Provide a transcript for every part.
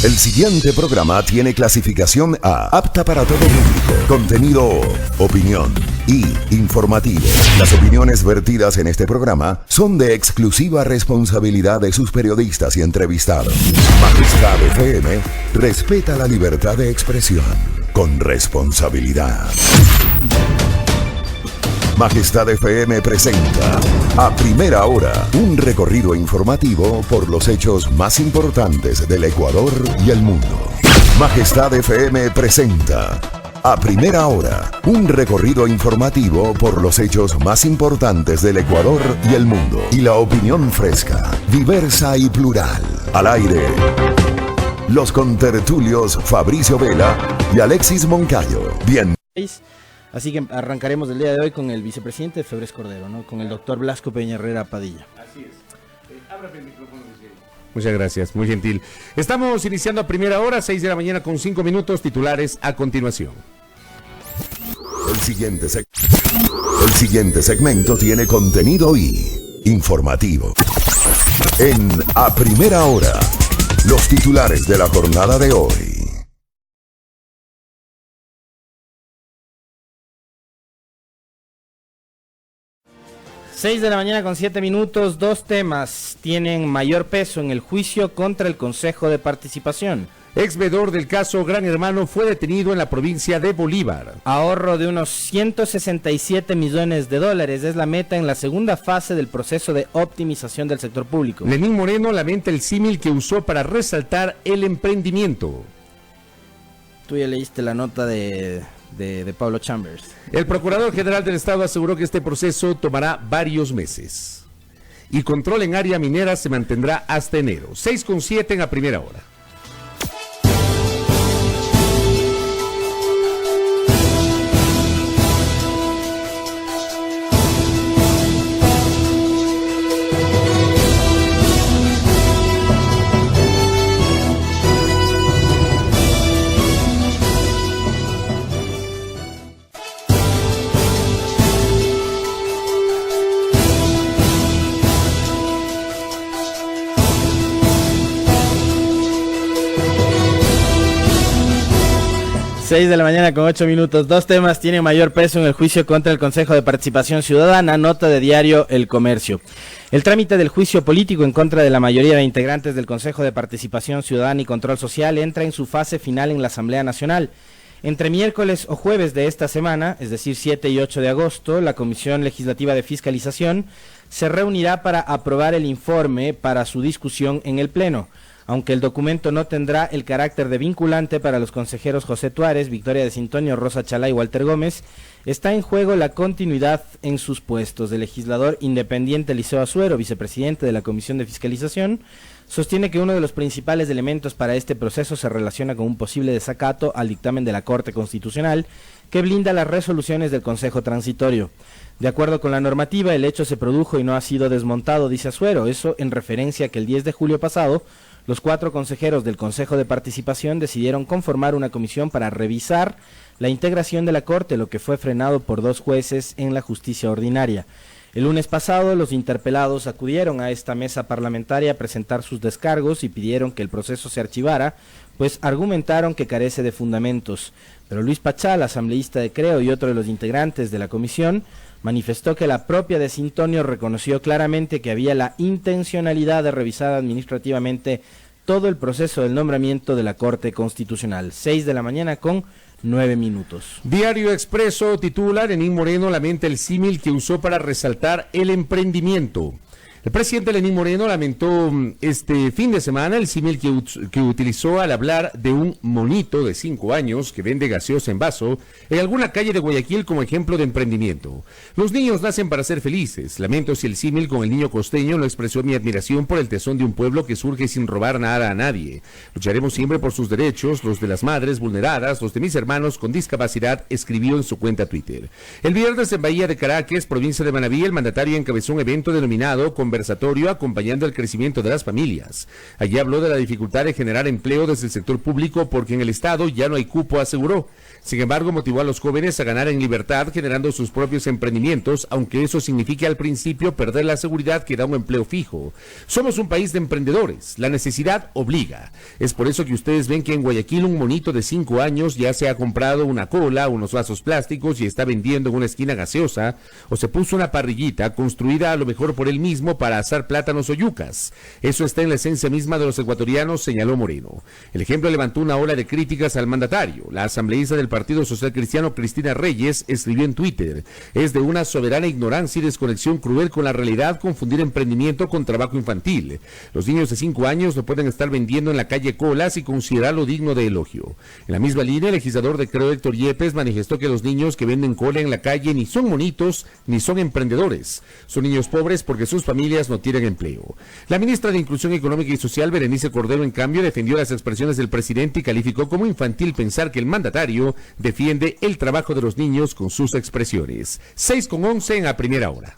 El siguiente programa tiene clasificación A, apta para todo público. Contenido, opinión y informativo. Las opiniones vertidas en este programa son de exclusiva responsabilidad de sus periodistas y entrevistados. Majestad FM respeta la libertad de expresión con responsabilidad. Majestad FM presenta A Primera Hora, un recorrido informativo por los hechos más importantes del Ecuador y el mundo. Majestad FM presenta A Primera Hora, un recorrido informativo por los hechos más importantes del Ecuador y el mundo. Y la opinión fresca, diversa y plural. Al aire, los contertulios Fabricio Vela y Alexis Moncayo. Bien. Así que arrancaremos el día de hoy con el vicepresidente Febres Cordero, ¿no? Con el doctor Blasco Peña Herrera Padilla. Así es. Ábrame el micrófono. Muchas gracias, muy gentil. Estamos iniciando a primera hora, 6 de la mañana con 5 minutos, titulares a continuación. El siguiente segmento tiene contenido y informativo. En A Primera Hora, los titulares de la jornada de hoy. 6 de la mañana con 7 minutos, dos temas tienen mayor peso en el juicio contra el Consejo de Participación. Exvedor del caso Gran Hermano fue detenido en la provincia de Bolívar. Ahorro de unos 167 millones de dólares es la meta en la segunda fase del proceso de optimización del sector público. Lenín Moreno lamenta el símil que usó para resaltar el emprendimiento. Tú ya leíste la nota de Pablo Chambers. El Procurador General del Estado aseguró que este proceso tomará varios meses. Y control en área minera se mantendrá hasta enero. 6:07 en A Primera Hora. Seis de la mañana con 8 minutos. Dos temas tienen mayor peso en el juicio contra el Consejo de Participación Ciudadana, nota de diario El Comercio. El trámite del juicio político en contra de la mayoría de integrantes del Consejo de Participación Ciudadana y Control Social entra en su fase final en la Asamblea Nacional. Entre miércoles o jueves de esta semana, es decir 7 y 8 de agosto, la Comisión Legislativa de Fiscalización se reunirá para aprobar el informe para su discusión en el Pleno. Aunque el documento no tendrá el carácter de vinculante para los consejeros José Tuárez, Victoria de Sintonio, Rosa Chalá y Walter Gómez, está en juego la continuidad en sus puestos. El legislador independiente Eliseo Azuero, vicepresidente de la Comisión de Fiscalización, sostiene que uno de los principales elementos para este proceso se relaciona con un posible desacato al dictamen de la Corte Constitucional que blinda las resoluciones del Consejo Transitorio. De acuerdo con la normativa, el hecho se produjo y no ha sido desmontado, dice Azuero, eso en referencia a que el 10 de julio pasado, los 4 consejeros del Consejo de Participación decidieron conformar una comisión para revisar la integración de la Corte, lo que fue frenado por 2 jueces en la justicia ordinaria. El lunes pasado, los interpelados acudieron a esta mesa parlamentaria a presentar sus descargos y pidieron que el proceso se archivara, pues argumentaron que carece de fundamentos. Pero Luis Pachal, asambleísta de Creo y otro de los integrantes de la comisión, manifestó que la propia de Sintonio reconoció claramente que había la intencionalidad de revisar administrativamente todo el proceso del nombramiento de la Corte Constitucional. 6 de la mañana con 9 minutos. Diario Expreso titula: Lenín Moreno lamenta el símil que usó para resaltar el emprendimiento. El presidente Lenín Moreno lamentó este fin de semana el símil que utilizó al hablar de un monito de 5 años que vende gaseosa en vaso en alguna calle de Guayaquil como ejemplo de emprendimiento. Los niños nacen para ser felices. Lamento si el símil con el niño costeño no expresó mi admiración por el tesón de un pueblo que surge sin robar nada a nadie. Lucharemos siempre por sus derechos, los de las madres vulneradas, los de mis hermanos con discapacidad, escribió en su cuenta Twitter. El viernes en Bahía de Caracas, provincia de Manabí, el mandatario encabezó un evento denominado conversatorio acompañando el crecimiento de las familias. Allí habló de la dificultad de generar empleo desde el sector público porque en el Estado ya no hay cupo, aseguró. Sin embargo, motivó a los jóvenes a ganar en libertad generando sus propios emprendimientos, aunque eso signifique al principio perder la seguridad que da un empleo fijo. Somos un país de emprendedores, la necesidad obliga. Es por eso que ustedes ven que en Guayaquil un monito de 5 años ya se ha comprado una cola, unos vasos plásticos y está vendiendo en una esquina gaseosa, o se puso una parrillita construida a lo mejor por él mismo para asar plátanos o yucas. Eso está en la esencia misma de los ecuatorianos, señaló Moreno. El ejemplo levantó una ola de críticas al mandatario. La asambleísta del Partido Social Cristiano, Cristina Reyes, escribió en Twitter: es de una soberana ignorancia y desconexión cruel con la realidad confundir emprendimiento con trabajo infantil. Los niños de 5 años no pueden estar vendiendo en la calle colas y considerarlo digno de elogio. En la misma línea, el legislador de Creo, Héctor Yepes, manifestó que los niños que venden cola en la calle ni son monitos ni son emprendedores. Son niños pobres porque sus familias no tienen empleo. La ministra de Inclusión Económica y Social, Berenice Cordero, en cambio, defendió las expresiones del presidente y calificó como infantil pensar que el mandatario defiende el trabajo de los niños con sus expresiones. 6:11 en la primera hora.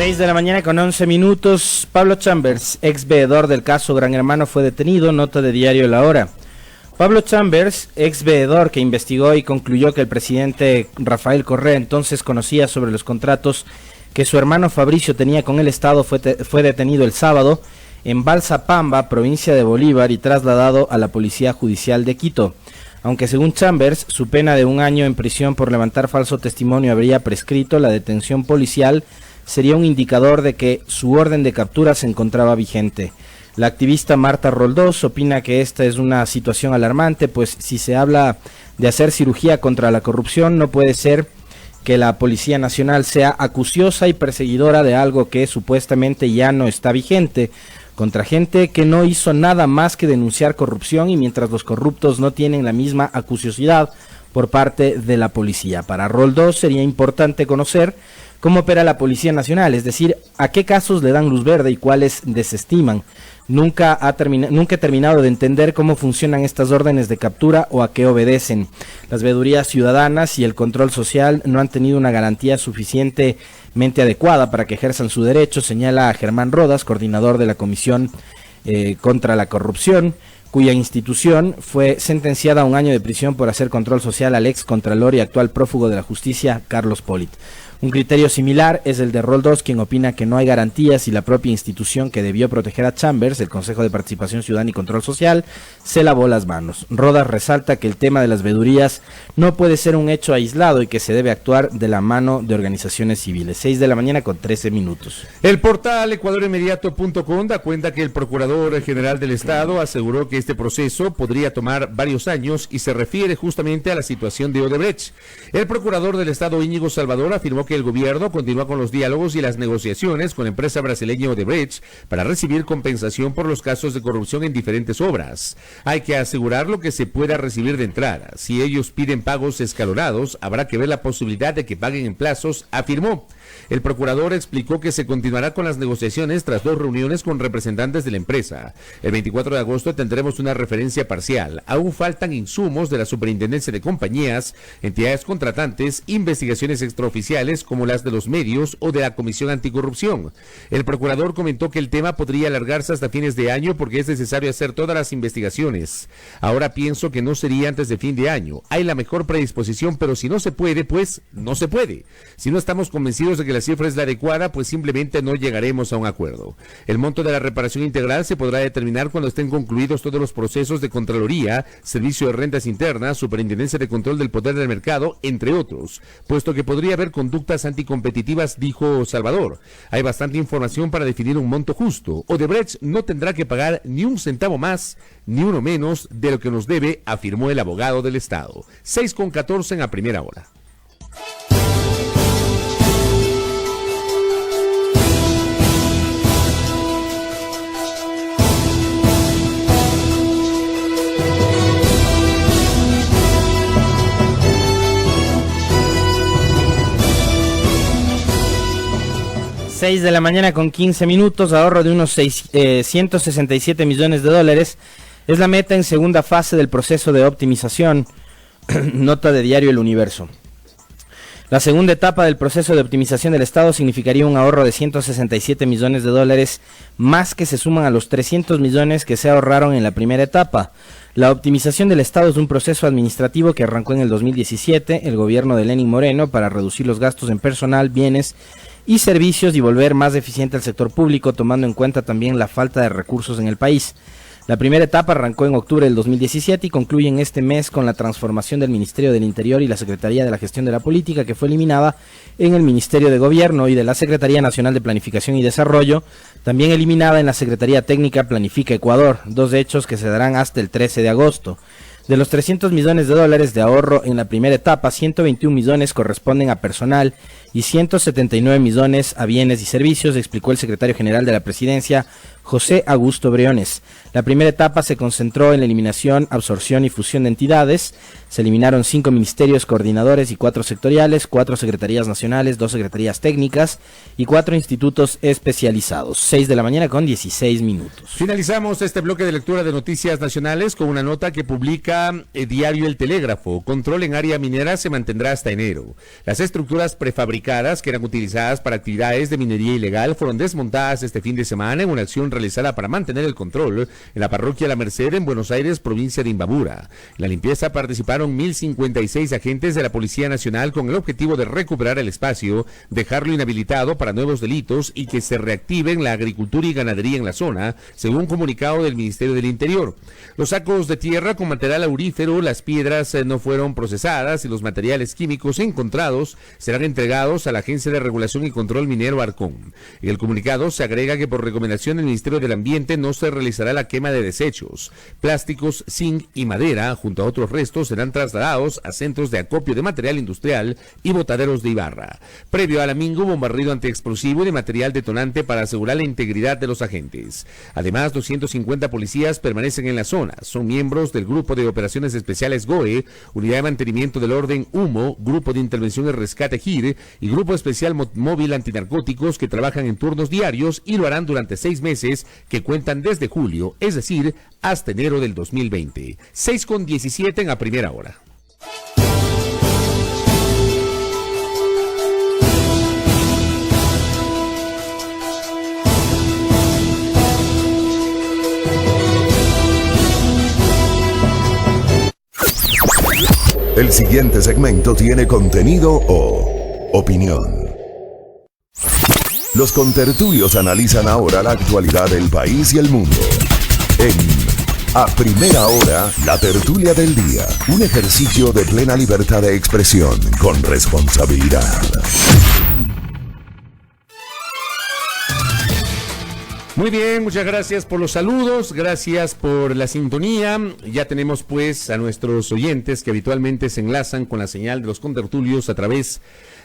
De la mañana con 11 minutos. Pablo Chambers, ex veedor del caso Gran Hermano, fue detenido. Nota de diario La Hora. Pablo Chambers, ex veedor que investigó y concluyó que el presidente Rafael Correa entonces conocía sobre los contratos que su hermano Fabricio tenía con el Estado, fue detenido el sábado en Balsa Pamba, provincia de Bolívar, y trasladado a la Policía Judicial de Quito. Aunque según Chambers, su pena de 1 año en prisión por levantar falso testimonio habría prescrito, la detención policial sería un indicador de que su orden de captura se encontraba vigente. La activista Marta Roldós opina que esta es una situación alarmante, pues si se habla de hacer cirugía contra la corrupción, no puede ser que la Policía Nacional sea acuciosa y perseguidora de algo que supuestamente ya no está vigente, contra gente que no hizo nada más que denunciar corrupción, y mientras los corruptos no tienen la misma acuciosidad por parte de la policía. Para Roldós sería importante conocer cómo opera la Policía Nacional, es decir, a qué casos le dan luz verde y cuáles desestiman. Nunca he terminado de entender cómo funcionan estas órdenes de captura o a qué obedecen. Las veedurías ciudadanas y el control social no han tenido una garantía suficientemente adecuada para que ejerzan su derecho, señala Germán Rodas, coordinador de la Comisión contra la Corrupción, cuya institución fue sentenciada a 1 año de prisión por hacer control social al ex contralor y actual prófugo de la justicia, Carlos Polit. Un criterio similar es el de Roldós, quien opina que no hay garantías y la propia institución que debió proteger a Chambers, el Consejo de Participación Ciudadana y Control Social, se lavó las manos. Rodas resalta que el tema de las veedurías no puede ser un hecho aislado y que se debe actuar de la mano de organizaciones civiles. 6 de la mañana con 13 minutos. El portal ecuadorinmediato.com da cuenta que el Procurador General del Estado aseguró que este proceso podría tomar varios años y se refiere justamente a la situación de Odebrecht. El Procurador del Estado, Íñigo Salvador, afirmó que el gobierno continúa con los diálogos y las negociaciones con la empresa brasileña Odebrecht para recibir compensación por los casos de corrupción en diferentes obras. Hay que asegurar lo que se pueda recibir de entrada. Si ellos piden pagos escalonados, habrá que ver la posibilidad de que paguen en plazos, afirmó. El procurador explicó que se continuará con las negociaciones tras 2 reuniones con representantes de la empresa. El 24 de agosto tendremos una referencia parcial. Aún faltan insumos de la Superintendencia de Compañías, entidades contratantes, investigaciones extraoficiales como las de los medios o de la Comisión Anticorrupción. El procurador comentó que el tema podría alargarse hasta fines de año porque es necesario hacer todas las investigaciones. Ahora pienso que no sería antes de fin de año. Hay la mejor predisposición, pero si no se puede, pues no se puede. Si no estamos convencidos de que la cifra es la adecuada, pues simplemente no llegaremos a un acuerdo. El monto de la reparación integral se podrá determinar cuando estén concluidos todos los procesos de Contraloría, Servicio de Rentas Internas, Superintendencia de Control del Poder del Mercado, entre otros, puesto que podría haber conductas anticompetitivas, dijo Salvador. Hay bastante información para definir un monto justo. Odebrecht no tendrá que pagar ni un centavo más, ni uno menos de lo que nos debe, afirmó el abogado del Estado. 6:14 en la primera hora. 6 de la mañana con 15 minutos, ahorro de unos 167 millones de dólares. Es la meta en segunda fase del proceso de optimización, nota de diario El Universo. La segunda etapa del proceso de optimización del Estado significaría un ahorro de 167 millones de dólares, más que se suman a los 300 millones que se ahorraron en la primera etapa. La optimización del Estado es un proceso administrativo que arrancó en el 2017, el gobierno de Lenín Moreno, para reducir los gastos en personal, bienes y servicios y volver más eficiente al sector público, tomando en cuenta también la falta de recursos en el país. La primera etapa arrancó en octubre del 2017 y concluye en este mes con la transformación del Ministerio del Interior y la Secretaría de la Gestión de la Política, que fue eliminada en el Ministerio de Gobierno, y de la Secretaría Nacional de Planificación y Desarrollo, también eliminada en la Secretaría Técnica Planifica Ecuador, dos hechos que se darán hasta el 13 de agosto. De los 300 millones de dólares de ahorro en la primera etapa, 121 millones corresponden a personal y 179 millones a bienes y servicios, explicó el secretario general de la Presidencia, José Augusto Briones. La primera etapa se concentró en la eliminación, absorción y fusión de entidades. Se eliminaron 5 ministerios coordinadores y 4 sectoriales, 4 secretarías nacionales, 2 secretarías técnicas y 4 institutos especializados. 6 de la mañana con 16 minutos. Finalizamos este bloque de lectura de noticias nacionales con una nota que publica el diario El Telégrafo. Control en área minera se mantendrá hasta enero. Las estructuras prefabricadas que eran utilizadas para actividades de minería ilegal fueron desmontadas este fin de semana en una acción realizada para mantener el control en la parroquia La Merced en Buenos Aires, provincia de Imbabura. En la limpieza participaron 1.056 agentes de la Policía Nacional con el objetivo de recuperar el espacio, dejarlo inhabilitado para nuevos delitos y que se reactiven la agricultura y ganadería en la zona, según un comunicado del Ministerio del Interior. Los sacos de tierra con material aurífero, las piedras no fueron procesadas y los materiales químicos encontrados serán entregados a la Agencia de Regulación y Control Minero Arcón. En el comunicado se agrega que por recomendación del Ministerio del Ambiente no se realizará la quema de desechos. Plásticos, zinc y madera, junto a otros restos, serán trasladados a centros de acopio de material industrial y botaderos de Ibarra. Previo a la mingo, hubo un barrido antiexplosivo y de material detonante para asegurar la integridad de los agentes. Además, 250 policías permanecen en la zona. Son miembros del Grupo de Operaciones Especiales GOE, Unidad de Mantenimiento del Orden HUMO, Grupo de Intervención y Rescate GIR y Grupo Especial Móvil Antinarcóticos, que trabajan en turnos diarios y lo harán durante 6 meses que cuentan desde julio, es decir, hasta enero del 2020. 6:17 en la primera hora. El siguiente segmento tiene contenido o opinión. Los contertulios analizan ahora la actualidad del país y el mundo. En A Primera Hora, la tertulia del día. Un ejercicio de plena libertad de expresión con responsabilidad. Muy bien, muchas gracias por los saludos, gracias por la sintonía. Ya tenemos pues a nuestros oyentes que habitualmente se enlazan con la señal de los contertulios a través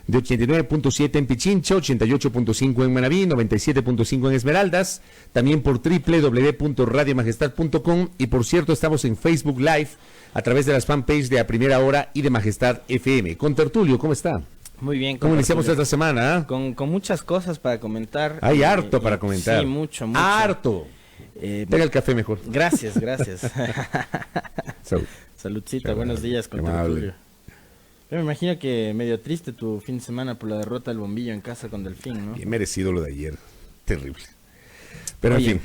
de 89.7 en Pichincha, 88.5 en Manabí, 97.5 en Esmeraldas, también por www.radiomajestad.com y por cierto estamos en Facebook Live a través de las fanpages de A Primera Hora y de Majestad FM. Contertulio, ¿cómo está? Muy bien. ¿Cómo iniciamos esta semana? Con muchas cosas para comentar. Hay harto para comentar. Sí, mucho. Harto. Tenga el café mejor. Gracias. Salud. Saludcita, buenos días, contertulio. Yo me imagino que medio triste tu fin de semana por la derrota del Bombillo en casa con Delfín, ¿no? Bien merecido lo de ayer. Terrible. Pero oye,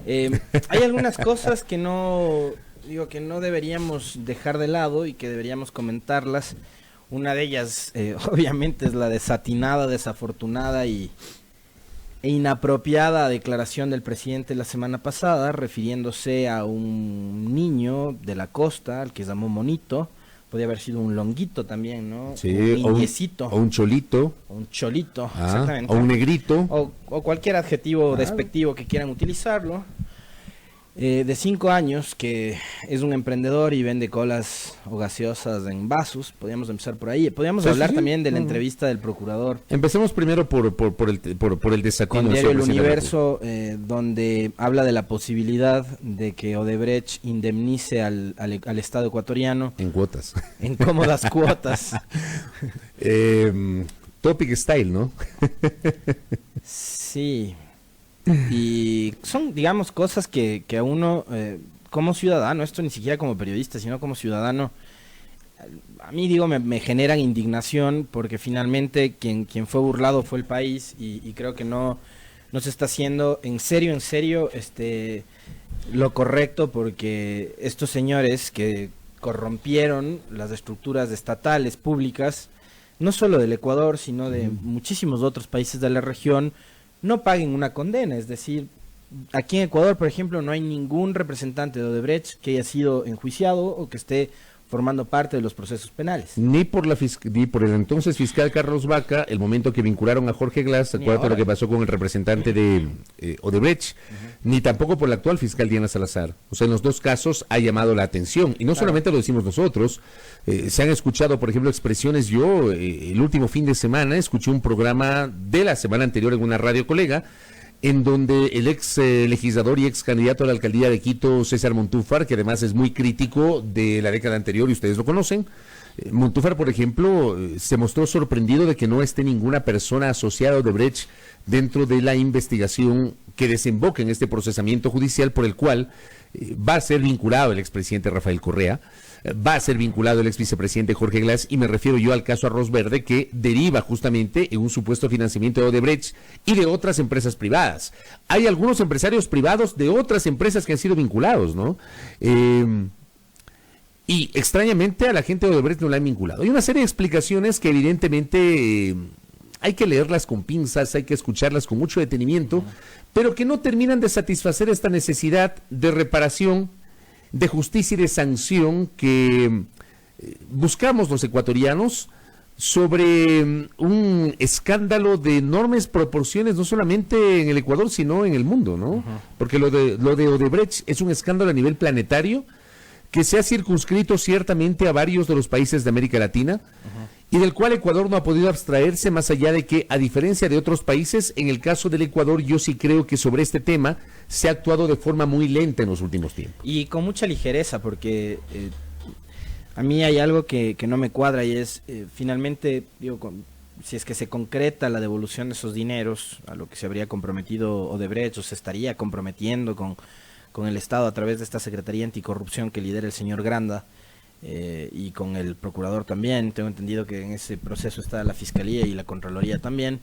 en fin. Hay algunas cosas que no deberíamos dejar de lado y que deberíamos comentarlas. Una de ellas, obviamente, es la desatinada, desafortunada e inapropiada declaración del presidente la semana pasada, refiriéndose a un niño de la costa, al que llamó monito. Podría haber sido un longuito también, ¿no? Sí, un niñecito. O un cholito. O un cholito, exactamente. O un negrito. O cualquier adjetivo despectivo que quieran utilizarlo. De 5 años, que es un emprendedor y vende colas o gaseosas en vasos. Podríamos empezar por ahí. Podríamos hablar también de la entrevista del procurador. Empecemos primero por el desatino. Con diario El Universo, donde habla de la posibilidad de que Odebrecht indemnice al Estado ecuatoriano. En cuotas. En cómodas cuotas. Topic Style, ¿no? Sí. Y son, digamos, cosas que a uno, como ciudadano, esto ni siquiera como periodista, sino como ciudadano, a mí, digo, me generan indignación porque finalmente quien fue burlado fue el país y creo que no se está haciendo en serio, lo correcto, porque estos señores que corrompieron las estructuras estatales, públicas, no solo del Ecuador, sino de muchísimos otros países de la región, no paguen una condena. Es decir, aquí en Ecuador, por ejemplo, no hay ningún representante de Odebrecht que haya sido enjuiciado o que esté formando parte de los procesos penales. Ni por el entonces fiscal Carlos Vaca, el momento que vincularon a Jorge Glass, acuérdate lo que pasó con el representante de Odebrecht, ni tampoco por la actual fiscal Diana Salazar. O sea, en los dos casos ha llamado la atención, y no solamente lo decimos nosotros, se han escuchado, por ejemplo, expresiones. Yo, el último fin de semana, escuché un programa de la semana anterior en una radio colega, en donde el ex legislador y ex candidato a la alcaldía de Quito, César Montúfar, que además es muy crítico de la década anterior y ustedes lo conocen, Montúfar, por ejemplo, se mostró sorprendido de que no esté ninguna persona asociada a Odebrecht dentro de la investigación que desemboca en este procesamiento judicial por el cual va a ser vinculado el expresidente Rafael Correa, va a ser vinculado el ex vicepresidente Jorge Glass, y me refiero yo al caso Arroz Verde, que deriva justamente en un supuesto financiamiento de Odebrecht y de otras empresas privadas. Hay algunos empresarios privados de otras empresas que han sido vinculados, ¿no? Y extrañamente a la gente de Odebrecht no la han vinculado. Hay una serie de explicaciones que evidentemente hay que leerlas con pinzas, hay que escucharlas con mucho detenimiento, pero que no terminan de satisfacer esta necesidad de reparación, de justicia y de sanción que buscamos los ecuatorianos sobre un escándalo de enormes proporciones, no solamente en el Ecuador, sino en el mundo, ¿no? Porque lo de Odebrecht es un escándalo a nivel planetario que se ha circunscrito ciertamente a varios de los países de América Latina, y del cual Ecuador no ha podido abstraerse, más allá de que, a diferencia de otros países, en el caso del Ecuador yo sí creo que sobre este tema se ha actuado de forma muy lenta en los últimos tiempos. Y con mucha ligereza, porque a mí hay algo que no me cuadra, y es, finalmente, digo, si es que se concreta la devolución de esos dineros a lo que se habría comprometido Odebrecht, o se estaría comprometiendo con el Estado a través de esta Secretaría Anticorrupción que lidera el señor Granda, y con el procurador también. Tengo entendido que en ese proceso está la Fiscalía y la Contraloría también.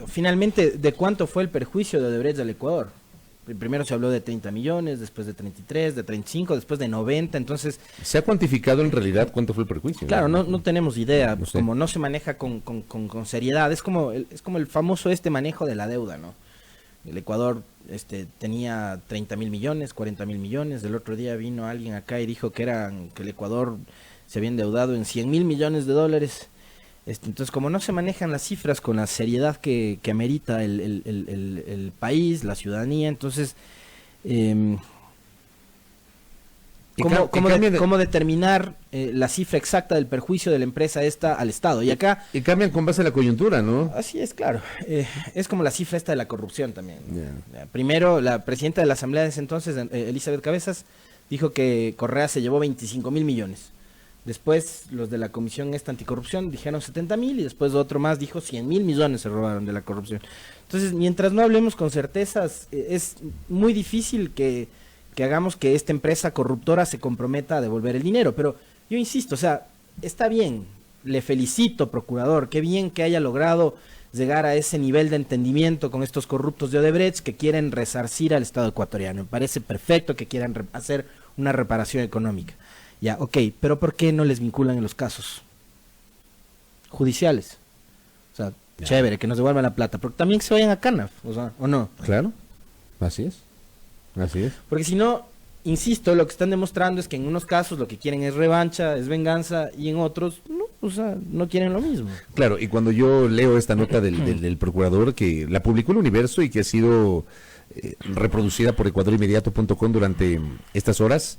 Finalmente, ¿de cuánto fue el perjuicio de Odebrecht al Ecuador? Primero se habló de 30 millones, después de 33, de 35, después de 90, entonces... ¿Se ha cuantificado en realidad cuánto fue el perjuicio? Claro, no tenemos idea, no sé. Como no se maneja con seriedad, es como el famoso manejo de la deuda, ¿no? El Ecuador tenía 30 mil millones, 40 mil millones. El otro día vino alguien acá y dijo que el Ecuador se había endeudado en 100 mil millones de dólares. Entonces, como no se manejan las cifras con la seriedad que amerita el país, la ciudadanía, entonces... ¿Cómo determinar la cifra exacta del perjuicio de la empresa esta al Estado? Y acá... Y cambian con base a la coyuntura, ¿no? Así es, claro. Es como la cifra esta de la corrupción también. Primero, la presidenta de la Asamblea de ese entonces, Elizabeth Cabezas, dijo que Correa se llevó 25 mil millones. Después, los de la Comisión Anticorrupción dijeron 70 mil, y después otro más dijo 100 mil millones se robaron de la corrupción. Entonces, mientras no hablemos con certezas, es muy difícil que hagamos que esta empresa corruptora se comprometa a devolver el dinero. Pero yo insisto, o sea, está bien, le felicito, procurador, qué bien que haya logrado llegar a ese nivel de entendimiento con estos corruptos de Odebrecht que quieren resarcir al Estado ecuatoriano. Me parece perfecto que quieran hacer una reparación económica. Ya, ok, pero ¿por qué no les vinculan en los casos judiciales? O sea, chévere, que nos devuelvan la plata, pero también que se vayan a CANAF, o sea, ¿o no? Claro, así es. Así es. Porque si no, insisto, lo que están demostrando es que en unos casos lo que quieren es revancha, es venganza, y en otros, no, o sea, no quieren lo mismo. Claro, y cuando yo leo esta nota del procurador, que la publicó El Universo y que ha sido reproducida por ecuadorinmediato.com durante estas horas,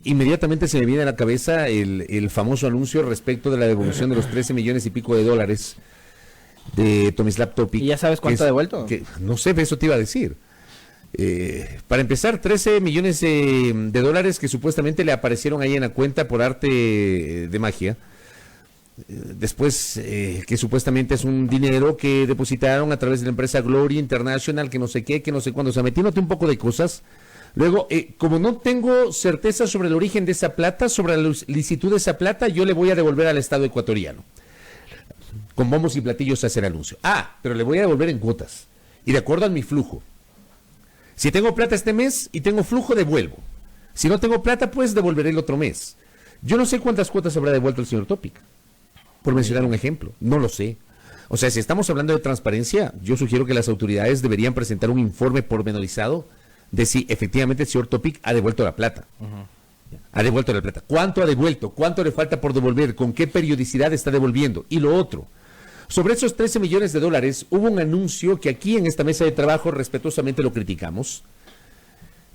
inmediatamente se me viene a la cabeza el famoso anuncio respecto de la devolución de los 13 millones y pico de dólares de Tomislav Topic. ¿Y ya sabes cuánto ha devuelto? No sé, eso te iba a decir. Para empezar, 13 millones de dólares que supuestamente le aparecieron ahí en la cuenta por arte de magia. después que supuestamente es un dinero que depositaron a través de la empresa Gloria International, que no sé qué, que no sé cuándo, o sea, metiéndote un poco de cosas. Luego, como no tengo certeza sobre el origen de esa plata, sobre la licitud de esa plata, yo le voy a devolver al Estado ecuatoriano. Con bombos y platillos hacer anuncio. Pero le voy a devolver en cuotas. Y de acuerdo a mi flujo. Si tengo plata este mes y tengo flujo, devuelvo. Si no tengo plata, pues devolveré el otro mes. Yo no sé cuántas cuotas habrá devuelto el señor Topic, por mencionar un ejemplo. No lo sé. O sea, si estamos hablando de transparencia, yo sugiero que las autoridades deberían presentar un informe pormenorizado de si efectivamente el señor Topic ha devuelto la plata. Ha devuelto la plata. ¿Cuánto ha devuelto? ¿Cuánto le falta por devolver? ¿Con qué periodicidad está devolviendo? Y lo otro, sobre esos 13 millones de dólares, hubo un anuncio que aquí en esta mesa de trabajo respetuosamente lo criticamos,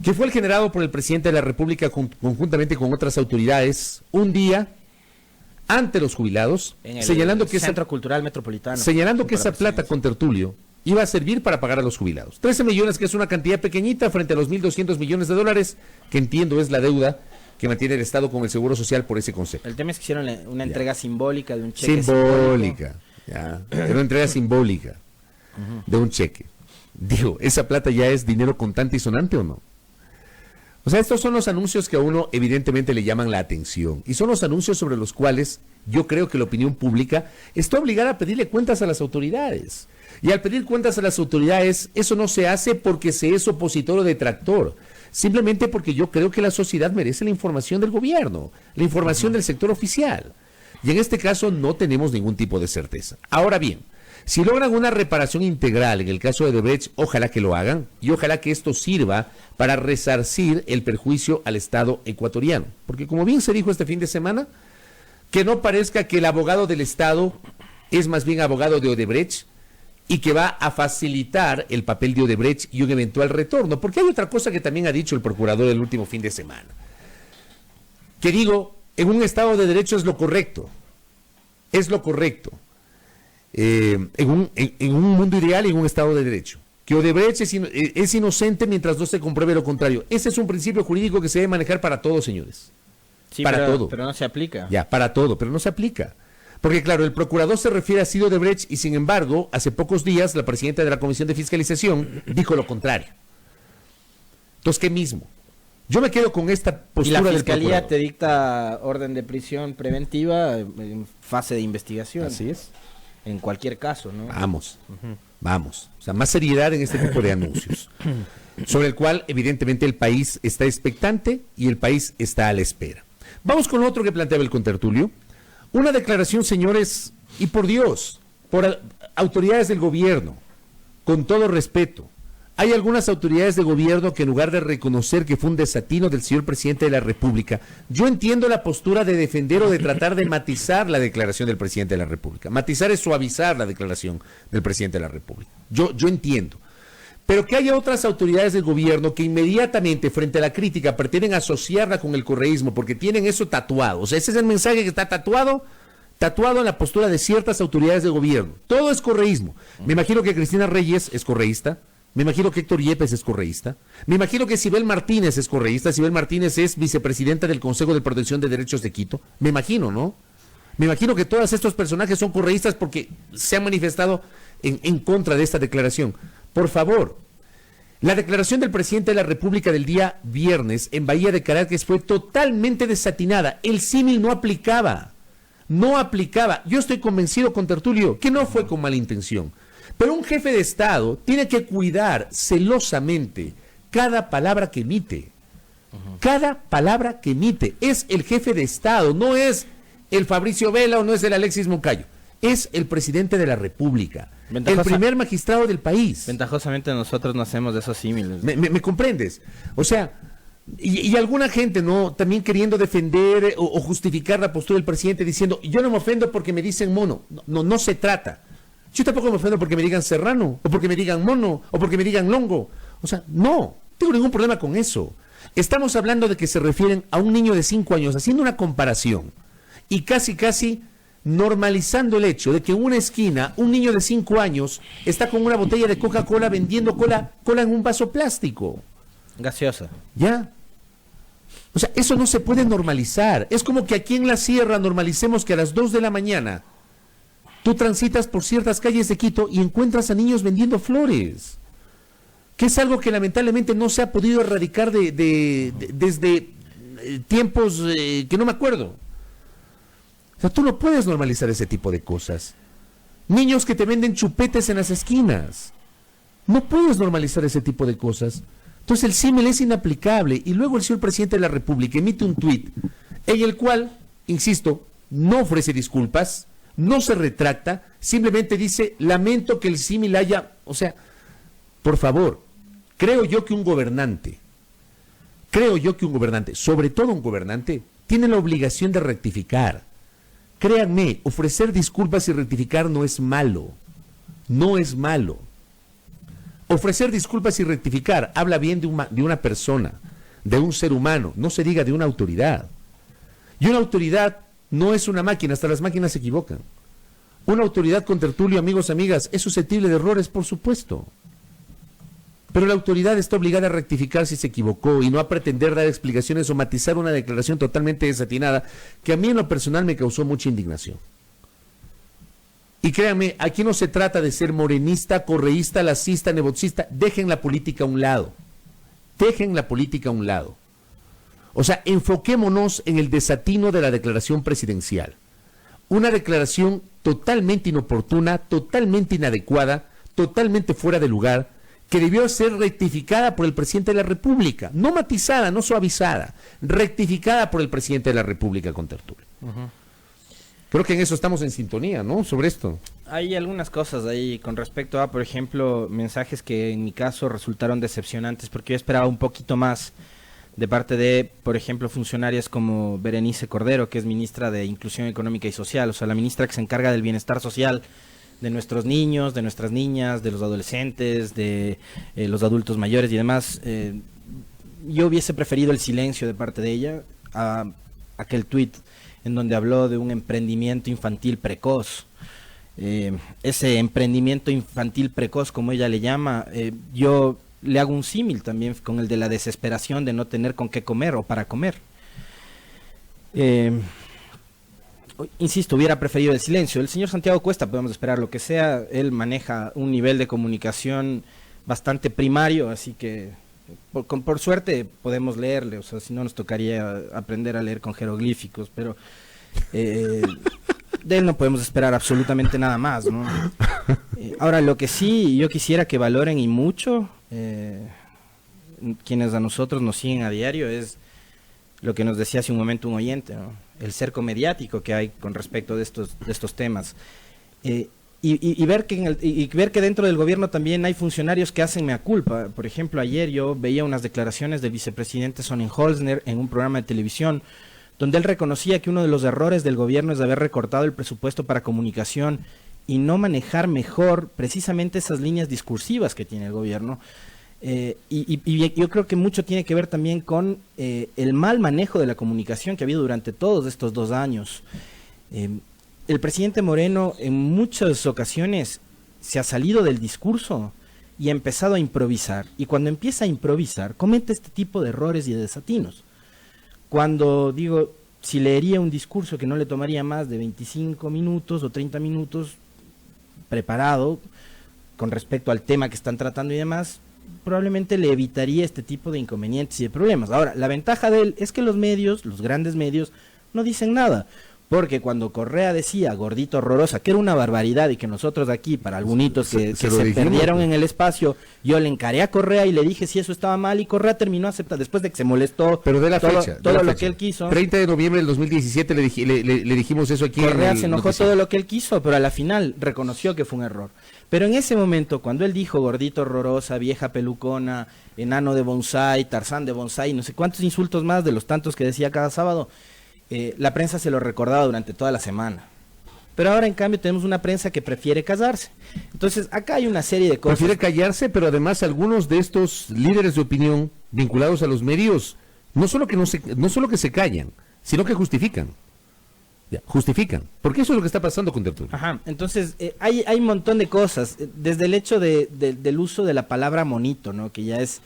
que fue el generado por el presidente de la República conjuntamente con otras autoridades, un día ante los jubilados, señalando que Centro Cultural Metropolitano. Señalando que esa plata con tertulio iba a servir para pagar a los jubilados. 13 millones, que es una cantidad pequeñita frente a los 1.200 millones de dólares, que entiendo es la deuda que mantiene el Estado con el Seguro Social por ese concepto. El tema es que hicieron una entrega simbólica de un cheque. Simbólica. Era una entrega simbólica de un cheque. Digo, ¿esa plata ya es dinero contante y sonante o no? O sea, estos son los anuncios que a uno evidentemente le llaman la atención. Y son los anuncios sobre los cuales yo creo que la opinión pública está obligada a pedirle cuentas a las autoridades. Y al pedir cuentas a las autoridades, eso no se hace porque se es opositor o detractor. Simplemente porque yo creo que la sociedad merece la información del gobierno, la información del sector oficial. Y en este caso no tenemos ningún tipo de certeza. Ahora bien, si logran una reparación integral en el caso de Odebrecht, ojalá que lo hagan y ojalá que esto sirva para resarcir el perjuicio al Estado ecuatoriano. Porque como bien se dijo este fin de semana, que no parezca que el abogado del Estado es más bien abogado de Odebrecht y que va a facilitar el papel de Odebrecht y un eventual retorno. Porque hay otra cosa que también ha dicho el procurador el último fin de semana. Que digo, en un Estado de Derecho es lo correcto. Es lo correcto. En un mundo ideal y en un Estado de Derecho. Que Odebrecht es inocente mientras no se compruebe lo contrario. Ese es un principio jurídico que se debe manejar para todos, señores. Sí, para todo. Pero no se aplica. Ya, para todo, pero no se aplica. Porque claro, el procurador se refiere a Ciro Odebrecht y sin embargo, hace pocos días la presidenta de la Comisión de Fiscalización dijo lo contrario. Entonces, ¿qué mismo? Yo me quedo con esta postura del procurador. Y la Fiscalía te dicta orden de prisión preventiva en fase de investigación. Así es. En cualquier caso, ¿no? Vamos. O sea, más seriedad en este tipo de anuncios. Sobre el cual, evidentemente, el país está expectante y el país está a la espera. Vamos con otro que planteaba el contertulio. Una declaración, señores, y por Dios, por autoridades del gobierno, con todo respeto. Hay algunas autoridades de gobierno que en lugar de reconocer que fue un desatino del señor presidente de la República, yo entiendo la postura de defender o de tratar de matizar la declaración del presidente de la República. Matizar es suavizar la declaración del presidente de la República. Yo entiendo. Pero que haya otras autoridades del gobierno que inmediatamente frente a la crítica pretenden asociarla con el correísmo porque tienen eso tatuado. O sea, ese es el mensaje que está tatuado en la postura de ciertas autoridades del gobierno. Todo es correísmo. Me imagino que Cristina Reyes es correísta. Me imagino que Héctor Yepes es correísta. Me imagino que Sibel Martínez es correísta. Sibel Martínez es vicepresidenta del Consejo de Protección de Derechos de Quito. Me imagino, ¿no? Me imagino que todos estos personajes son correístas porque se han manifestado en contra de esta declaración. Por favor, la declaración del presidente de la República del día viernes en Bahía de Caracas fue totalmente desatinada. El símil no aplicaba. No aplicaba. Yo estoy convencido, contertulio, que no fue con mala intención. Pero un jefe de Estado tiene que cuidar celosamente cada palabra que emite. Cada palabra que emite. Es el jefe de Estado, no es el Fabricio Vela o no es el Alexis Moncayo. Es el presidente de la República. El primer magistrado del país. Ventajosamente nosotros no hacemos de esos símiles. ¿Me comprendes? O sea, y alguna gente, ¿no? También queriendo defender o justificar la postura del presidente diciendo, yo no me ofendo porque me dicen mono. No se trata. Yo tampoco me ofendo porque me digan serrano, o porque me digan mono, o porque me digan longo. O sea, no tengo ningún problema con eso. Estamos hablando de que se refieren a un niño de 5 años, haciendo una comparación, y casi normalizando el hecho de que en una esquina un niño de 5 años está con una botella de Coca-Cola vendiendo cola en un vaso plástico. Gaseosa. ¿Ya? O sea, eso no se puede normalizar. Es como que aquí en la sierra normalicemos que a las 2 de la mañana tú transitas por ciertas calles de Quito y encuentras a niños vendiendo flores, que es algo que lamentablemente no se ha podido erradicar desde tiempos que no me acuerdo. O sea, tú no puedes normalizar ese tipo de cosas. Niños que te venden chupetes en las esquinas. No puedes normalizar ese tipo de cosas. Entonces el símil es inaplicable. Y luego el señor presidente de la República emite un tuit en el cual, insisto, no ofrece disculpas, no se retracta, simplemente dice, lamento que el símil haya... O sea, por favor, creo yo que un gobernante, sobre todo un gobernante, tiene la obligación de rectificar. Créanme, ofrecer disculpas y rectificar no es malo. No es malo. Ofrecer disculpas y rectificar habla bien de una persona, de un ser humano, no se diga de una autoridad. Y una autoridad no es una máquina, hasta las máquinas se equivocan. Una autoridad, contertulio, amigos, amigas, es susceptible de errores, por supuesto. Pero la autoridad está obligada a rectificar si se equivocó y no a pretender dar explicaciones o matizar una declaración totalmente desatinada que a mí en lo personal me causó mucha indignación. Y créanme, aquí no se trata de ser morenista, correísta, lacista, nebotcista. Dejen la política a un lado. Dejen la política a un lado. O sea, enfoquémonos en el desatino de la declaración presidencial. Una declaración totalmente inoportuna, totalmente inadecuada, totalmente fuera de lugar, que debió ser rectificada por el presidente de la República. No matizada, no suavizada. Rectificada por el presidente de la República con tertulia. Creo que en eso estamos en sintonía, ¿no? Sobre esto. Hay algunas cosas ahí con respecto a, por ejemplo, mensajes que en mi caso resultaron decepcionantes, porque yo esperaba un poquito más de parte de, por ejemplo, funcionarias como Berenice Cordero, que es ministra de Inclusión Económica y Social, o sea, la ministra que se encarga del bienestar social de nuestros niños, de nuestras niñas, de los adolescentes, de los adultos mayores y demás. Yo hubiese preferido el silencio de parte de ella a aquel tuit en donde habló de un emprendimiento infantil precoz. Ese emprendimiento infantil precoz, como ella le llama, yo le hago un símil también con el de la desesperación de no tener con qué comer o para comer. Insisto, hubiera preferido el silencio. El señor Santiago Cuesta, podemos esperar lo que sea, él maneja un nivel de comunicación bastante primario, así que por suerte podemos leerle, o sea, si no nos tocaría aprender a leer con jeroglíficos, pero de él no podemos esperar absolutamente nada más, ¿no? Ahora, lo que sí yo quisiera que valoren y mucho quienes a nosotros nos siguen a diario es lo que nos decía hace un momento un oyente, ¿no? El cerco mediático que hay con respecto de estos temas. Y ver que dentro del gobierno también hay funcionarios que hacen mea culpa. Por ejemplo, ayer yo veía unas declaraciones del vicepresidente Sonnenholzner en un programa de televisión donde él reconocía que uno de los errores del gobierno es haber recortado el presupuesto para comunicación y no manejar mejor precisamente esas líneas discursivas que tiene el gobierno. Y yo creo que mucho tiene que ver también con el mal manejo de la comunicación que ha habido durante todos estos 2 años. El presidente Moreno en muchas ocasiones se ha salido del discurso y ha empezado a improvisar. Y cuando empieza a improvisar, comete este tipo de errores y de desatinos. Cuando digo, si leería un discurso que no le tomaría más de 25 minutos o 30 minutos preparado con respecto al tema que están tratando y demás, probablemente le evitaría este tipo de inconvenientes y de problemas. Ahora, la ventaja de él es que los medios, los grandes medios, no dicen nada. Porque cuando Correa decía gordito horrorosa, que era una barbaridad y que nosotros aquí, para algunitos que se perdieron en el espacio, yo le encaré a Correa y le dije si eso estaba mal y Correa terminó aceptando, después de que se molestó. Pero de la fecha, todo lo que él quiso. 30 de noviembre del 2017 le dijimos eso aquí. Correa se enojó todo lo que él quiso, pero a la final reconoció que fue un error. Pero en ese momento, cuando él dijo gordito horrorosa, vieja pelucona, enano de bonsai, tarzán de bonsai, no sé cuántos insultos más de los tantos que decía cada sábado, la prensa se lo recordaba durante toda la semana. Pero ahora en cambio tenemos una prensa que prefiere callarse. Entonces acá hay una serie de cosas. Prefiere callarse, pero además algunos de estos líderes de opinión vinculados a los medios, no solo que se callan, sino que justifican. Justifican, porque eso es lo que está pasando con tertulia. Ajá, entonces hay un montón de cosas, desde el hecho del uso de la palabra monito, ¿no? Que ya es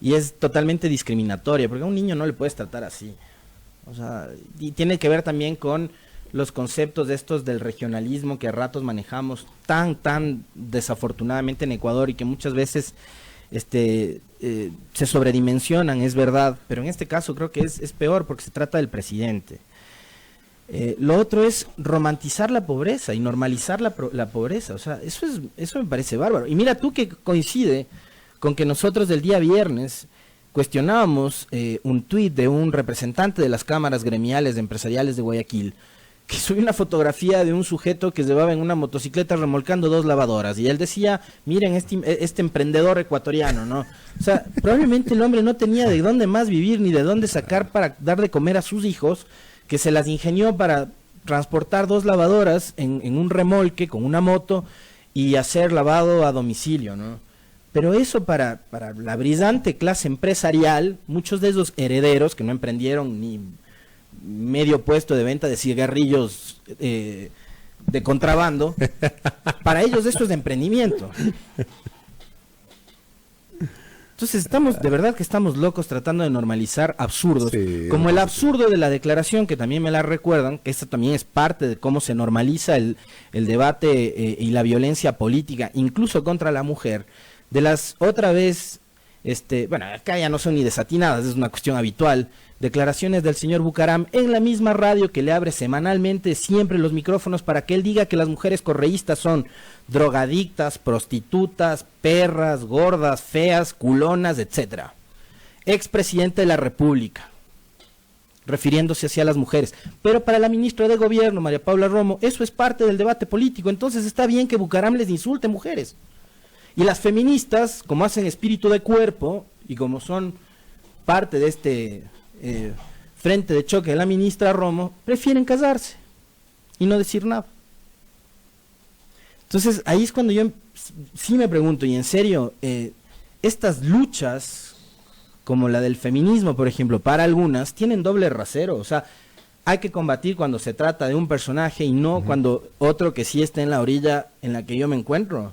y es totalmente discriminatoria, porque a un niño no le puedes tratar así. O sea, y tiene que ver también con los conceptos de estos del regionalismo que a ratos manejamos tan desafortunadamente en Ecuador y que muchas veces se sobredimensionan, es verdad, pero en este caso creo que es peor porque se trata del presidente. Lo otro es romantizar la pobreza y normalizar la pobreza, o sea, eso me parece bárbaro. Y mira tú que coincide con que nosotros del día viernes cuestionábamos un tuit de un representante de las cámaras gremiales empresariales de Guayaquil, que subió una fotografía de un sujeto que llevaba en una motocicleta remolcando 2 lavadoras, y él decía, miren este emprendedor ecuatoriano, ¿no? O sea, probablemente el hombre no tenía de dónde más vivir ni de dónde sacar para dar de comer a sus hijos, que se las ingenió para transportar 2 lavadoras en un remolque con una moto y hacer lavado a domicilio, ¿no? Pero eso para la brillante clase empresarial, muchos de esos herederos que no emprendieron ni medio puesto de venta de cigarrillos de contrabando, para ellos esto es de emprendimiento. Entonces de verdad que estamos locos tratando de normalizar absurdos, sí, como el absurdo de la declaración, que también me la recuerdan, que esto también es parte de cómo se normaliza el debate y la violencia política, incluso contra la mujer, de las otra vez, bueno, acá ya no son ni desatinadas, es una cuestión habitual, declaraciones del señor Bucaram en la misma radio que le abre semanalmente siempre los micrófonos para que él diga que las mujeres correístas son drogadictas, prostitutas, perras, gordas, feas, culonas, etcétera. Expresidente de la República, refiriéndose hacia las mujeres. Pero para la ministra de Gobierno, María Paula Romo, eso es parte del debate político, entonces está bien que Bucaram les insulte mujeres. Y las feministas, como hacen espíritu de cuerpo y como son parte de este frente de choque de la ministra Romo, prefieren casarse y no decir nada. Entonces ahí es cuando yo sí me pregunto, y en serio, estas luchas como la del feminismo, por ejemplo, para algunas tienen doble rasero. O sea, hay que combatir cuando se trata de un personaje y no cuando otro que sí está en la orilla en la que yo me encuentro.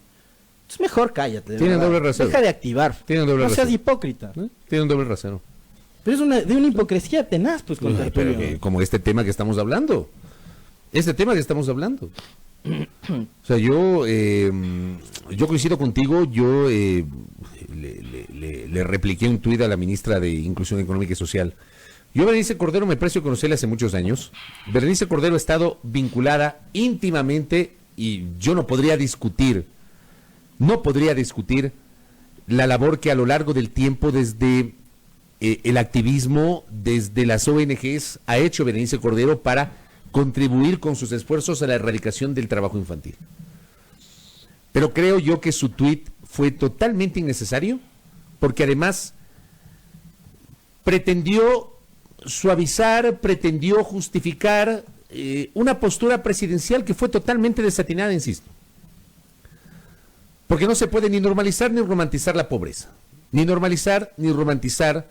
Es mejor cállate. Tienen doble rasero. Deja de activar. No seas hipócrita. Tienen doble rasero. Pero es de una hipocresía tenaz, pues, con como este tema que estamos hablando. O sea, yo coincido contigo. Yo le repliqué un tuit a la ministra de Inclusión Económica y Social. Yo, Berenice Cordero, me precio conocerla hace muchos años. Berenice Cordero ha estado vinculada íntimamente, y yo no podría discutir la labor que a lo largo del tiempo, desde el activismo, desde las ONGs, ha hecho Berenice Cordero para contribuir con sus esfuerzos a la erradicación del trabajo infantil. Pero creo yo que su tuit fue totalmente innecesario, porque además pretendió suavizar, pretendió justificar una postura presidencial que fue totalmente desatinada, insisto. Porque no se puede ni normalizar ni romantizar la pobreza, ni normalizar ni romantizar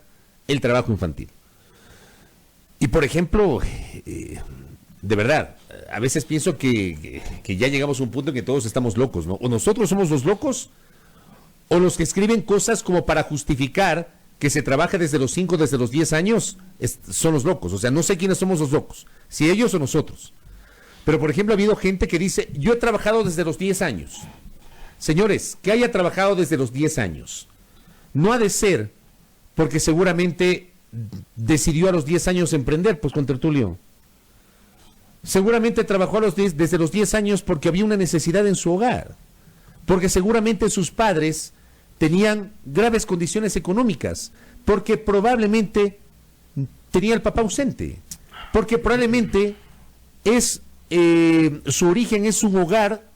el trabajo infantil. Y por ejemplo, de verdad, a veces pienso que ya llegamos a un punto en que todos estamos locos, ¿no? O nosotros somos los locos, o los que escriben cosas como para justificar que se trabaja desde los 5, desde los 10 años, son los locos. O sea, no sé quiénes somos los locos, si ellos o nosotros. Pero por ejemplo, ha habido gente que dice, yo he trabajado desde los 10 años. Señores, que haya trabajado desde los 10 años, no ha de ser porque seguramente decidió a los 10 años emprender, pues, con Tertulio. Seguramente trabajó desde los 10 años porque había una necesidad en su hogar, porque seguramente sus padres tenían graves condiciones económicas, porque probablemente tenía el papá ausente, porque probablemente su origen es un hogar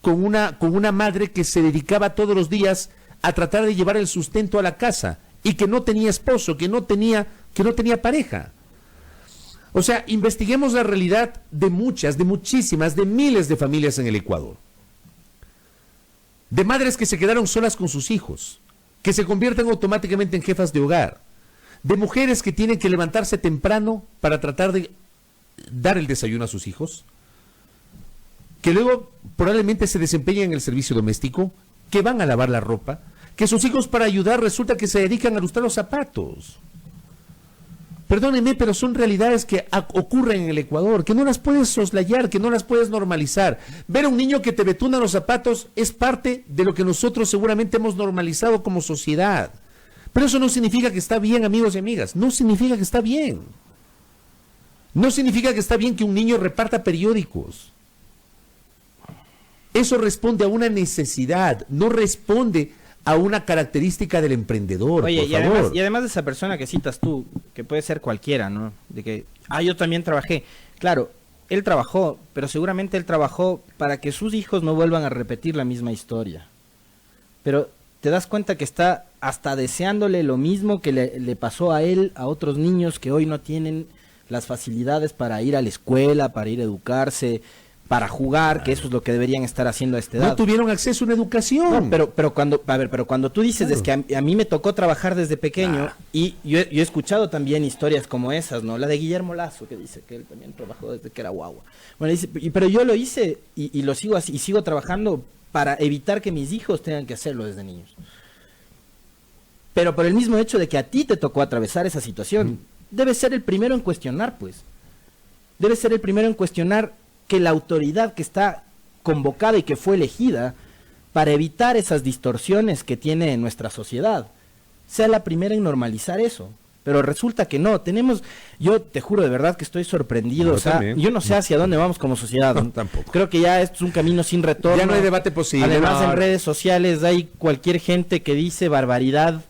con una madre que se dedicaba todos los días a tratar de llevar el sustento a la casa y que no tenía esposo, que no tenía pareja. O sea, investiguemos la realidad de muchísimas, de miles de familias en el Ecuador. De madres que se quedaron solas con sus hijos, que se convierten automáticamente en jefas de hogar. De mujeres que tienen que levantarse temprano para tratar de dar el desayuno a sus hijos, que luego probablemente se desempeñan en el servicio doméstico, que van a lavar la ropa, que sus hijos para ayudar resulta que se dedican a lustrar los zapatos. Perdónenme, pero son realidades que ocurren en el Ecuador, que no las puedes soslayar, que no las puedes normalizar. Ver a un niño que te betuna los zapatos es parte de lo que nosotros seguramente hemos normalizado como sociedad. Pero eso no significa que está bien, amigos y amigas. No significa que está bien. No significa que está bien que un niño reparta periódicos. Eso responde a una necesidad, no responde a una característica del emprendedor. Oye, por favor. y además de esa persona que citas tú, que puede ser cualquiera, ¿no? De que, yo también trabajé. Claro, él trabajó, pero seguramente él trabajó para que sus hijos no vuelvan a repetir la misma historia. Pero te das cuenta que está hasta deseándole lo mismo que le pasó a él, a otros niños que hoy no tienen las facilidades para ir a la escuela, para ir a educarse, para jugar, que eso es lo que deberían estar haciendo a esta edad. No tuvieron acceso a una educación. No, pero cuando tú dices es que a mí me tocó trabajar desde pequeño y yo he escuchado también historias como esas, ¿no? La de Guillermo Lazo, que dice que él también trabajó desde que era guagua. Bueno, dice, pero yo lo hice y lo sigo así, y sigo trabajando para evitar que mis hijos tengan que hacerlo desde niños. Pero por el mismo hecho de que a ti te tocó atravesar esa situación, debes ser el primero en cuestionar, pues. Debes ser el primero en cuestionar que la autoridad que está convocada y que fue elegida para evitar esas distorsiones que tiene nuestra sociedad sea la primera en normalizar eso. Pero resulta que no, yo te juro de verdad que estoy sorprendido, Yo o sea, también. yo no sé hacia dónde vamos como sociedad. No, tampoco. Creo que ya esto es un camino sin retorno. Ya no hay debate posible. Además no. en redes sociales hay cualquier gente que dice barbaridad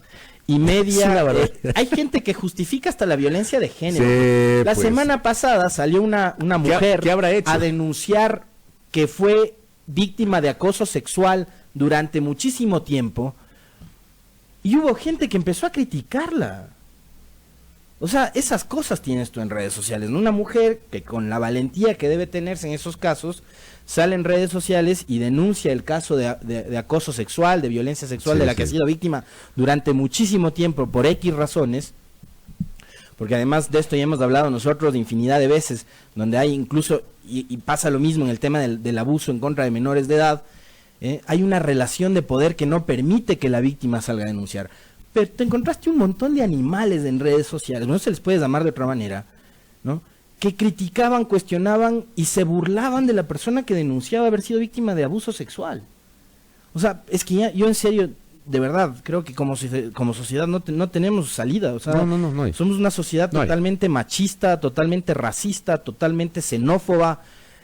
y media. Sí, la barbaridad. Hay gente que justifica hasta la violencia de género. Sí, La pues. semana pasada salió una mujer ¿Qué habrá hecho? a denunciar que fue víctima de acoso sexual durante muchísimo tiempo y hubo gente que empezó a criticarla. O sea, esas cosas tienes tú en redes sociales, ¿no? Una mujer que con la valentía que debe tenerse en esos casos sale en redes sociales y denuncia el caso de acoso sexual, de violencia sexual, Sí, de la que ha sí. sido víctima durante muchísimo tiempo por X razones, porque además de esto ya hemos hablado nosotros de infinidad de veces, donde hay incluso, y pasa lo mismo en el tema del abuso en contra de menores de edad, hay una relación de poder que no permite que la víctima salga a denunciar. Pero te encontraste un montón de animales en redes sociales, no se les puede llamar de otra manera, ¿no? Que criticaban, cuestionaban y se burlaban de la persona que denunciaba haber sido víctima de abuso sexual. O sea, es que yo en serio, de verdad, creo que como sociedad no tenemos salida. O sea, No hay. somos una sociedad No hay. totalmente machista, totalmente racista, totalmente xenófoba,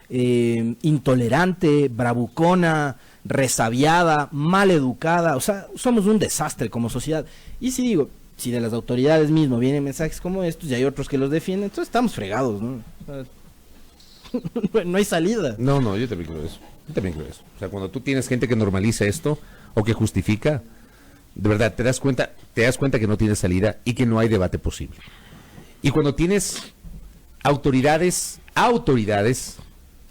intolerante, bravucona, resabiada, mal educada. O sea, somos un desastre como sociedad. Y si digo, si de las autoridades mismo vienen mensajes como estos y hay otros que los defienden, entonces estamos fregados, ¿no? O sea, no hay salida. No, yo también creo eso. Yo también creo eso. O sea, cuando tú tienes gente que normaliza esto o que justifica, de verdad, te das cuenta que no tiene salida y que no hay debate posible. Y cuando tienes autoridades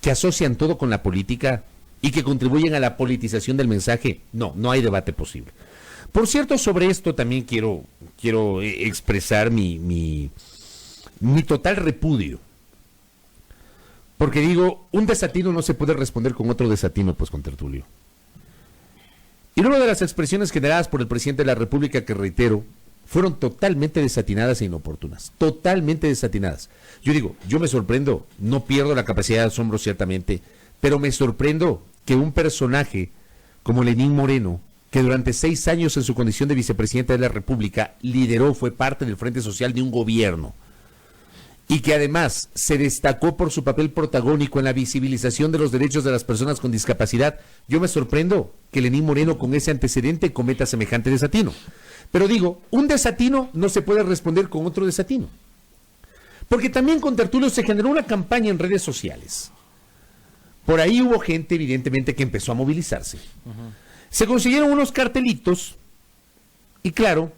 que asocian todo con la política y que contribuyen a la politización del mensaje, no hay debate posible. Por cierto, sobre esto también quiero expresar mi total repudio. Porque digo, un desatino no se puede responder con otro desatino, pues, con Tertulio. Y luego de las expresiones generadas por el presidente de la República, que reitero, fueron totalmente desatinadas e inoportunas. Totalmente desatinadas. Yo digo, yo me sorprendo, no pierdo la capacidad de asombro ciertamente, pero me sorprendo que un personaje como Lenín Moreno, que durante 6 años en su condición de vicepresidente de la República lideró, fue parte del Frente Social de un gobierno, y que además se destacó por su papel protagónico en la visibilización de los derechos de las personas con discapacidad, yo me sorprendo que Lenín Moreno con ese antecedente cometa semejante desatino. Pero digo, un desatino no se puede responder con otro desatino. Porque también con Tertulio se generó una campaña en redes sociales. Por ahí hubo gente, evidentemente, que empezó a movilizarse. Se consiguieron unos cartelitos y, claro,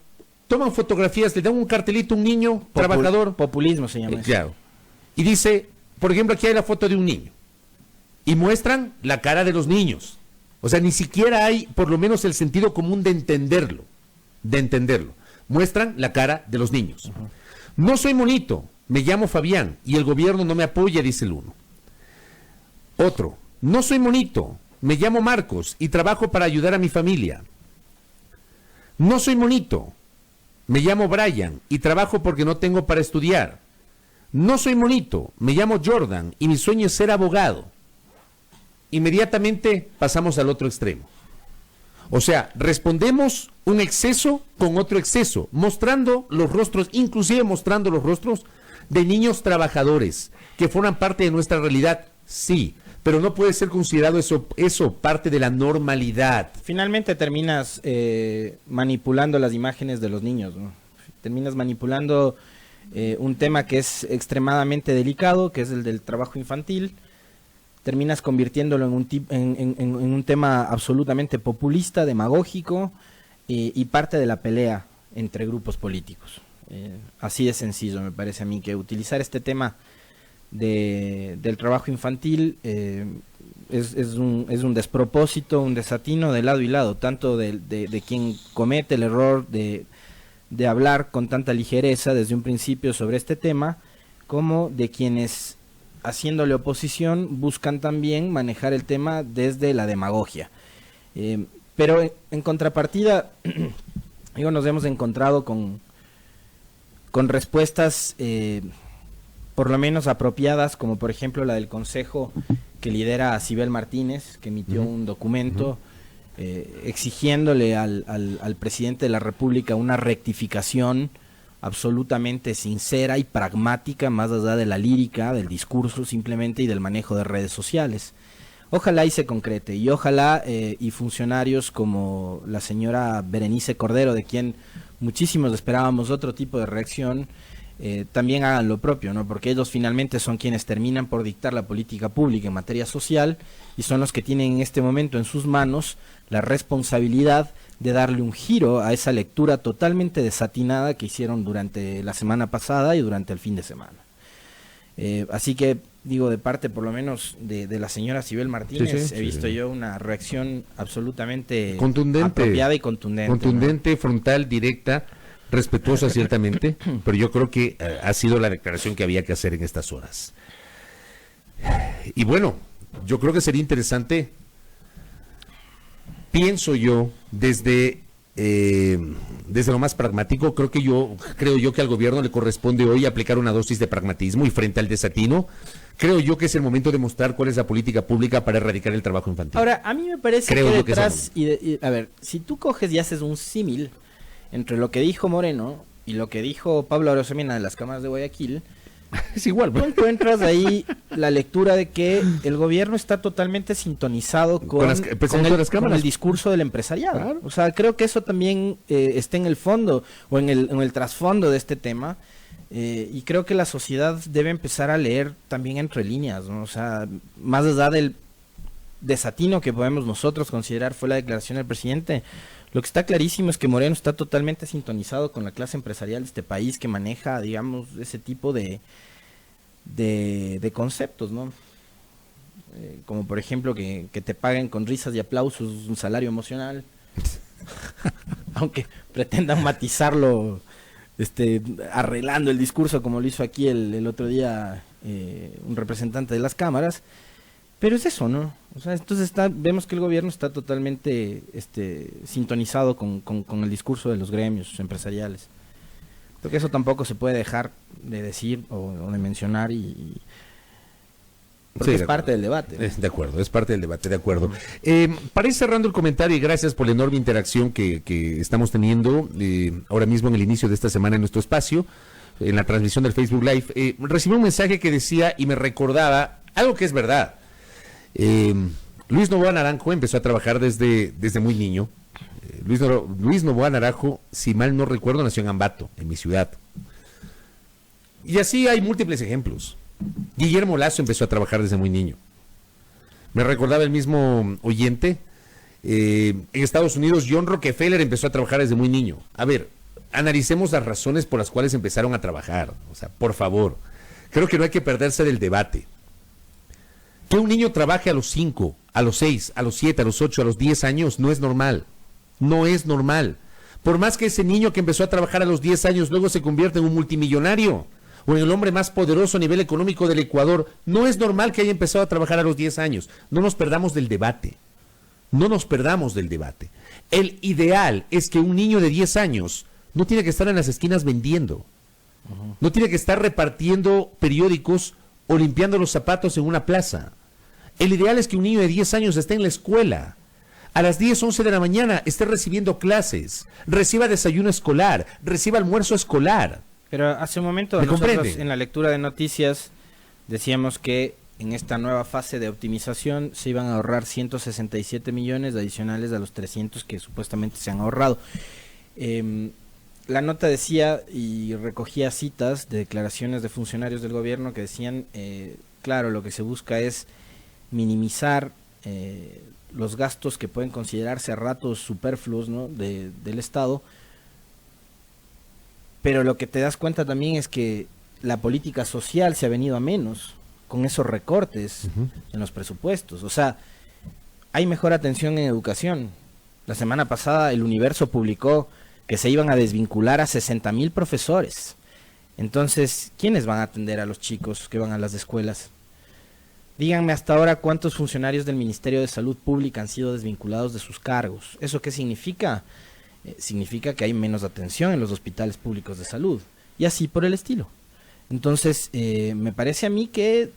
toman fotografías, le dan un cartelito a un niño trabajador. Populismo se llama eso. Claro. Y dice, por ejemplo, aquí hay la foto de un niño. Y muestran la cara de los niños. O sea, ni siquiera hay, por lo menos, el sentido común de entenderlo. Muestran la cara de los niños. No soy monito, me llamo Fabián y el gobierno no me apoya, dice el uno. Otro, no soy monito, me llamo Marcos y trabajo para ayudar a mi familia. No soy monito, me llamo Brian y trabajo porque no tengo para estudiar. No soy monito, me llamo Jordan y mi sueño es ser abogado. Inmediatamente pasamos al otro extremo. O sea, respondemos un exceso con otro exceso, mostrando los rostros, inclusive mostrando los rostros de niños trabajadores que forman parte de nuestra realidad, sí, pero no puede ser considerado eso parte de la normalidad. Finalmente terminas manipulando las imágenes de los niños, ¿no? Terminas manipulando un tema que es extremadamente delicado, que es el del trabajo infantil. Terminas convirtiéndolo en un tema absolutamente populista, demagógico y parte de la pelea entre grupos políticos. Así de sencillo me parece a mí, que utilizar este tema del trabajo infantil es un despropósito, un desatino de lado y lado, tanto de quien comete el error de hablar con tanta ligereza desde un principio sobre este tema, como de quienes, haciéndole oposición, buscan también manejar el tema desde la demagogia. Pero en contrapartida, digo, nos hemos encontrado con respuestas por lo menos apropiadas, como por ejemplo la del consejo que lidera Sibel Martínez, que emitió un documento exigiéndole al presidente de la República una rectificación absolutamente sincera y pragmática, más allá de la lírica, del discurso simplemente y del manejo de redes sociales. Ojalá y se concrete, y ojalá y funcionarios como la señora Berenice Cordero, de quien muchísimos esperábamos otro tipo de reacción, también hagan lo propio, ¿no? Porque ellos finalmente son quienes terminan por dictar la política pública en materia social y son los que tienen en este momento en sus manos la responsabilidad de darle un giro a esa lectura totalmente desatinada que hicieron durante la semana pasada y durante el fin de semana. Así que, digo, de parte por lo menos de la señora Sibel Martínez, he visto yo una reacción absolutamente contundente, apropiada y contundente. Contundente, ¿no? Frontal, directa, respetuosa ciertamente, pero yo creo que ha sido la declaración que había que hacer en estas horas. Y bueno, yo creo que sería interesante, pienso yo, desde lo más pragmático, creo yo que al gobierno le corresponde hoy aplicar una dosis de pragmatismo, y frente al desatino, creo yo que es el momento de mostrar cuál es la política pública para erradicar el trabajo infantil. Ahora, a mí me parece que detrás, a ver, si tú coges y haces un símil entre lo que dijo Moreno y lo que dijo Pablo Arosemena de las cámaras de Guayaquil, es igual. Tú encuentras ahí la lectura de que el gobierno está totalmente sintonizado con el discurso del empresariado. Claro. O sea, creo que eso también está en el fondo o en el trasfondo de este tema. Y creo que la sociedad debe empezar a leer también entre líneas, ¿no? O sea, más allá del desatino que podemos nosotros considerar fue la declaración del presidente, lo que está clarísimo es que Moreno está totalmente sintonizado con la clase empresarial de este país, que maneja, digamos, ese tipo de conceptos, ¿no? Como por ejemplo que te paguen con risas y aplausos un salario emocional, aunque pretendan matizarlo arreglando el discurso como lo hizo aquí el otro día un representante de las cámaras. Pero es eso, ¿no? O sea, entonces vemos que el gobierno está totalmente sintonizado con el discurso de los gremios empresariales. Creo que eso tampoco se puede dejar de decir o de mencionar porque sí, es parte del debate, ¿no? De acuerdo, es parte del debate, de acuerdo. Para ir cerrando el comentario, y gracias por la enorme interacción que estamos teniendo ahora mismo en el inicio de esta semana en nuestro espacio, en la transmisión del Facebook Live, recibí un mensaje que decía y me recordaba algo que es verdad. Luis Novoa Naranjo empezó a trabajar desde muy niño. Luis Novoa Naranjo, si mal no recuerdo, nació en Ambato, en mi ciudad. Y así hay múltiples ejemplos. Guillermo Lazo empezó a trabajar desde muy niño. Me recordaba el mismo oyente, en Estados Unidos, John Rockefeller empezó a trabajar desde muy niño. A ver, analicemos las razones por las cuales empezaron a trabajar. O sea, por favor, creo que no hay que perderse del debate. Que un niño trabaje a los 5, a los 6, a los 7, a los 8, a los 10 años no es normal. No es normal. Por más que ese niño que empezó a trabajar a los 10 años luego se convierta en un multimillonario o en el hombre más poderoso a nivel económico del Ecuador, no es normal que haya empezado a trabajar a los 10 años. No nos perdamos del debate. no nos perdamos del debate. El ideal es que un niño de 10 años no tiene que estar en las esquinas vendiendo, no tiene que estar repartiendo periódicos o limpiando los zapatos en una plaza. El ideal es que un niño de 10 años esté en la escuela. A las 10, 11 de la mañana esté recibiendo clases, reciba desayuno escolar, reciba almuerzo escolar. Pero hace un momento nosotros en la lectura de noticias decíamos que en esta nueva fase de optimización se iban a ahorrar 167 millones adicionales a los 300 que supuestamente se han ahorrado. La nota decía y recogía citas de declaraciones de funcionarios del gobierno que decían, claro, lo que se busca es minimizar los gastos que pueden considerarse a ratos superfluos, ¿no?, del Estado. Pero lo que te das cuenta también es que la política social se ha venido a menos con esos recortes en los presupuestos. O sea, hay mejor atención en educación. La semana pasada el Universo publicó que se iban a desvincular a 60,000 profesores. Entonces, ¿quiénes van a atender a los chicos que van a las escuelas? Díganme hasta ahora cuántos funcionarios del Ministerio de Salud Pública han sido desvinculados de sus cargos. ¿Eso qué significa? Significa que hay menos atención en los hospitales públicos de salud y así por el estilo. Entonces, me parece a mí que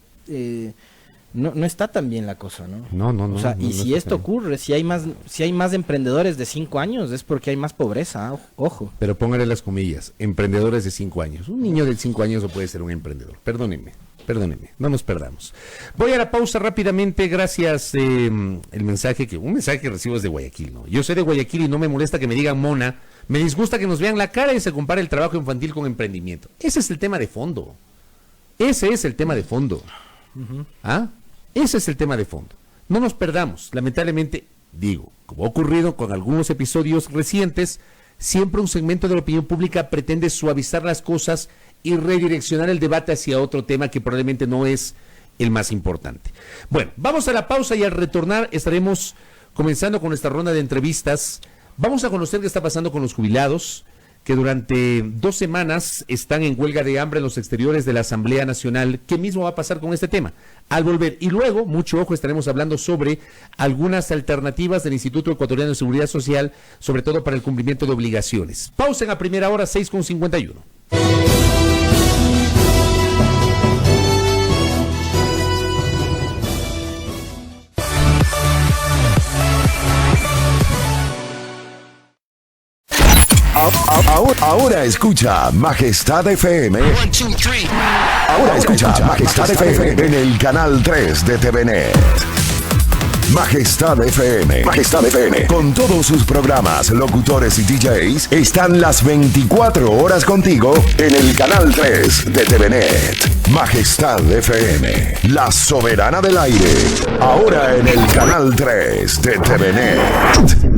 no está tan bien la cosa, ¿no? No. O sea, no, y si esto ocurre, si hay más emprendedores de 5 años, es porque hay más pobreza, ojo. Pero póngale las comillas, emprendedores de 5 años. Un niño de 5 años no puede ser un emprendedor. Perdónenme, no nos perdamos. Voy a la pausa rápidamente, gracias. Un mensaje que recibo es de Guayaquil, ¿no? Yo soy de Guayaquil y no me molesta que me digan mona, me disgusta que nos vean la cara y se compare el trabajo infantil con emprendimiento. Ese es el tema de fondo. Ese es el tema de fondo. Ese es el tema de fondo. No nos perdamos, lamentablemente, digo, como ha ocurrido con algunos episodios recientes, siempre un segmento de la opinión pública pretende suavizar las cosas y redireccionar el debate hacia otro tema que probablemente no es el más importante. Bueno, vamos a la pausa y al retornar estaremos comenzando con nuestra ronda de entrevistas. Vamos a conocer qué está pasando con los jubilados, que durante 2 semanas están en huelga de hambre en los exteriores de la Asamblea Nacional. ¿Qué mismo va a pasar con este tema? Al volver, y luego, mucho ojo, estaremos hablando sobre algunas alternativas del Instituto Ecuatoriano de Seguridad Social, sobre todo para el cumplimiento de obligaciones. Pausa en la primera hora, 6:51. Ahora escucha Majestad FM. Ahora escucha Majestad FM en el canal 3 de TVNet. Majestad FM. Majestad FM. Con todos sus programas, locutores y DJs, están las 24 horas contigo en el canal 3 de TVNet. Majestad FM. La soberana del aire. Ahora en el canal 3 de TVNet.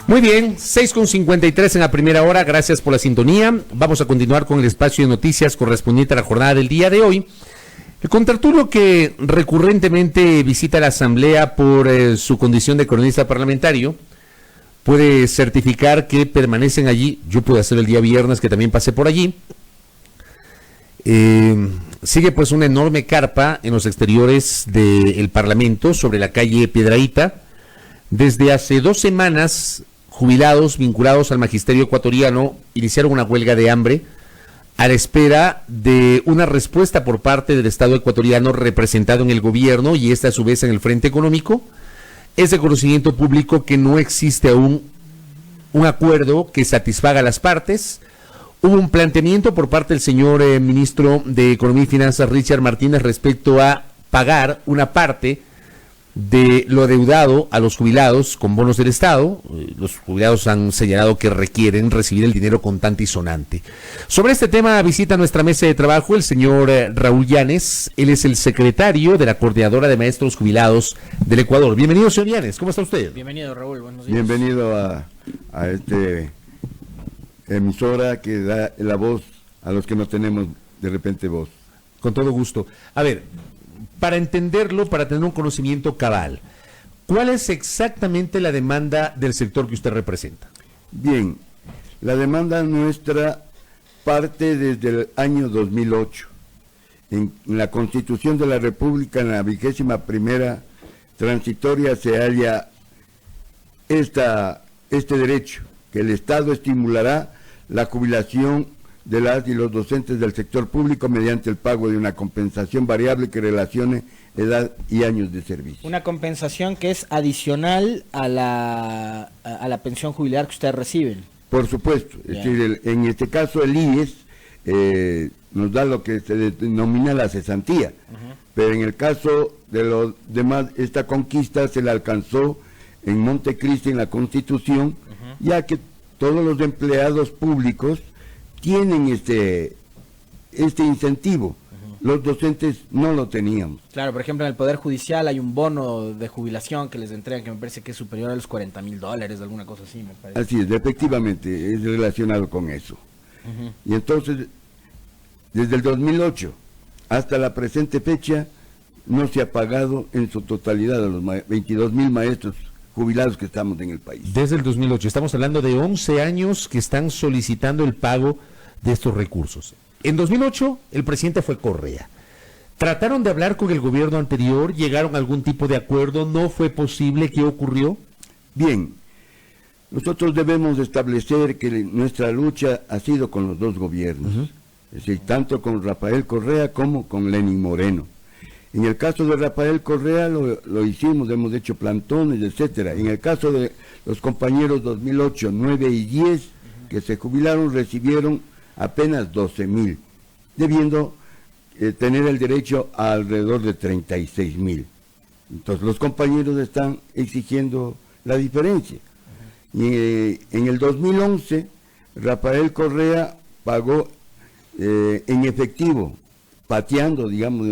Muy bien, 6:53 en la primera hora, gracias por la sintonía. Vamos a continuar con el espacio de noticias correspondiente a la jornada del día de hoy. El contraturno que recurrentemente visita la Asamblea por su condición de cronista parlamentario puede certificar que permanecen allí. Yo pude hacerlo el día viernes, que también pasé por allí. Sigue pues una enorme carpa en los exteriores del Parlamento sobre la calle Piedrahíta. Desde hace 2 semanas, jubilados vinculados al magisterio ecuatoriano iniciaron una huelga de hambre a la espera de una respuesta por parte del Estado ecuatoriano representado en el gobierno y a su vez en el Frente Económico, Es de conocimiento público que no existe aún un acuerdo que satisfaga a las partes. Hubo un planteamiento por parte del señor ministro de Economía y Finanzas, Richard Martínez, respecto a pagar una parte de lo adeudado a los jubilados con bonos del Estado. Los jubilados han señalado que requieren recibir el dinero contante y sonante. Sobre este tema visita nuestra mesa de trabajo el señor Raúl Llanes. Él es el secretario de la Coordinadora de Maestros Jubilados del Ecuador. Bienvenido, señor Llanes. ¿Cómo está usted? Bienvenido, Raúl. Buenos días. Bienvenido a este emisora que da la voz a los que no tenemos de repente voz. Con todo gusto. A ver, para entenderlo, para tener un conocimiento cabal, ¿cuál es exactamente la demanda del sector que usted representa? Bien, la demanda nuestra parte desde el año 2008. En la Constitución de la República, en la 21ª transitoria, se halla este derecho, que el Estado estimulará la jubilación de las y los docentes del sector público mediante el pago de una compensación variable que relacione edad y años de servicio. Una compensación que es adicional a la pensión jubilar que ustedes reciben. Por supuesto, es decir, en este caso el IES nos da lo que se denomina la cesantía, pero en el caso de los demás, esta conquista se la alcanzó en Montecristi, en la Constitución, ya que todos los empleados públicos tienen este incentivo. Los docentes no lo teníamos. Claro, por ejemplo, en el Poder Judicial hay un bono de jubilación que les entregan que me parece que es superior a los $40,000, alguna cosa así, me parece. Así es, efectivamente, es relacionado con eso. Y entonces, desde el 2008 hasta la presente fecha, no se ha pagado en su totalidad a los 22,000 maestros jubilados que estamos en el país. Desde el 2008, estamos hablando de 11 años que están solicitando el pago de estos recursos. En 2008, el presidente fue Correa. ¿Trataron de hablar con el gobierno anterior? ¿Llegaron a algún tipo de acuerdo? ¿No fue posible? ¿Qué ocurrió? Bien, nosotros debemos establecer que nuestra lucha ha sido con los dos gobiernos, es decir, tanto con Rafael Correa como con Lenín Moreno. En el caso de Rafael Correa lo hicimos, hemos hecho plantones, etcétera. En el caso de los compañeros 2008, 9 y 10 que se jubilaron, recibieron apenas 12,000, debiendo tener el derecho a alrededor de 36,000. Entonces los compañeros están exigiendo la diferencia. Y en el 2011, Rafael Correa pagó en efectivo, pateando, digamos,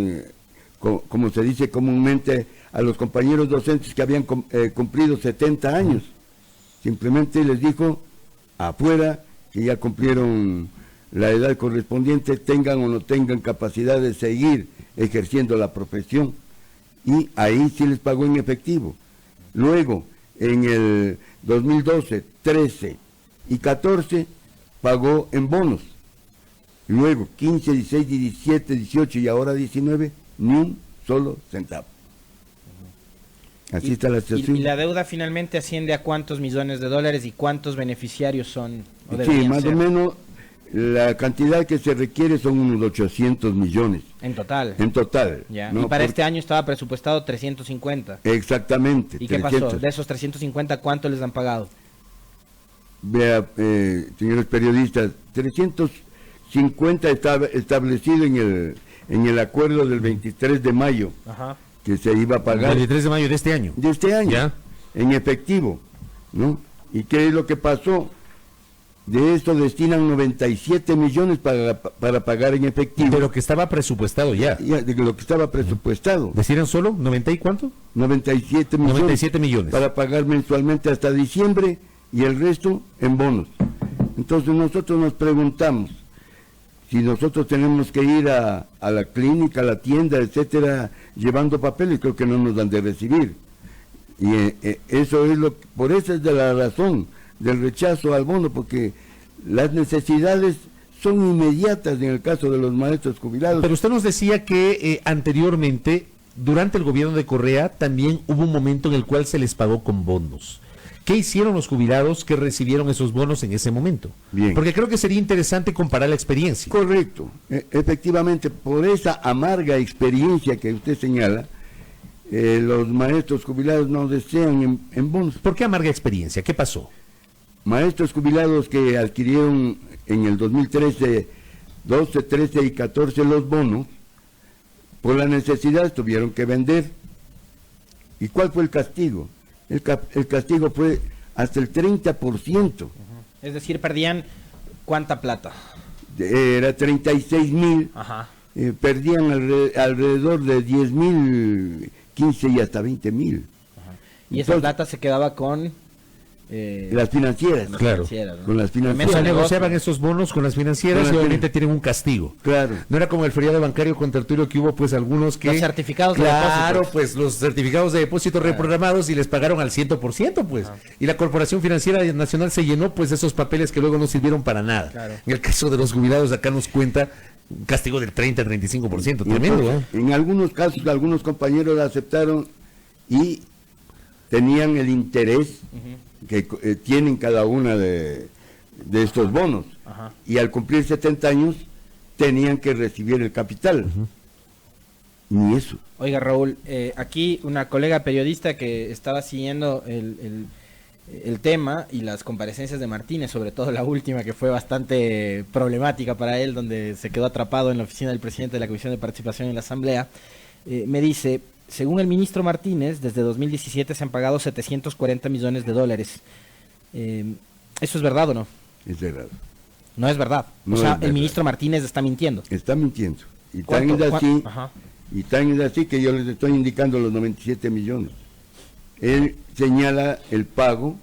como se dice comúnmente, a los compañeros docentes que habían cumplido 70 años. Simplemente les dijo afuera que ya cumplieron la edad correspondiente, tengan o no tengan capacidad de seguir ejerciendo la profesión. Y ahí sí les pagó en efectivo. Luego, en el 2012, 13 y 14, pagó en bonos. Luego, 15, 16, 17, 18 y ahora 19, ni un solo centavo. Así está la situación. ¿Y la deuda finalmente asciende a cuántos millones de dólares y cuántos beneficiarios son? Sí, más o menos la cantidad que se requiere son unos 800 millones. En total. En total. Ya. ¿No? Y para este año estaba presupuestado 350. Exactamente. ¿Y 300. Qué pasó? De esos 350, ¿cuánto les han pagado? Vea, señores periodistas, 350 estaba establecido en el acuerdo del 23 de mayo, que se iba a pagar. ¿El 23 de mayo de este año? De este año, ¿ya? En efectivo, ¿no? ¿Y qué es lo que pasó? De esto destinan 97 millones para pagar en efectivo. De lo que estaba presupuestado ya. De lo que estaba presupuestado. ¿Decían solo 90 y cuánto? 97 millones. 97 millones. Para pagar mensualmente hasta diciembre y el resto en bonos. Entonces nosotros nos preguntamos, si nosotros tenemos que ir a la clínica, a la tienda, etcétera, llevando papeles, creo que no nos dan de recibir. Y eso es por eso es de la razón del rechazo al bono, porque las necesidades son inmediatas en el caso de los maestros jubilados. Pero usted nos decía que anteriormente, durante el gobierno de Correa, también hubo un momento en el cual se les pagó con bonos. ¿Qué hicieron los jubilados que recibieron esos bonos en ese momento? Bien. Porque creo que sería interesante comparar la experiencia. Correcto. Efectivamente, por esa amarga experiencia que usted señala, los maestros jubilados no desean en bonos. ¿Por qué amarga experiencia? ¿Qué pasó? Maestros jubilados que adquirieron en el 2013, 12, 13 y 14 los bonos, por la necesidad tuvieron que vender. ¿Y cuál fue el castigo? El castigo fue hasta el 30%. Es decir, perdían ¿cuánta plata? Era 36,000. Ajá. Perdían alrededor de 10,000, 15 y hasta 20,000. Y esa plata se quedaba con las financieras. Claro. ¿no? Con las O sea, financieras. negociaban esos bonos con las financieras Con y las obviamente tienen un castigo. Claro. No era como el feriado bancario contra Arturo que hubo pues algunos que... Los certificados de Claro, depósito. pues los certificados de depósito reprogramados y les pagaron al 100%, pues. Y la Corporación Financiera Nacional se llenó pues de esos papeles que luego no sirvieron para nada. Claro. En el caso de los jubilados acá nos cuenta un castigo del 30-35%, tremendo, ¿eh? En algunos casos, algunos compañeros aceptaron y tenían el interés que tienen cada una de estos bonos. Ajá. Y al cumplir 70 años tenían que recibir el capital. Ni eso. Oiga, Raúl, aquí una colega periodista que estaba siguiendo el tema y las comparecencias de Martínez, sobre todo la última, que fue bastante problemática para él, donde se quedó atrapado en la oficina del presidente de la Comisión de Participación en la Asamblea, me dice, según el ministro Martínez, desde 2017 se han pagado 740 millones de dólares. ¿Eso es verdad o no? Es verdad. No es verdad. No o sea, es verdad. el ministro Martínez está mintiendo. Está mintiendo. Y tan ¿Cuánto? es así, Ajá. y tan es así que yo les estoy indicando los 97 millones. Él señala el pago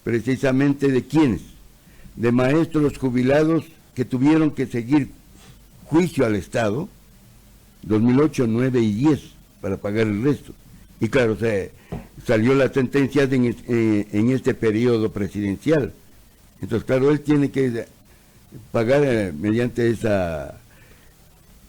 precisamente de quiénes, de maestros jubilados que tuvieron que seguir juicio al Estado 2008, 9 y 10 para pagar el resto. Y claro, salió la sentencia en este periodo presidencial. Entonces, claro, él tiene que pagar mediante esa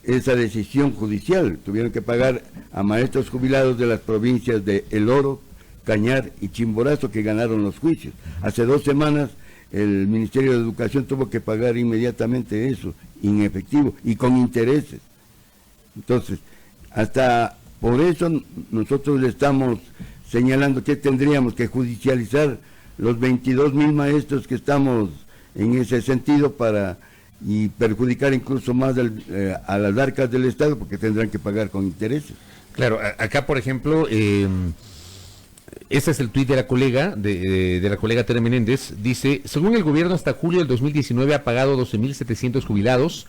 decisión judicial. Tuvieron que pagar a maestros jubilados de las provincias de El Oro, Cañar y Chimborazo que ganaron los juicios. Hace 2 semanas el Ministerio de Educación tuvo que pagar inmediatamente eso, en efectivo y con intereses. Entonces, hasta por eso nosotros le estamos señalando que tendríamos que judicializar los 22,000 maestros que estamos en ese sentido y perjudicar incluso más a las arcas del Estado porque tendrán que pagar con intereses. Claro, acá por ejemplo, este es el tuit de la colega, de la colega Tere Menéndez, dice, según el gobierno hasta julio del 2019 ha pagado 12,700 jubilados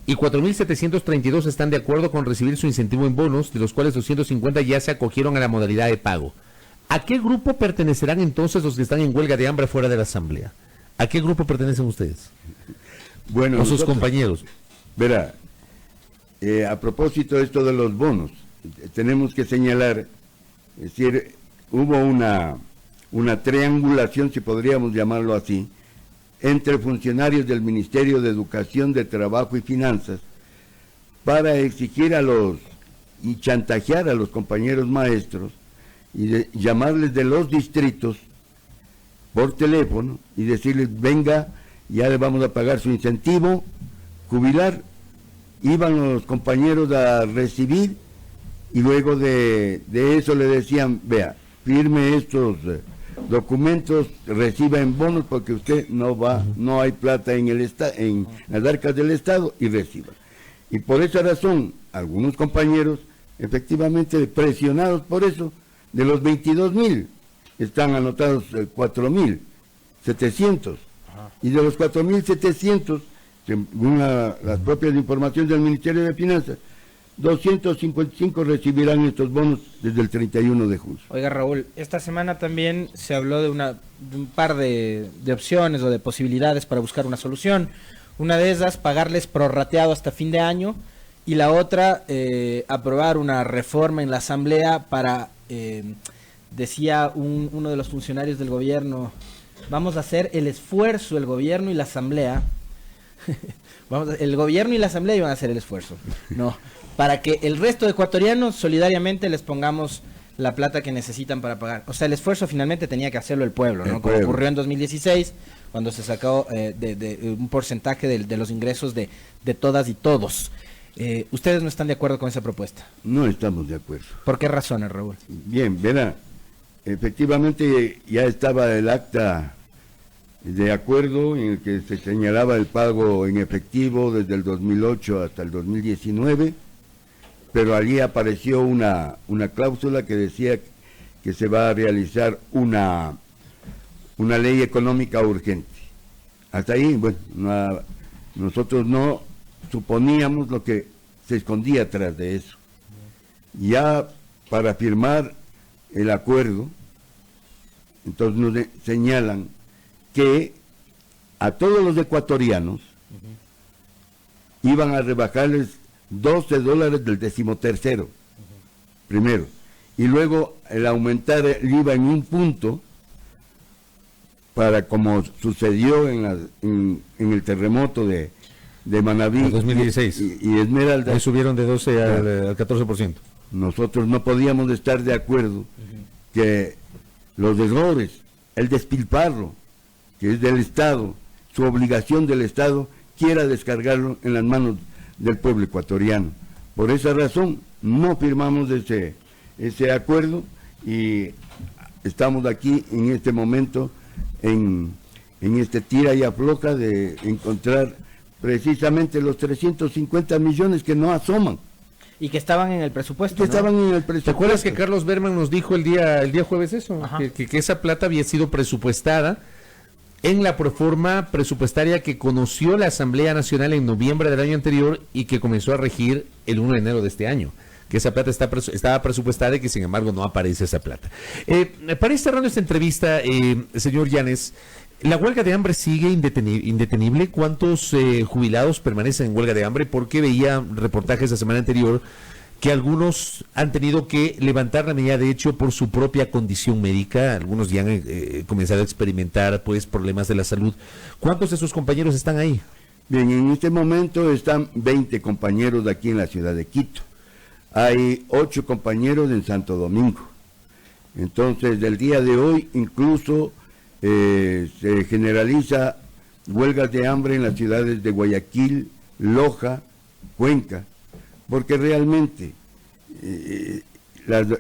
y 4,732 están de acuerdo con recibir su incentivo en bonos, de los cuales 250 ya se acogieron a la modalidad de pago. ¿A qué grupo pertenecerán entonces los que están en huelga de hambre fuera de la Asamblea? ¿A qué grupo pertenecen ustedes? Bueno, ¿O sus compañeros? Verá, a propósito de esto de los bonos, tenemos que señalar, es decir, hubo una triangulación, si podríamos llamarlo así, entre funcionarios del Ministerio de Educación, de Trabajo y Finanzas para exigir y chantajear a los compañeros maestros y llamarles de los distritos por teléfono y decirles, venga, ya le vamos a pagar su incentivo jubilar. Iban los compañeros a recibir y luego de eso le decían, vea, firme estos documentos, reciba en bonos porque usted no hay plata en las arcas del Estado y reciba. Y por esa razón, algunos compañeros, efectivamente presionados por eso, de los 22,000, están anotados 4,700. Y de los 4,700, según las propias informaciones del Ministerio de Finanzas, 255 recibirán estos bonos desde el 31 de julio. Oiga, Raúl, esta semana también se habló de un par de opciones o de posibilidades para buscar una solución. Una de esas, pagarles prorrateado hasta fin de año, y la otra, aprobar una reforma en la Asamblea para, decía uno de los funcionarios del gobierno, vamos a hacer el esfuerzo, el gobierno y la Asamblea, el gobierno y la Asamblea iban a hacer el esfuerzo, no, para que el resto de ecuatorianos solidariamente les pongamos la plata que necesitan para pagar. O sea, el esfuerzo finalmente tenía que hacerlo el pueblo, ¿no? Como ocurrió en 2016, cuando se sacó de un porcentaje de los ingresos de todas y todos. ¿Ustedes no están de acuerdo con esa propuesta? No estamos de acuerdo. ¿Por qué razones, Raúl? Bien, verá, efectivamente ya estaba el acta de acuerdo en el que se señalaba el pago en efectivo desde el 2008 hasta el 2019, pero allí apareció una cláusula que decía que se va a realizar una ley económica urgente. Hasta ahí, bueno, nosotros no suponíamos lo que se escondía atrás de eso. Ya para firmar el acuerdo, entonces nos señalan que a todos los ecuatorianos iban a rebajarles $12 del 13º, primero, y luego el aumentar el IVA en un punto, para como sucedió en el terremoto de Manabí en 2016 y Esmeralda. Ahí subieron de 12 al 14%. Nosotros no podíamos estar de acuerdo que los errores, el despilfarro, que es del Estado, su obligación del Estado, quiera descargarlo en las manos del pueblo ecuatoriano. Por esa razón no firmamos ese acuerdo y estamos aquí en este momento en este tira y afloja de encontrar precisamente los 350 millones que no asoman. Y que estaban en el presupuesto, Que estaban en el presupuesto. ¿Te acuerdas que Carlos Berman nos dijo el día jueves eso? Que esa plata había sido presupuestada en la proforma presupuestaria que conoció la Asamblea Nacional en noviembre del año anterior y que comenzó a regir el 1 de enero de este año? Que esa plata estaba presupuestada y que sin embargo no aparece esa plata. Para ir cerrando esta entrevista, señor Llanes, ¿la huelga de hambre sigue indetenible? ¿Cuántos jubilados permanecen en huelga de hambre? Porque veía reportajes la semana anterior que algunos han tenido que levantar la medida de hecho por su propia condición médica. Algunos ya han comenzado a experimentar pues problemas de la salud. ¿Cuántos de sus compañeros están ahí? Bien, en este momento están 20 compañeros de aquí en la ciudad de Quito. Hay 8 compañeros en Santo Domingo. Entonces, del día de hoy incluso se generaliza huelgas de hambre en las ciudades de Guayaquil, Loja, Cuenca, porque realmente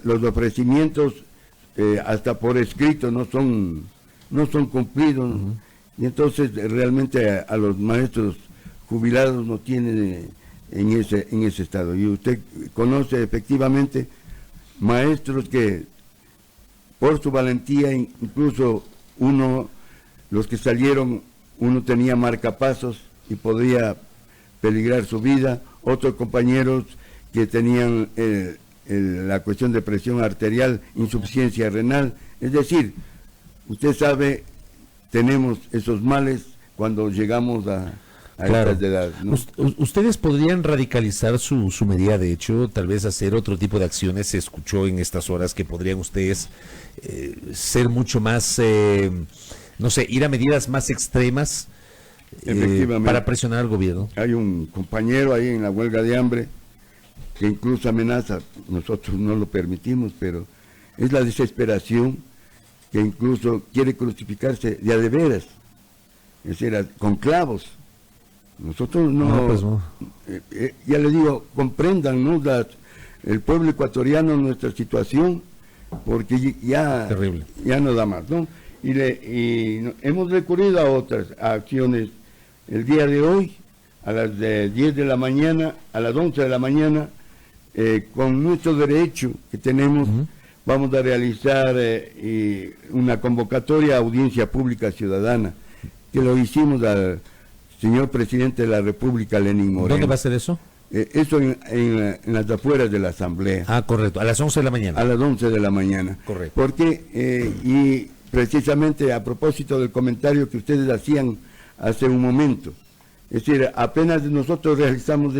los ofrecimientos hasta por escrito no son cumplidos, ¿no? Y entonces realmente a los maestros jubilados no tienen en ese estado. Y usted conoce efectivamente maestros que por su valentía, incluso los que salieron, uno tenía marcapasos y podría peligrar su vida, otros compañeros que tenían la cuestión de presión arterial, insuficiencia renal, es decir, usted sabe, tenemos esos males cuando llegamos a claro. Estas de edad, ¿no? Ustedes podrían radicalizar su medida, de hecho, tal vez hacer otro tipo de acciones. Se escuchó en estas horas que podrían ustedes ser mucho más, no sé, ir a medidas más extremas para presionar al gobierno. Hay un compañero ahí en la huelga de hambre que incluso amenaza, nosotros no lo permitimos, pero es la desesperación que incluso quiere crucificarse de a de veras, es decir, con clavos. Nosotros no. Ya le digo, comprendan, ¿no? El pueblo ecuatoriano, nuestra situación, porque ya no da más, ¿no? Y hemos recurrido a otras acciones. El día de hoy, a las 10 de la mañana, a las 11 de la mañana, con nuestro derecho que tenemos, vamos a realizar una convocatoria a audiencia pública ciudadana, que lo hicimos al señor presidente de la República, Lenín Moreno. ¿Dónde va a ser eso? Eso en las afueras de la Asamblea. Ah, correcto, a las 11 de la mañana. A las 11 de la mañana. Correcto. Porque, y precisamente a propósito del comentario que ustedes hacían hace un momento, es decir, apenas nosotros realizamos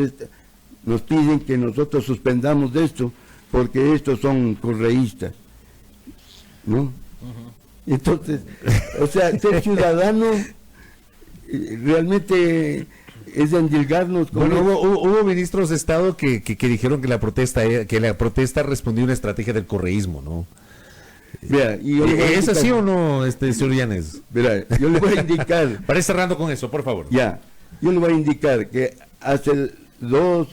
nos piden que nosotros suspendamos de esto, porque estos son correístas, ¿no? Entonces, o sea, ser ciudadano realmente es endilgarnos con... Bueno, hubo ministros de Estado que dijeron que la protesta respondió a una estrategia del correísmo, ¿no? Vea, y ¿es así o no, señor Llanes? Verá, yo le voy a indicar... Para ir cerrando con eso, por favor. Ya, yo le voy a indicar que hace 2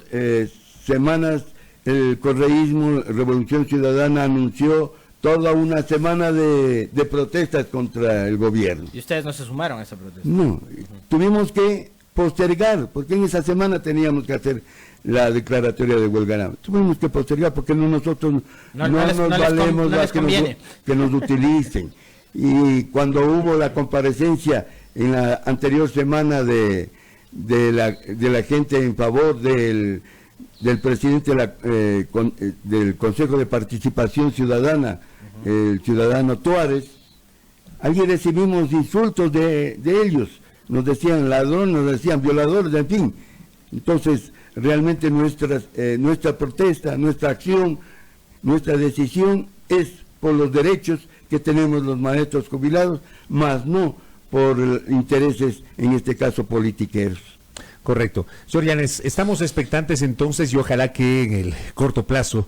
semanas el correísmo, Revolución Ciudadana, anunció toda una semana de protestas contra el gobierno. ¿Y ustedes no se sumaron a esa protesta? No, tuvimos que postergar, porque en esa semana teníamos que hacer la declaratoria de huelga. Tuvimos que postergar porque nosotros no nos valemos que nos utilicen. Y cuando hubo la comparecencia en la anterior semana de la gente en favor del presidente del Consejo de Participación Ciudadana, el ciudadano Tuárez, allí recibimos insultos de ellos, nos decían ladrones, nos decían violadores, en fin. Entonces, realmente nuestra protesta, nuestra acción, nuestra decisión es por los derechos que tenemos los maestros jubilados, más no por intereses, en este caso, politiqueros. Correcto. Señor Llanes, estamos expectantes entonces y ojalá que en el corto plazo,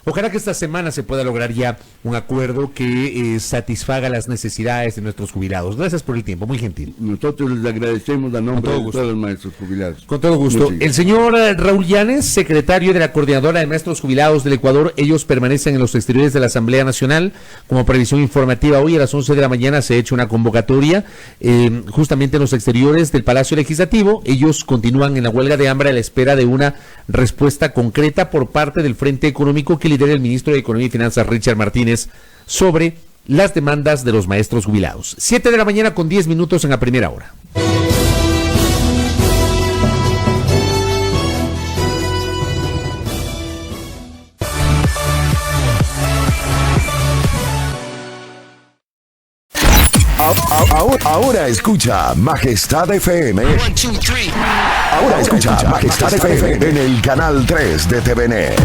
ojalá que esta semana se pueda lograr ya un acuerdo que satisfaga las necesidades de nuestros jubilados. Gracias por el tiempo, muy gentil. Nosotros les agradecemos a nombre de todos los maestros jubilados. Con todo gusto. El señor Raúl Llanes, secretario de la Coordinadora de Maestros Jubilados del Ecuador, ellos permanecen en los exteriores de la Asamblea Nacional. Como previsión informativa, hoy a las 11 de la mañana se ha hecho una convocatoria justamente en los exteriores del Palacio Legislativo. Ellos continúan en la huelga de hambre a la espera de una respuesta concreta por parte del Frente Económico que lidera el ministro de Economía y Finanzas, Richard Martínez, sobre las demandas de los maestros jubilados. 7 de la mañana con 10 minutos en la primera hora. Ahora escucha Majestad FM. Ahora escucha Majestad FM en el canal 3 de TVNet.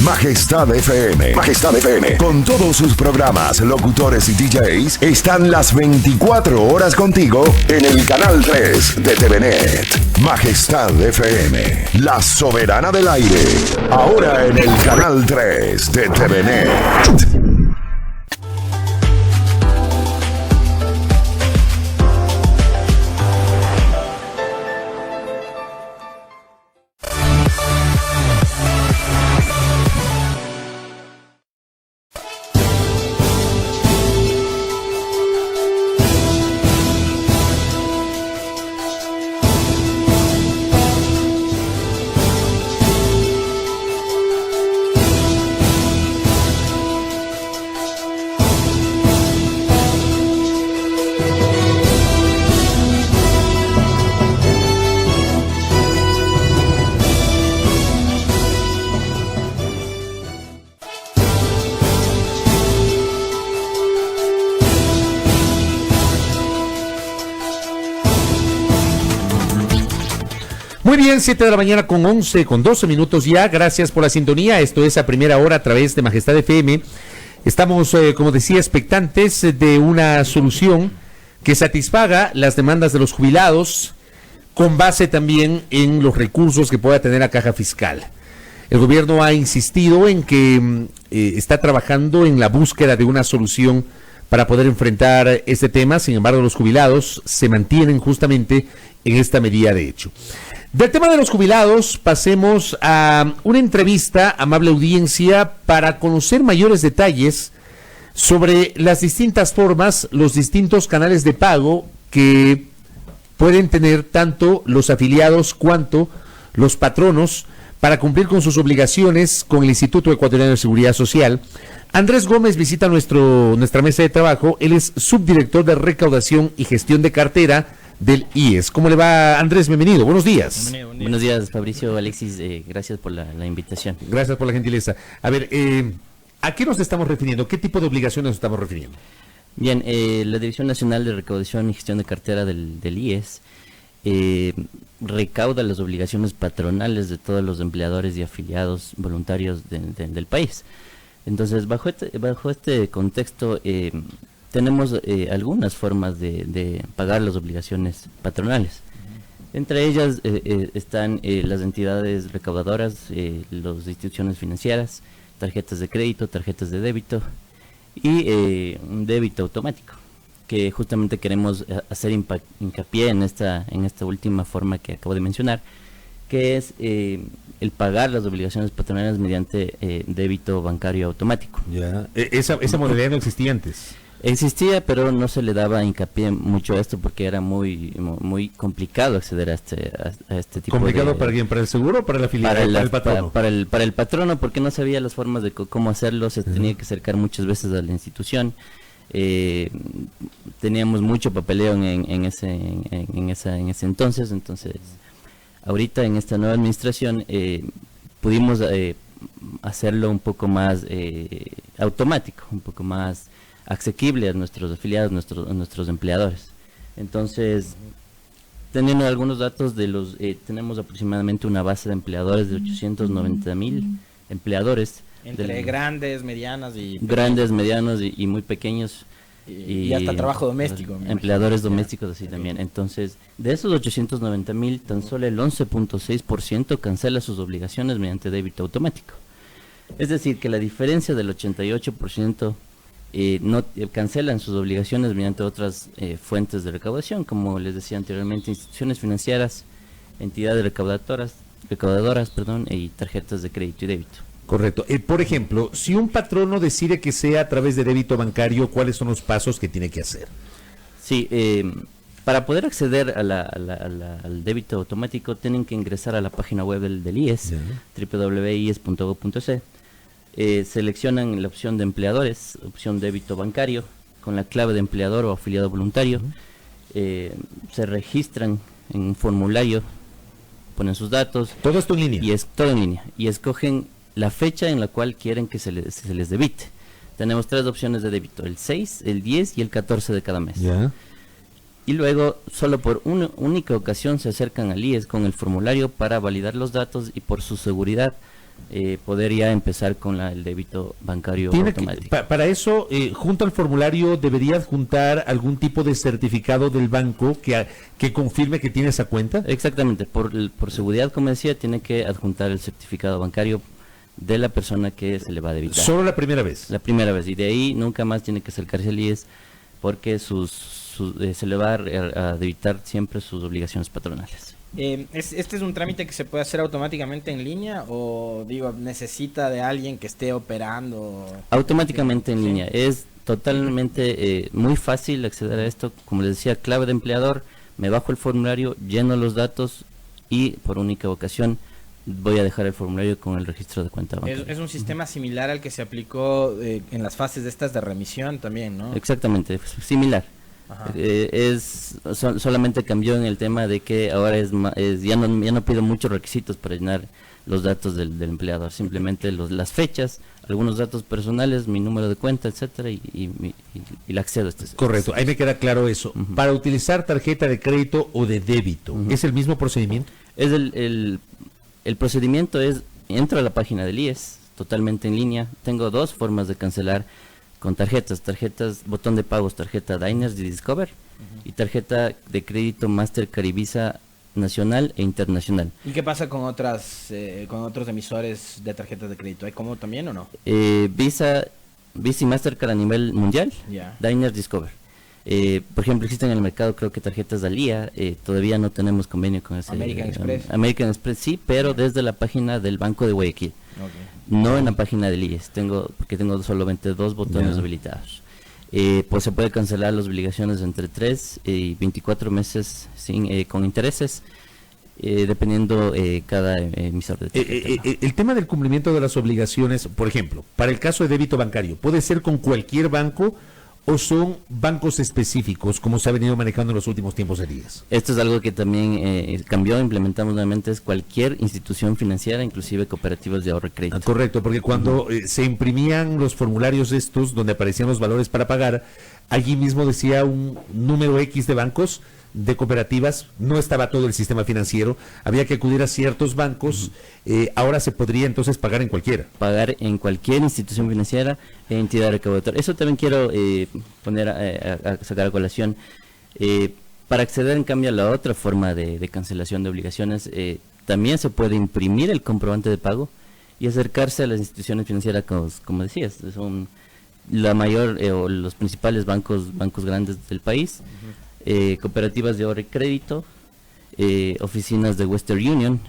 Majestad FM. Majestad FM. Con todos sus programas, locutores y DJs, están las 24 horas contigo en el canal 3 de TVNet. Majestad FM. La soberana del aire. Ahora en el canal 3 de TVNet. Muy bien, 7 de la mañana con 12 minutos ya. Gracias por la sintonía. Esto es a primera hora a través de Majestad FM. Estamos, como decía, expectantes de una solución que satisfaga las demandas de los jubilados con base también en los recursos que pueda tener la caja fiscal. El gobierno ha insistido en que está trabajando en la búsqueda de una solución para poder enfrentar este tema. Sin embargo, los jubilados se mantienen justamente en esta medida de hecho. Del tema de los jubilados, pasemos a una entrevista, amable audiencia, para conocer mayores detalles sobre las distintas formas, los distintos canales de pago que pueden tener tanto los afiliados cuanto los patronos para cumplir con sus obligaciones con el Instituto Ecuatoriano de Seguridad Social. Andrés Gómez visita nuestra mesa de trabajo. Él es subdirector de Recaudación y Gestión de Cartera del IES. ¿Cómo le va, Andrés? Bienvenido, buenos días. Buenos días, Fabricio, Alexis, gracias por la invitación. Gracias por la gentileza. A ver, ¿a qué nos estamos refiriendo? ¿Qué tipo de obligaciones nos estamos refiriendo? Bien, la Dirección Nacional de Recaudación y Gestión de Cartera del IES recauda las obligaciones patronales de todos los empleadores y afiliados voluntarios del país. Entonces, bajo este contexto, tenemos algunas formas de pagar las obligaciones patronales. Entre ellas están las entidades recaudadoras, las instituciones financieras, tarjetas de crédito, tarjetas de débito y un débito automático, que justamente queremos hacer hincapié en esta última forma que acabo de mencionar, que es el pagar las obligaciones patronales mediante débito bancario automático. Ya. Esa modalidad no existía antes. Existía, pero no se le daba hincapié mucho a esto porque era muy complicado acceder a este tipo ¿Complicado de... para quién? ¿Para el seguro o para la afiliada? Para el patrono. Para el patrono, porque no sabía las formas de cómo hacerlo, se tenía que acercar muchas veces a la institución. Teníamos mucho papeleo en ese entonces. Ahorita en esta nueva administración pudimos hacerlo un poco más automático, un poco más asequible a nuestros afiliados, a nuestros empleadores. Entonces, teniendo algunos datos tenemos aproximadamente una base de empleadores de 890,000 empleadores. Entre grandes, medianas y... Grandes, medianos y muy pequeños. Y hasta trabajo doméstico. Empleadores domésticos así también. Entonces, de esos 890,000, tan solo el 11.6% cancela sus obligaciones mediante débito automático. Es decir, que la diferencia del 88% no cancelan sus obligaciones mediante otras fuentes de recaudación, como les decía anteriormente, instituciones financieras, entidades recaudadoras, y tarjetas de crédito y débito. Correcto. Por ejemplo, si un patrono decide que sea a través de débito bancario, ¿cuáles son los pasos que tiene que hacer? Sí, para poder acceder al débito automático tienen que ingresar a la página web del IES, www.ies.gov.es. Seleccionan la opción de empleadores, opción débito bancario, con la clave de empleador o afiliado voluntario. Se registran en un formulario, ponen sus datos. Todo esto en línea. Y es todo en línea. Y escogen la fecha en la cual quieren que se les debite. Tenemos 3 opciones de débito: el 6, el 10 y el 14 de cada mes. Ya. Y luego, solo por una única ocasión, se acercan al IES con el formulario para validar los datos y por su seguridad poder ya empezar con el débito bancario automático. Para eso, junto al formulario, debería adjuntar algún tipo de certificado del banco que confirme que tiene esa cuenta. Exactamente, por seguridad, como decía, tiene que adjuntar el certificado bancario de la persona que se le va a debitar. ¿Solo la primera vez? La primera vez, y de ahí nunca más tiene que acercarse al IES porque se le va a debitar siempre sus obligaciones patronales. ¿Este es un trámite que se puede hacer automáticamente en línea o necesita de alguien que esté operando? Automáticamente en línea. Es totalmente muy fácil acceder a esto. Como les decía, clave de empleador, me bajo el formulario, lleno los datos y por única ocasión voy a dejar el formulario con el registro de cuenta bancaria. Es un sistema similar al que se aplicó en las fases de estas de remisión también, ¿no? Exactamente, similar. Solamente cambió en el tema de que ahora ya no pido muchos requisitos para llenar los datos del empleador, simplemente las fechas, algunos datos personales, mi número de cuenta, etcétera, y le accedo a este servicio. Correcto, ahí me queda claro eso. Para utilizar tarjeta de crédito o de débito, ¿es el mismo procedimiento? Es el procedimiento entro a la página del IES, totalmente en línea. Tengo 2 formas de cancelar con tarjetas, botón de pagos, tarjeta Diners y Discover, y tarjeta de crédito Mastercard y Visa nacional e internacional. ¿Y qué pasa con con otros emisores de tarjetas de crédito? ¿Hay como también o no? Visa y Mastercard a nivel mundial, Diners, Discover. Por ejemplo, existen en el mercado, creo que tarjetas Dalía, todavía no tenemos convenio con ese. American Express. American Express sí, pero desde la página del Banco de Guayaquil. No en la página del IES, porque tengo solamente 2 botones habilitados. Pues se puede cancelar las obligaciones entre 3 y 24 meses con intereses, dependiendo cada emisor de tarjeta. El tema del cumplimiento de las obligaciones, por ejemplo, para el caso de débito bancario, ¿puede ser con cualquier banco o son bancos específicos, como se ha venido manejando en los últimos tiempos de IES? Esto es algo que también cambió, implementamos nuevamente, es cualquier institución financiera, inclusive cooperativas de ahorro y crédito. Correcto, porque cuando se imprimían los formularios estos, donde aparecían los valores para pagar, allí mismo decía un número X de bancos, de cooperativas, no estaba todo el sistema financiero, había que acudir a ciertos bancos, ahora se podría entonces pagar en cualquiera. Pagar en cualquier institución financiera e entidad recaudatoria. Eso también quiero poner a sacar a colación. Para acceder en cambio a la otra forma de cancelación de obligaciones, también se puede imprimir el comprobante de pago y acercarse a las instituciones financieras, como decías, son la mayor o los principales bancos grandes del país. Cooperativas de ahorro y crédito, oficinas de Western Union,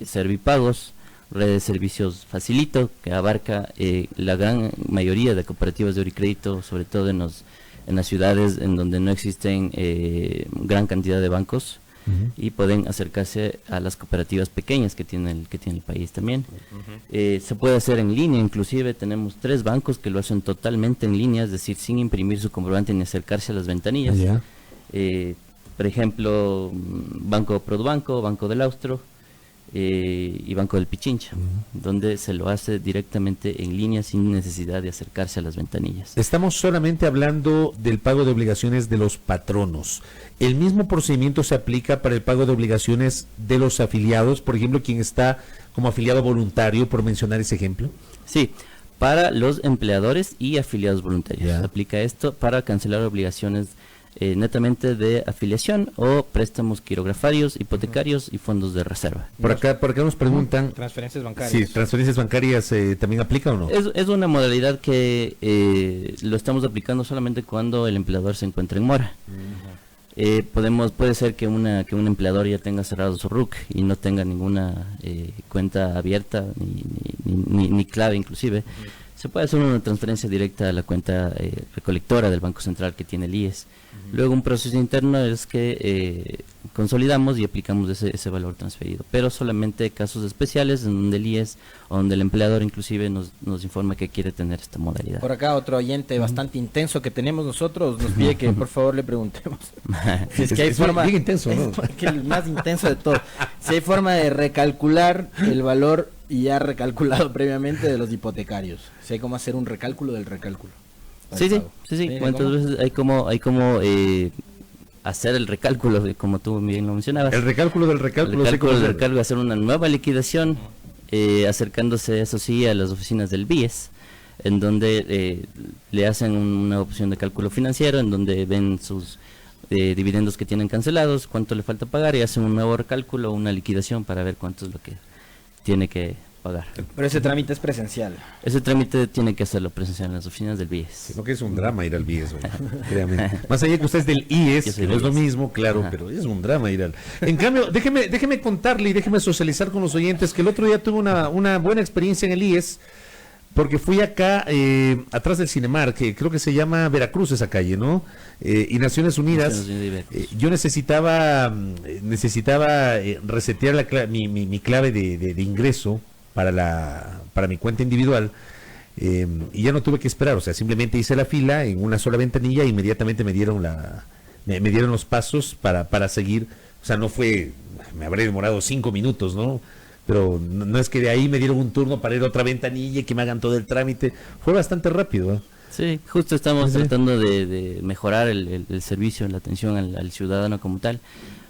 Servipagos, red de servicios Facilito, que abarca la gran mayoría de cooperativas de Euricrédito, sobre todo en las ciudades en donde no existen gran cantidad de bancos, y pueden acercarse a las cooperativas pequeñas que tiene el país también. Se puede hacer en línea, inclusive tenemos 3 bancos que lo hacen totalmente en línea, es decir, sin imprimir su comprobante ni acercarse a las ventanillas. Por ejemplo, Banco Produbanco, Banco del Austro y Banco del Pichincha, donde se lo hace directamente en línea sin necesidad de acercarse a las ventanillas. Estamos solamente hablando del pago de obligaciones de los patronos. ¿El mismo procedimiento se aplica para el pago de obligaciones de los afiliados? Por ejemplo, quien está como afiliado voluntario, por mencionar ese ejemplo. Sí, para los empleadores y afiliados voluntarios. Se aplica esto para cancelar obligaciones netamente de afiliación o préstamos quirografarios, hipotecarios y fondos de reserva. Por acá nos preguntan... Transferencias bancarias. Sí, transferencias bancarias ¿también aplica o no? Es una modalidad que lo estamos aplicando solamente cuando el empleador se encuentra en mora. Puede ser que un empleador ya tenga cerrado su RUC y no tenga ninguna cuenta abierta ni clave inclusive. Se puede hacer una transferencia directa a la cuenta recolectora del Banco Central que tiene el IES. Luego un proceso interno es que consolidamos y aplicamos ese valor transferido, pero solamente casos especiales en donde el IES o donde el empleador inclusive nos informa que quiere tener esta modalidad. Por acá otro oyente bastante intenso que tenemos nosotros nos pide que por favor le preguntemos si es que hay forma, bien intenso, ¿no? Que el más intenso de todo, si hay forma de recalcular el valor ya recalculado previamente de los hipotecarios, si hay cómo hacer un recálculo del recálculo. Sí. ¿Cuántas veces hay como hacer el recálculo, como tú bien lo mencionabas? El recálculo del recálculo. Hacer una nueva liquidación, acercándose, eso sí, a las oficinas del BIES, en donde le hacen una opción de cálculo financiero, en donde ven sus dividendos que tienen cancelados, cuánto le falta pagar, y hacen un nuevo recálculo, una liquidación para ver cuánto es lo que tiene que pagar. Pero ese trámite es presencial. Ese trámite tiene que hacerlo presencial en las oficinas del BIES. Sino que es un drama ir al BIES, créame. Más allá que usted es del IES, que no es lo mismo, claro, pero es un drama ir al... En cambio, déjeme contarle y déjeme socializar con los oyentes que el otro día tuve una buena experiencia en el IES, porque fui acá, atrás del Cinemark, que creo que se llama Veracruz esa calle, ¿no? Y Naciones Unidas, yo necesitaba resetear mi clave de ingreso para mi cuenta individual, y ya no tuve que esperar, o sea, simplemente hice la fila en una sola ventanilla e inmediatamente me dieron los pasos para seguir. O sea, no fue, me habré demorado 5 minutos, ¿no? Pero no es que de ahí me dieron un turno para ir a otra ventanilla y que me hagan todo el trámite. Fue bastante rápido, ¿eh? Sí, justo estamos tratando de mejorar el servicio, la atención al ciudadano como tal,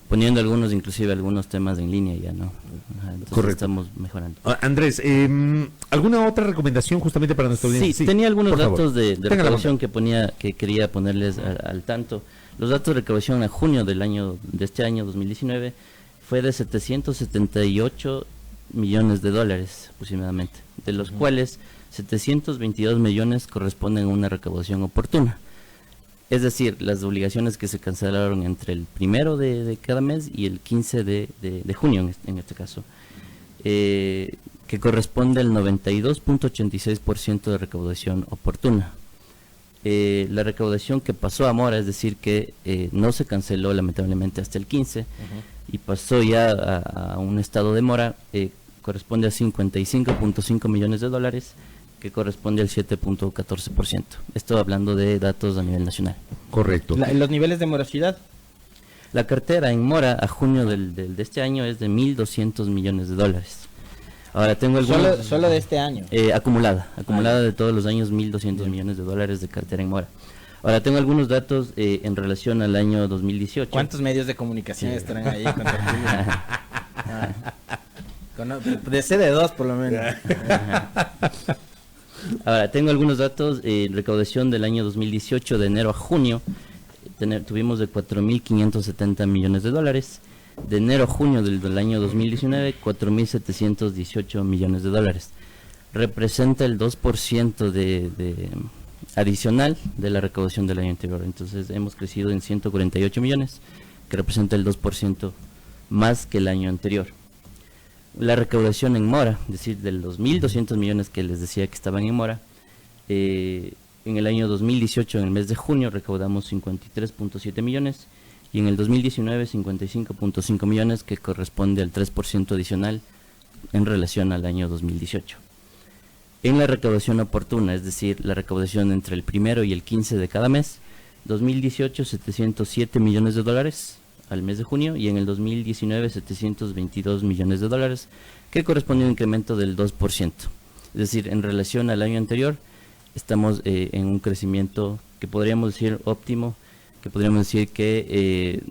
poniendo inclusive algunos temas en línea ya, ¿no? Entonces correcto, estamos mejorando. Andrés, ¿alguna otra recomendación justamente para nuestro audiencia? Sí, tenía algunos datos de recaudación que quería ponerles al tanto. Los datos de recaudación a junio de este año 2019 fue de 778 millones de dólares aproximadamente, de los cuales 722 millones corresponden a una recaudación oportuna. Es decir, las obligaciones que se cancelaron entre el 1 de cada mes y el 15 de junio en este caso, que corresponde al 92.86% de recaudación oportuna. La recaudación que pasó a mora, es decir, que no se canceló lamentablemente hasta el 15 y pasó ya a un estado de mora, corresponde a 55.5 millones de dólares, que corresponde al 7.14%. Esto hablando de datos a nivel nacional. Correcto. ¿Los niveles de morosidad? La cartera en mora a junio de este año es de 1.200 millones de dólares. Ahora tengo algunos... Solo de este año. Acumulada de todos los años, 1.200 millones de dólares de cartera en mora. Ahora tengo algunos datos en relación al año 2018. ¿Cuántos medios de comunicación estarán ahí? De CD2 por lo menos. Ahora, tengo algunos datos. Recaudación del año 2018, de enero a junio, tuvimos de 4.570 millones de dólares. De enero a junio del año 2019, 4.718 millones de dólares. Representa el 2% de adicional de la recaudación del año anterior. Entonces, hemos crecido en 148 millones, que representa el 2% más que el año anterior. la recaudación en mora, es decir, de los 1.200 millones que les decía que estaban en mora, en el año 2018, en el mes de junio, recaudamos 53.7 millones, y en el 2019 55.5 millones, que corresponde al 3% adicional en relación al año 2018. En la recaudación oportuna, es decir, la recaudación entre el 1 y el 15 de cada mes, 2018 $707 millones al mes de junio, y en el 2019 $722 millones, que corresponde a un incremento del 2%. Es decir, en relación al año anterior, estamos en un crecimiento que podríamos decir óptimo, que podríamos decir que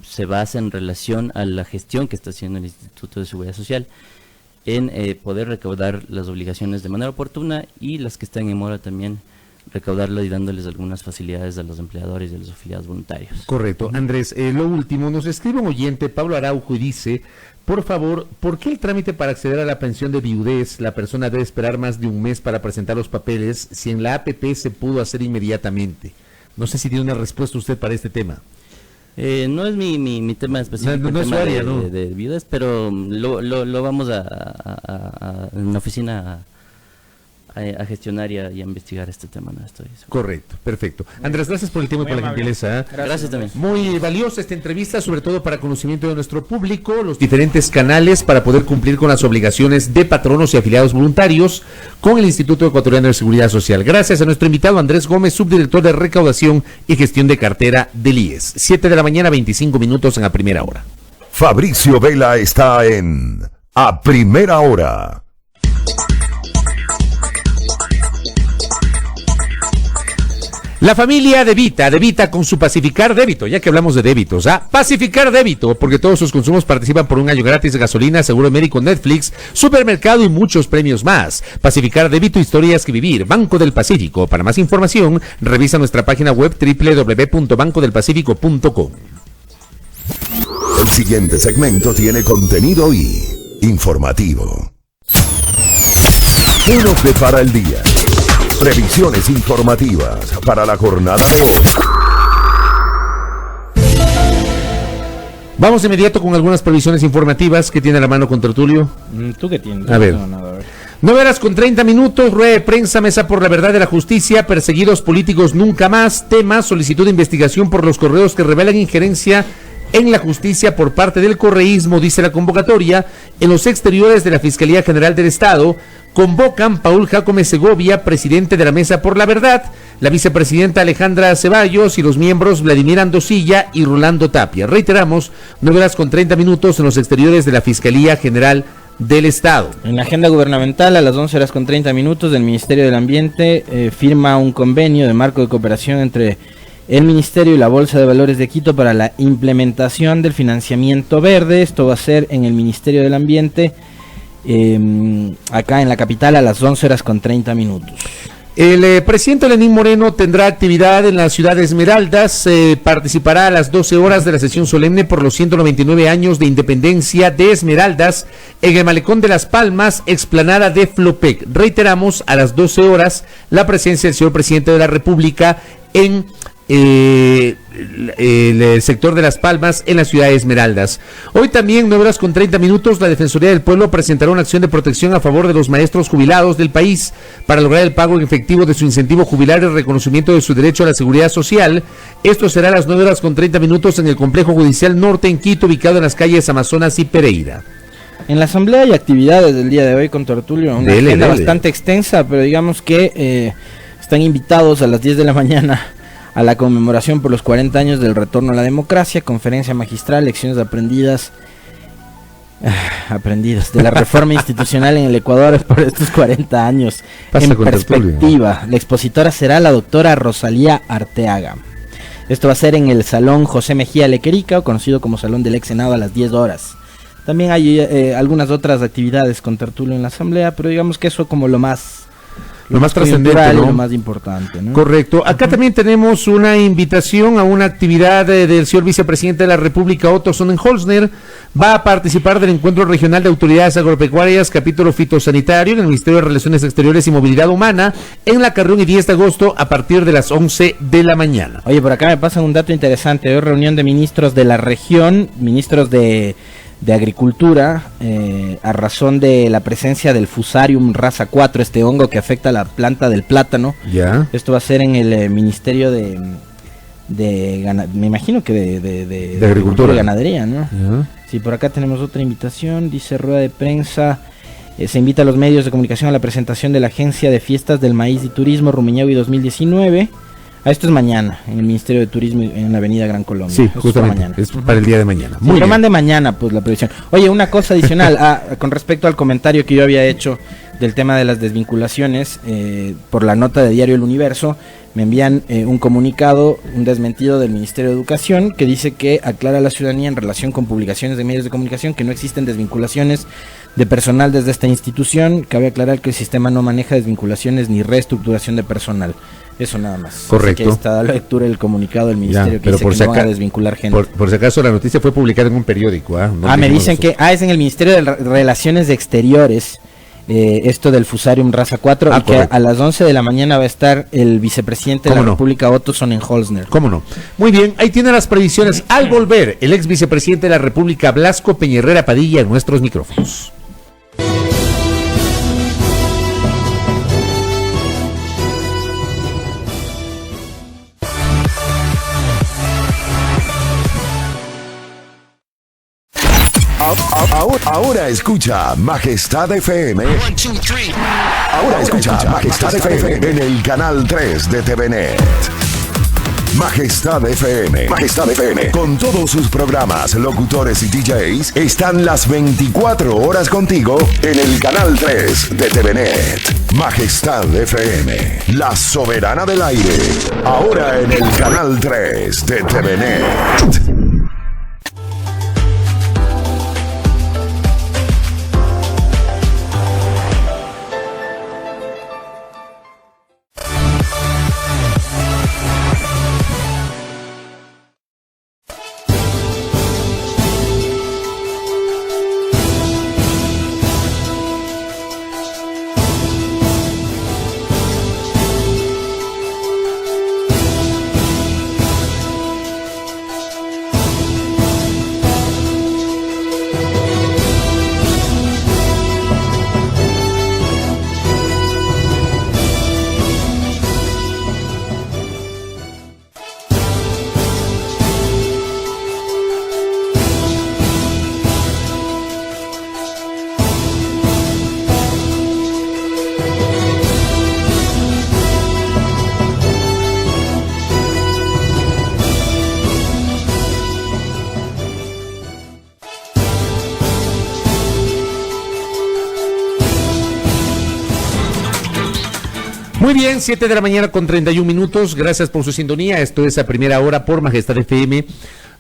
se basa en relación a la gestión que está haciendo el Instituto de Seguridad Social en poder recaudar las obligaciones de manera oportuna, y las que están en mora también recaudarlo y dándoles algunas facilidades a los empleadores y a los afiliados voluntarios. Correcto. Andrés, lo último, nos escribe un oyente, Pablo Araujo, y dice: por favor, ¿por qué el trámite para acceder a la pensión de viudez, la persona debe esperar más de un mes para presentar los papeles, si en la APP se pudo hacer inmediatamente? No sé si tiene una respuesta usted para este tema. No es mi tema específico, no el tema área, ¿no? de viudez, pero lo vamos a en la oficina a gestionar y a investigar este tema. No estoy seguro. Correcto, perfecto. Andrés, gracias por el tiempo y por la gentileza. Gracias también. Muy valiosa esta entrevista, sobre todo para conocimiento de nuestro público, los diferentes canales para poder cumplir con las obligaciones de patronos y afiliados voluntarios con el Instituto Ecuatoriano de Seguridad Social. Gracias a nuestro invitado Andrés Gómez, subdirector de Recaudación y Gestión de Cartera del IES. 7 de la mañana, 25 minutos en A Primera Hora. Fabricio Vela está en A Primera Hora. La familia de Vita con su Pacificar Débito, ya que hablamos de débitos, Pacificar Débito, porque todos sus consumos participan por un año gratis de gasolina, seguro médico, Netflix, supermercado y muchos premios más. Pacificar Débito, historias que vivir. Banco del Pacífico. Para más información, revisa nuestra página web www.bancodelpacifico.com. El siguiente segmento tiene contenido y informativo. ¿Qué nos depara el día? Previsiones informativas para la jornada de hoy. Vamos de inmediato con algunas previsiones informativas que tiene a la mano con Tertulio. ¿Tú qué tienes? A ver. No, a ver. 9:30, rueda de prensa, Mesa por la Verdad de la Justicia, perseguidos políticos nunca más, tema, solicitud de investigación por los correos que revelan injerencia en la justicia por parte del correísmo, dice la convocatoria, en los exteriores de la Fiscalía General del Estado. Convocan Paul Jacome Segovia, presidente de la Mesa por la Verdad, la vicepresidenta Alejandra Ceballos y los miembros Vladimir Andosilla y Rolando Tapia. Reiteramos, 9:30 en los exteriores de la Fiscalía General del Estado. En la agenda gubernamental, a las 11:30 del Ministerio del Ambiente firma un convenio de marco de cooperación entre el Ministerio y la Bolsa de Valores de Quito para la implementación del financiamiento verde. Esto va a ser en el Ministerio del Ambiente, acá en la capital, a las 11:30. El presidente Lenín Moreno tendrá actividad en la ciudad de Esmeraldas, participará a las 12 horas de la sesión solemne por los 199 años de independencia de Esmeraldas en el Malecón de Las Palmas, explanada de Flopec. Reiteramos, a las 12 horas la presencia del señor presidente de la República en el sector de Las Palmas, en la ciudad de Esmeraldas. Hoy también, 9:30, la Defensoría del Pueblo presentará una acción de protección a favor de los maestros jubilados del país para lograr el pago en efectivo de su incentivo jubilar y el reconocimiento de su derecho a la seguridad social. Esto será a las 9:30 en el Complejo Judicial Norte en Quito, ubicado en las calles Amazonas y Pereira. En la asamblea hay actividades del día de hoy con Tertulio, una agenda bastante extensa, pero digamos que están invitados a las 10 de la mañana a la conmemoración por los 40 años del retorno a la democracia, conferencia magistral, lecciones aprendidas de la reforma institucional en el Ecuador por estos 40 años. Pasa en con perspectiva, Tertulio. La expositora será la doctora Rosalía Arteaga. Esto va a ser en el Salón José Mejía Lequerica, o conocido como Salón del Ex Senado, a las 10 horas. También hay algunas otras actividades con Tertulio en la asamblea, pero digamos que eso como lo más trascendente, ¿no? Lo más importante, ¿no? Correcto. Acá también tenemos una invitación a una actividad del señor vicepresidente de la República, Otto Sonnenholzner. Va a participar del Encuentro Regional de Autoridades Agropecuarias, capítulo fitosanitario, en el Ministerio de Relaciones Exteriores y Movilidad Humana, en La Carrión, el 10 de agosto, a partir de las 11 de la mañana. Oye, por acá me pasan un dato interesante. Hoy reunión de ministros de la región, ministros de de Agricultura a razón de la presencia del Fusarium raza 4, este hongo que afecta a la planta del plátano. Ya. Esto va a ser en el Ministerio me imagino que de Agricultura y Ganadería, ¿no? Ya. Sí, por acá tenemos otra invitación, dice rueda de prensa. Se invita a los medios de comunicación a la presentación de la Agencia de Fiestas del Maíz y Turismo Rumiñahui 2019. Esto es mañana, en el Ministerio de Turismo en la Avenida Gran Colombia. Sí, Esto justamente. mañana. Es para el día de mañana. Sí, pero mande mañana, pues, la previsión. Oye, una cosa adicional, con respecto al comentario que yo había hecho del tema de las desvinculaciones, por la nota de Diario El Universo, me envían un comunicado, un desmentido del Ministerio de Educación, que dice que aclara a la ciudadanía en relación con publicaciones de medios de comunicación que no existen desvinculaciones de personal desde esta institución. Cabe aclarar que el sistema no maneja desvinculaciones ni reestructuración de personal. Eso nada más. Correcto. Así que está la lectura del comunicado del Ministerio, Ya, que dice que no van a desvincular gente. Por si acaso la noticia fue publicada en un periódico. No Me dicen nosotros. que es en el Ministerio de Relaciones Exteriores, esto del Fusarium raza 4, y que correcto. a las 11 de la mañana va a estar el vicepresidente de la República, Otto Sonnenholzner. ¿Cómo no? Muy bien, ahí tienen las previsiones. Al volver, el ex vicepresidente de la República, Blasco Peñerrera Padilla, en nuestros micrófonos. Ahora escucha Majestad FM. Ahora escucha Majestad FM en el canal 3 de TVNet. Majestad FM. Majestad FM. Con todos sus programas, locutores y DJs, están las 24 horas contigo en el canal 3 de TVNet. Majestad FM. La soberana del aire. Ahora en el canal 3 de TVNet. Muy bien, 7 de la mañana con 31 minutos. Gracias por su sintonía. Esto es A Primera Hora por Majestad FM.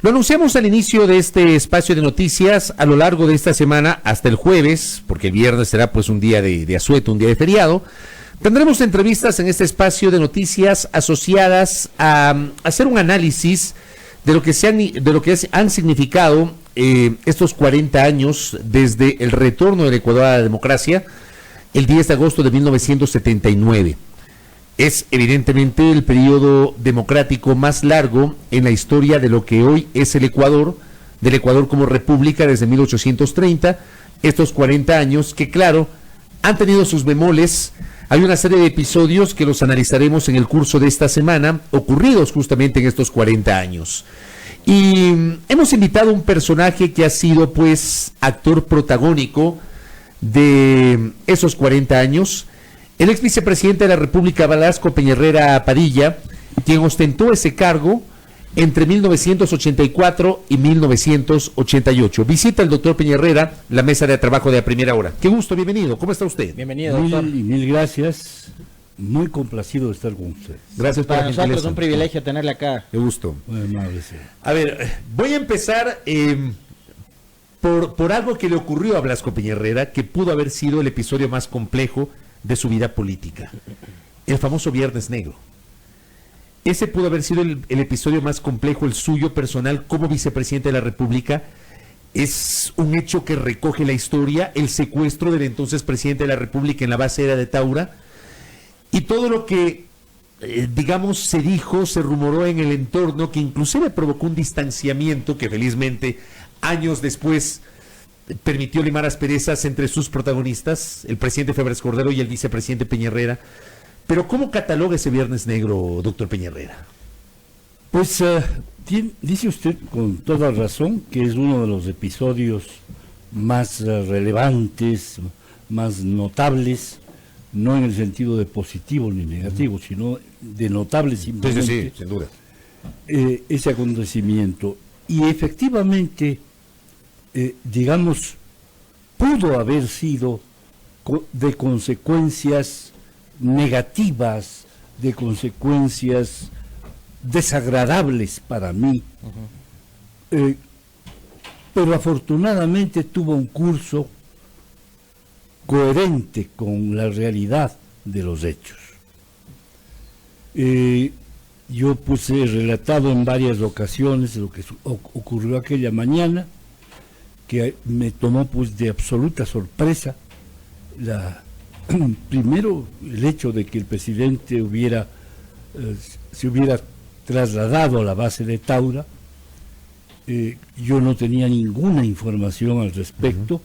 Lo anunciamos al inicio de este espacio de noticias. A lo largo de esta semana, hasta el jueves, porque el viernes será pues un día de asueto, un día de feriado, tendremos entrevistas en este espacio de noticias asociadas a hacer un análisis de lo que han significado estos 40 años desde el retorno del Ecuador a la democracia el 10 de agosto de 1979. Es evidentemente el periodo democrático más largo en la historia de lo que hoy es el Ecuador, del Ecuador como república desde 1830, estos 40 años que claro, han tenido sus bemoles. Hay una serie de episodios que los analizaremos en el curso de esta semana, ocurridos justamente en estos 40 años. Y hemos invitado a un personaje que ha sido pues actor protagónico de esos 40 años, el ex vicepresidente de la República, Blasco Peñerrera Padilla, quien ostentó ese cargo entre 1984 y 1988. Visita el doctor Peñerrera la mesa de trabajo de A Primera Hora. Qué gusto, bienvenido. ¿Cómo está usted? Bienvenido, doctor. Mil gracias. Muy complacido de estar con ustedes. Gracias por Para la nosotros es gentileza. un privilegio tenerle acá. Qué gusto. Muy amable, sí. A ver, voy a empezar por algo que le ocurrió a Blasco Peñerrera, que pudo haber sido el episodio más complejo de su vida política. El famoso Viernes Negro. Ese pudo haber sido el episodio más complejo, el suyo personal como vicepresidente de la República. Es un hecho que recoge la historia, el secuestro del entonces presidente de la República en la base aérea de Taura, y todo lo que, digamos, se dijo, se rumoró en el entorno, que inclusive provocó un distanciamiento que felizmente años después permitió limar asperezas entre sus protagonistas, el presidente Febres Cordero y el vicepresidente Peña Herrera. Pero ¿cómo cataloga ese Viernes Negro, doctor Peña Herrera? Pues dice usted con toda razón que es uno de los episodios más relevantes, más notables, no en el sentido de positivo ni negativo, sino de notable simplemente. Sí, sin duda. Ese acontecimiento. Y efectivamente, digamos, pudo haber sido de consecuencias negativas, de consecuencias desagradables para mí, pero afortunadamente tuvo un curso coherente con la realidad de los hechos. Yo pues he relatado en varias ocasiones lo que ocurrió aquella mañana, que me tomó pues de absoluta sorpresa primero el hecho de que el presidente se hubiera trasladado a la base de Taura. Yo no tenía ninguna información al respecto,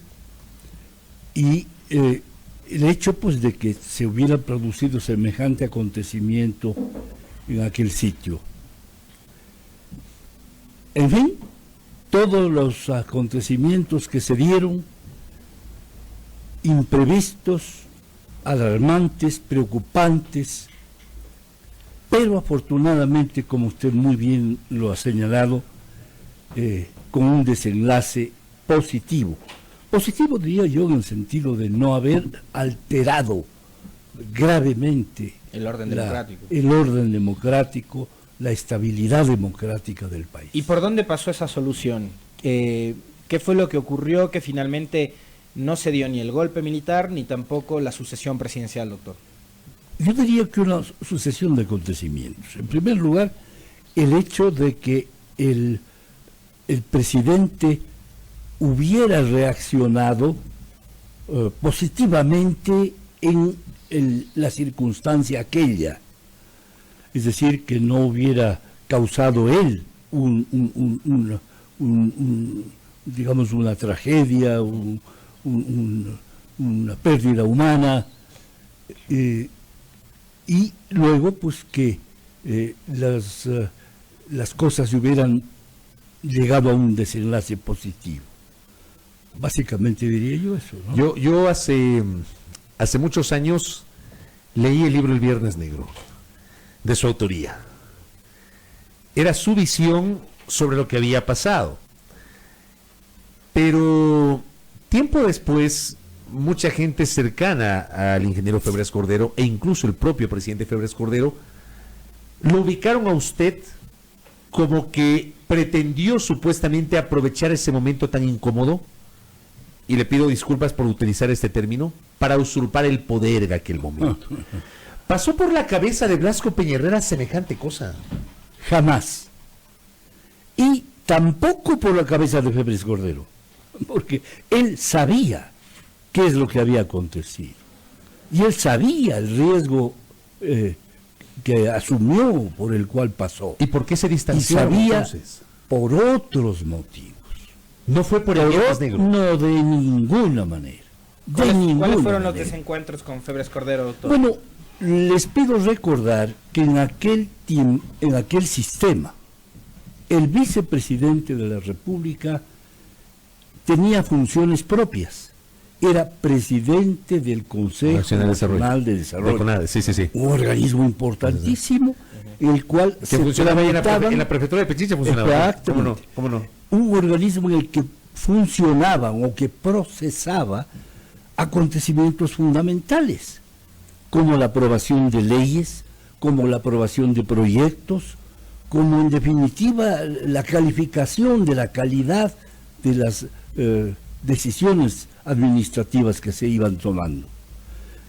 y el hecho pues de que se hubiera producido semejante acontecimiento en aquel sitio. En fin, todos los acontecimientos que se dieron, imprevistos, alarmantes, preocupantes, pero afortunadamente, como usted muy bien lo ha señalado, con un desenlace positivo. Positivo diría yo en el sentido de no haber alterado gravemente el orden democrático. El orden democrático, la estabilidad democrática del país. ¿Y por dónde pasó esa solución? ¿Qué fue lo que ocurrió que finalmente no se dio ni el golpe militar ni tampoco la sucesión presidencial, doctor? Yo diría que una sucesión de acontecimientos. En primer lugar, el hecho de que el presidente hubiera reaccionado positivamente en la circunstancia aquella, es decir, que no hubiera causado él digamos una tragedia, una pérdida humana, y luego pues que las cosas hubieran llegado a un desenlace positivo. Básicamente diría yo eso, ¿no? Yo hace muchos años leí el libro El Viernes Negro, de su autoría. Era su visión sobre lo que había pasado. Pero tiempo después, mucha gente cercana al ingeniero Febres Cordero, e incluso el propio presidente Febres Cordero, lo ubicaron a usted como que pretendió supuestamente aprovechar ese momento tan incómodo, y le pido disculpas por utilizar este término, para usurpar el poder en aquel momento. ¿Pasó por la cabeza de Blasco Peña Herrera semejante cosa? Jamás. Y tampoco por la cabeza de Febres Cordero, porque él sabía qué es lo que había acontecido. Y él sabía el riesgo que asumió, por el cual pasó. ¿Y por qué se distanció entonces? Por otros motivos. ¿No fue por el Viernes Negro? No, de ninguna manera. ¿Cuáles fueron los desencuentros con Febres Cordero, doctor? Bueno, les pido recordar que en aquel sistema, el vicepresidente de la República tenía funciones propias. Era presidente del Consejo Nacional de Desarrollo. Sí. Un organismo importantísimo, el cual que funcionaba en la prefectura de Pichincha. Exactamente. ¿Cómo no? Un organismo en el que funcionaban o que procesaba acontecimientos fundamentales, como la aprobación de leyes, como la aprobación de proyectos, como en definitiva la calificación de la calidad de las decisiones administrativas que se iban tomando.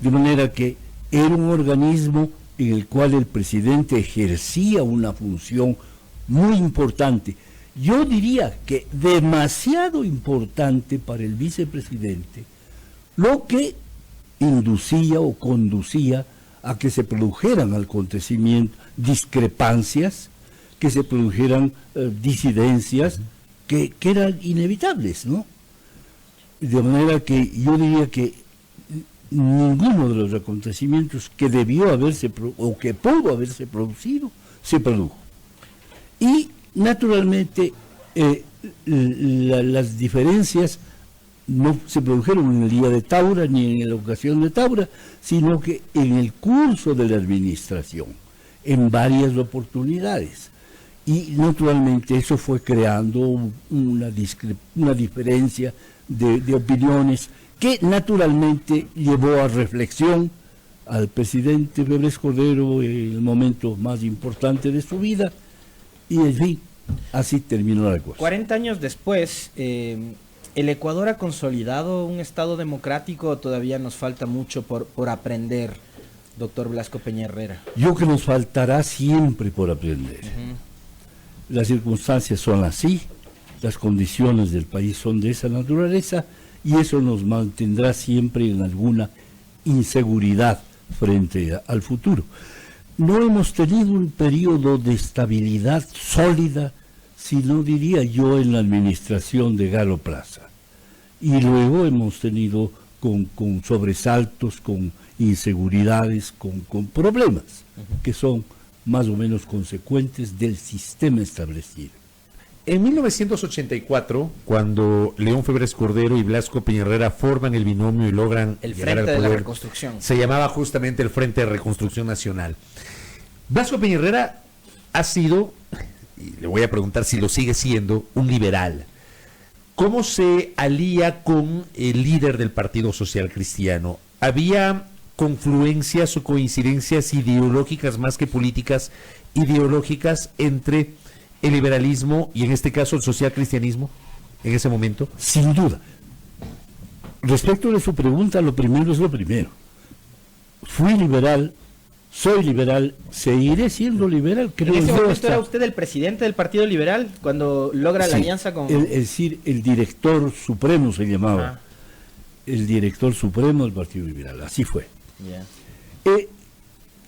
De manera que era un organismo en el cual el presidente ejercía una función muy importante. Yo diría que demasiado importante para el vicepresidente, lo que inducía o conducía a que se produjeran acontecimientos, discrepancias, que se produjeran disidencias que eran inevitables, ¿no? De manera que yo diría que ninguno de los acontecimientos que debió haberse o que pudo haberse producido se produjo. Y naturalmente las diferencias no se produjeron en el día de Taura ni en la ocasión de Taura, sino que en el curso de la administración, en varias oportunidades. Y naturalmente eso fue creando una diferencia de opiniones que naturalmente llevó a reflexión al presidente Febres Cordero en el momento más importante de su vida, y en fin, así terminó la cosa. 40 años después, ¿el Ecuador ha consolidado un Estado democrático o todavía nos falta mucho por aprender, doctor Blasco Peña Herrera? Yo creo que nos faltará siempre por aprender. Las circunstancias son así, las condiciones del país son de esa naturaleza, y eso nos mantendrá siempre en alguna inseguridad frente al futuro. No hemos tenido un periodo de estabilidad sólida, sino diría yo en la administración de Galo Plaza. Y luego hemos tenido con sobresaltos, con inseguridades, con problemas que son más o menos consecuentes del sistema establecido. En 1984, cuando León Febres Cordero y Blasco Peña Herrera forman el binomio y logran el llegar Frente al de la poder, Reconstrucción. se llamaba justamente el Frente de Reconstrucción Nacional. Blasco Peña Herrera ha sido, y le voy a preguntar si lo sigue siendo, un liberal. ¿Cómo se alía con el líder del Partido Social Cristiano? ¿Había confluencias o coincidencias ideológicas más que políticas, ideológicas entre el liberalismo y en este caso el socialcristianismo en ese momento? Sin duda. Respecto de su pregunta, lo primero es lo primero. Fui liberal, soy liberal, seguiré siendo liberal. Creo ¿En ese yo momento hasta... era usted el presidente del Partido Liberal cuando logra la Sí, alianza con...? es decir, el director supremo se llamaba. Ajá. El director supremo del Partido Liberal, así fue. Yeah.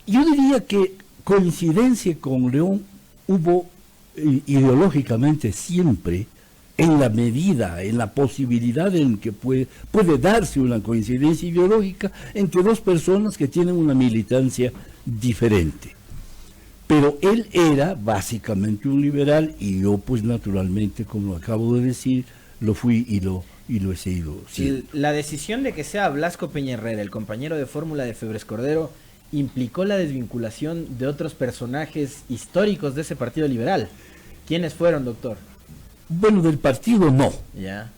Yo diría que coincidencia con León hubo ideológicamente siempre, en la medida, en la posibilidad en que puede darse una coincidencia ideológica entre dos personas que tienen una militancia diferente. Pero él era básicamente un liberal y yo pues naturalmente, como acabo de decir, lo fui y lo he seguido siendo. La decisión de que sea Blasco Peña Herrera, el compañero de fórmula de Febres Cordero, implicó la desvinculación de otros personajes históricos de ese Partido Liberal. ¿Quiénes fueron, doctor? Bueno, del partido no. Ya.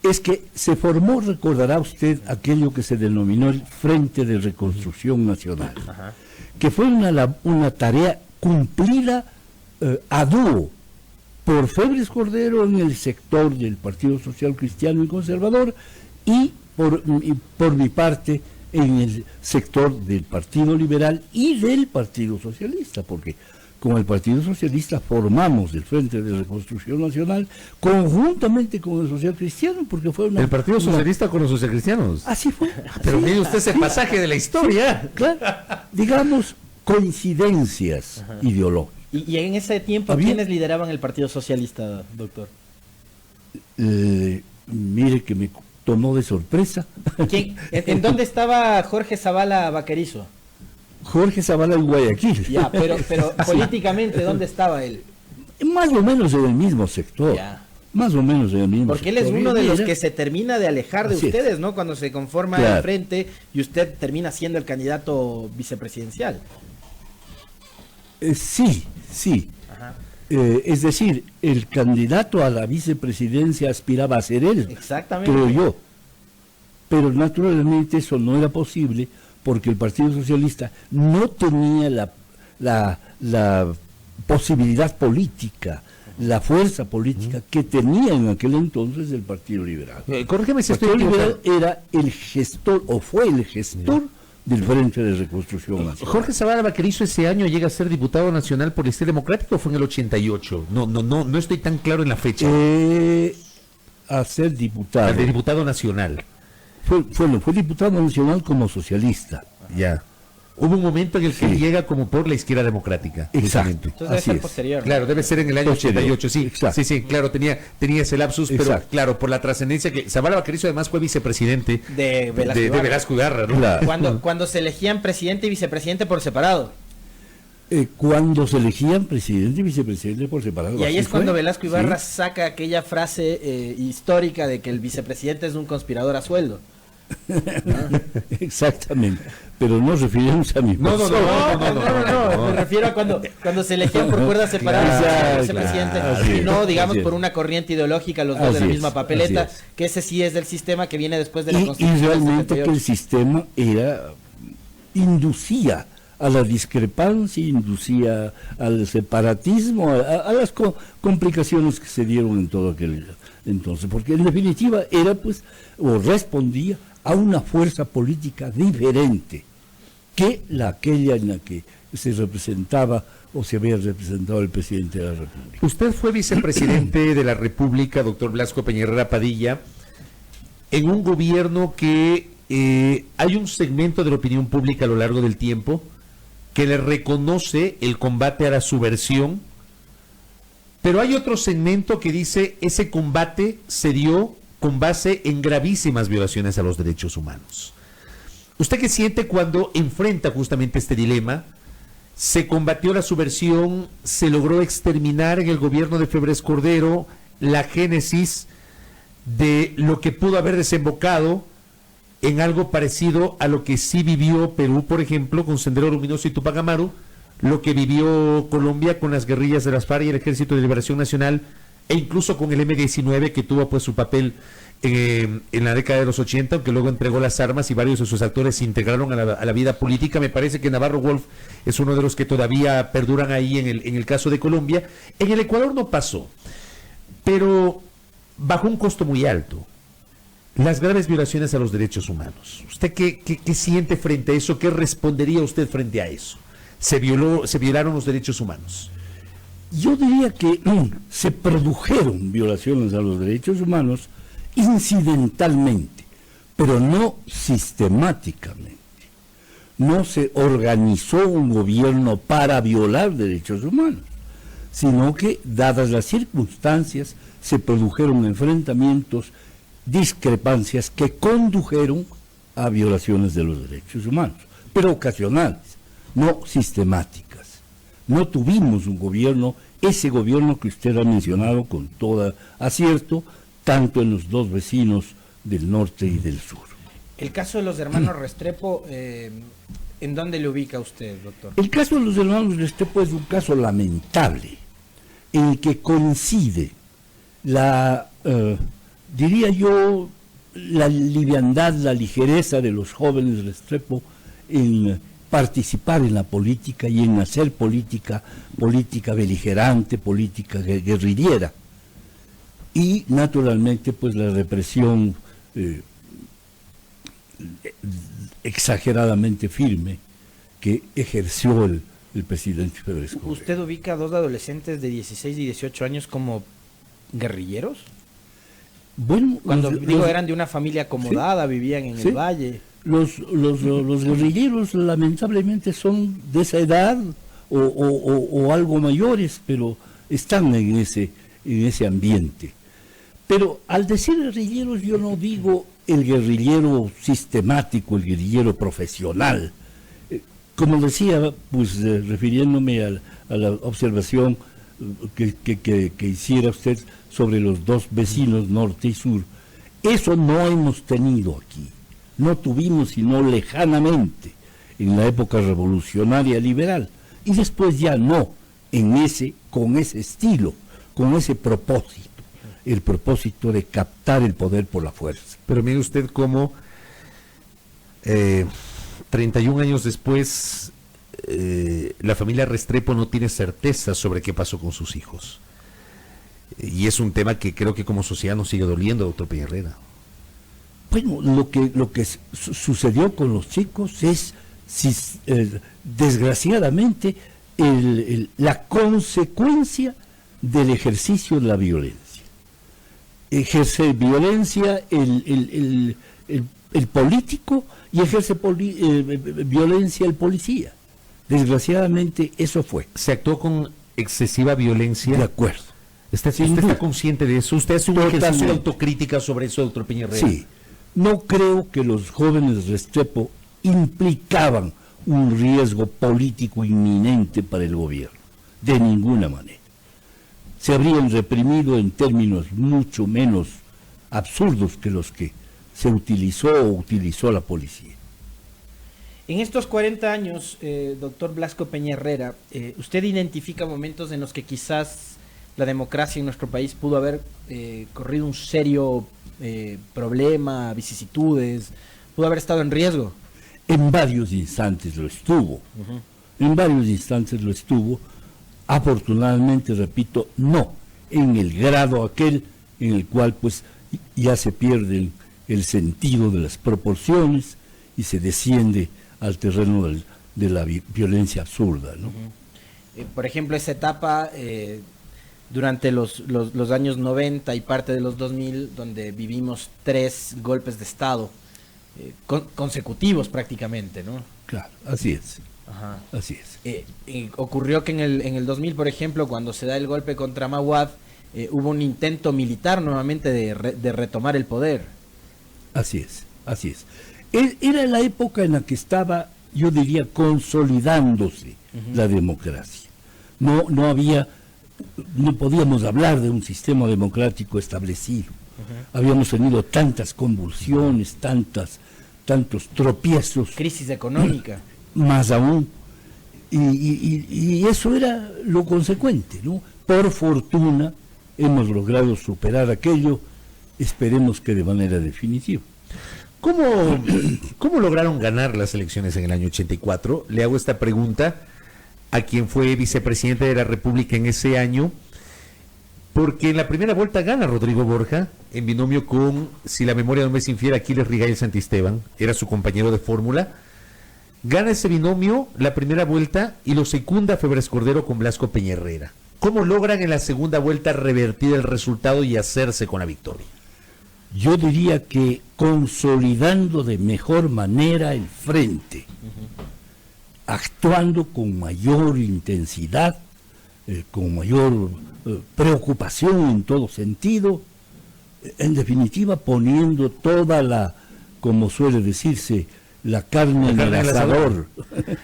Es que se formó, recordará usted, aquello que se denominó el Frente de Reconstrucción Nacional, Ajá. que fue una tarea cumplida a dúo por Febres Cordero en el sector del Partido Social Cristiano y Conservador y por mi parte en el sector del Partido Liberal y del Partido Socialista, porque con el Partido Socialista formamos el Frente de Reconstrucción Nacional conjuntamente con el Social Cristiano, porque fue una... El Partido Socialista con los socialcristianos. Así fue. Pero Sí, mire usted ese sí. pasaje de la historia. Claro, digamos, coincidencias ideológicas. Y en ese tiempo, ¿Había? ¿quiénes lideraban el Partido Socialista, doctor? Mire que me tomó de sorpresa. ¿En dónde estaba Jorge Zavala Vaquerizo? Jorge Zavala en Guayaquil. Ya, pero políticamente, ¿dónde estaba él? Más o menos en el mismo sector. Ya. Más o menos en el mismo Porque él sector. es uno de los Era- que se termina de alejar de Así es. ustedes, ¿no? Cuando se conforma Claro. el frente y usted termina siendo el candidato vicepresidencial. Sí, sí. Ajá. Es decir, el candidato a la vicepresidencia aspiraba a ser él, Exactamente. creo yo. Pero naturalmente eso no era posible porque el Partido Socialista no tenía la posibilidad política, la fuerza política que tenía en aquel entonces el Partido Liberal. Corrígeme si El estoy Partido Liberal equivocado. era el gestor, o fue el gestor del Frente de Reconstrucción Nacional. Jorge Zavala Vaquerizo ese año llega a ser diputado nacional por el Estado Democrático, ¿o fue en el 88? No estoy tan claro en la fecha. A ser diputado. De diputado nacional. Fue diputado nacional como socialista. Ya. Hubo un momento en el que Sí. llega como por la izquierda democrática. Exacto. justamente. Entonces debe Así ser es. posterior. Claro, debe ser en el año Posterior. 88, sí. Exacto. Sí, claro, tenía ese lapsus, pero Exacto. claro, por la trascendencia que Zavala Vaquerizo además fue vicepresidente De Velasco de Ibarra. Velasco Ibarra, ¿no? Claro. Cuando se elegían presidente y vicepresidente por separado. Cuando se elegían presidente y vicepresidente por separado. Y ahí así es cuando fue. Velasco Ibarra Sí. saca aquella frase histórica de que el vicepresidente es un conspirador a sueldo. Exactamente. Pero no refiriéndose a mi No, persona. Me refiero a cuando se elegían por cuerdas separadas Claro, el vicepresidente. así Y no, es, digamos, así es. por una corriente ideológica, los dos de la Así misma es, papeleta, así es. que ese sí es del sistema que viene después de la Y Constitución del realmente que 78. el sistema inducía a la discrepancia, inducía al separatismo, a las complicaciones que se dieron en todo aquel entonces, porque en definitiva era pues, o respondía a una fuerza política diferente que aquella en la que se representaba o se había representado el presidente de la República. Usted fue vicepresidente de la República, doctor Blasco Peñarrera Padilla, en un gobierno que hay un segmento de la opinión pública a lo largo del tiempo que le reconoce el combate a la subversión, pero hay otro segmento que dice ese combate se dio con base en gravísimas violaciones a los derechos humanos. ¿Usted qué siente cuando enfrenta justamente este dilema? Se combatió la subversión, se logró exterminar en el gobierno de Febres Cordero la génesis de lo que pudo haber desembocado en algo parecido a lo que sí vivió Perú, por ejemplo, con Sendero Luminoso y Tupac Amaru, lo que vivió Colombia con las guerrillas de las FARC y el Ejército de Liberación Nacional, e incluso con el M-19, que tuvo pues su papel en la década de los 80, aunque luego entregó las armas y varios de sus actores se integraron a la vida política. Me parece que Navarro Wolf es uno de los que todavía perduran ahí en el caso de Colombia. En el Ecuador no pasó, pero bajo un costo muy alto. Las graves violaciones a los derechos humanos. ¿Usted qué siente frente a eso? ¿Qué respondería usted frente a eso? Se violaron los derechos humanos. Yo diría que se produjeron violaciones a los derechos humanos incidentalmente, pero no sistemáticamente. No se organizó un gobierno para violar derechos humanos, sino que, dadas las circunstancias, se produjeron enfrentamientos, discrepancias que condujeron a violaciones de los derechos humanos, pero ocasionales, no sistemáticas. No tuvimos un gobierno, ese gobierno que usted ha mencionado con todo acierto, tanto en los dos vecinos del norte y del sur. El caso de los hermanos Restrepo, ¿en dónde le ubica usted, doctor? El caso de los hermanos Restrepo es un caso lamentable, en el que coincide diría yo, la liviandad, la ligereza de los jóvenes Restrepo en participar en la política y en hacer política beligerante, política guerrillera. Y naturalmente pues la represión exageradamente firme que ejerció el presidente Febres Cordero. ¿Usted ubica a dos adolescentes de 16 y 18 años como guerrilleros? Bueno, Cuando eran de una familia acomodada, sí, vivían en el valle. Los guerrilleros lamentablemente son de esa edad o algo mayores, pero están en ese ambiente. Pero al decir guerrilleros yo no digo el guerrillero sistemático, el guerrillero profesional. Como decía, pues refiriéndome a la observación que hiciera usted sobre los dos vecinos norte y sur, eso no hemos tenido aquí. No tuvimos sino lejanamente en la época revolucionaria liberal y después ya no con ese estilo, con ese propósito, el propósito de captar el poder por la fuerza. Pero mire usted cómo 31 años después la familia Restrepo no tiene certeza sobre qué pasó con sus hijos. Y es un tema que creo que como sociedad nos sigue doliendo, doctor Peñarrera. Bueno, lo que sucedió con los chicos es, desgraciadamente, la consecuencia del ejercicio de la violencia. Ejercer violencia, el el político y ejerce violencia el policía. Desgraciadamente eso fue. Se actuó con excesiva violencia. De acuerdo. ¿Usted Sin está duda. consciente de eso? ¿Usted hace un ejercicio de Totalmente. autocrítica sobre eso, doctor Peñarrera? Sí. No creo que los jóvenes Restrepo implicaban un riesgo político inminente para el gobierno. De ninguna manera. Se habrían reprimido en términos mucho menos absurdos que los que se utilizó la policía. En estos 40 años, doctor Blasco Peña Herrera, ¿usted identifica momentos en los que quizás la democracia en nuestro país pudo haber corrido un serio problema, vicisitudes, pudo haber estado en riesgo? En varios instantes lo estuvo. En varios instantes lo estuvo. Afortunadamente, repito, no en el grado aquel en el cual pues ya se pierde el sentido de las proporciones y se desciende al terreno de la violencia absurda, ¿no? Por ejemplo, esa etapa durante los años 90 y parte de los 2000, donde vivimos 3 golpes de Estado consecutivos prácticamente, ¿no? Claro, así es. Ajá. Así es. Ocurrió que en el 2000, por ejemplo, cuando se da el golpe contra Mahuad, hubo un intento militar nuevamente de retomar el poder. Así es, así es. Era la época en la que estaba, yo diría, consolidándose la democracia. No podíamos hablar de un sistema democrático establecido. Habíamos tenido tantas convulsiones, tantos tropiezos. Crisis económica. Más aún. Y eso era lo consecuente, ¿no? Por fortuna hemos logrado superar aquello, esperemos que de manera definitiva. ¿Cómo lograron ganar las elecciones en el año 84? Le hago esta pregunta a quien fue vicepresidente de la República en ese año, porque en la primera vuelta gana Rodrigo Borja, en binomio con, si la memoria no me es infiel, Aquiles Rigay Santisteban, era su compañero de fórmula. Gana ese binomio la primera vuelta y lo secunda Febres Cordero con Blasco Peña Herrera. ¿Cómo logran en la segunda vuelta revertir el resultado y hacerse con la victoria? Yo diría que consolidando de mejor manera el frente, actuando con mayor intensidad, con mayor preocupación en todo sentido, en definitiva poniendo toda la, como suele decirse, la carne en el asador.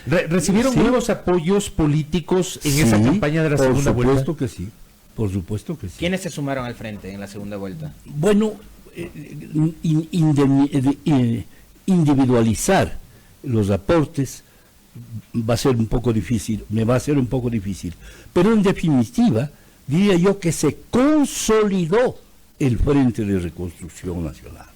¿Recibieron Sí. nuevos apoyos políticos en esa campaña de la segunda vuelta? Por supuesto que sí, por supuesto que sí. ¿Quiénes se sumaron al frente en la segunda vuelta? Bueno, individualizar los aportes va a ser un poco difícil, me va a ser un poco difícil, pero en definitiva diría yo que se consolidó el Frente de Reconstrucción Nacional.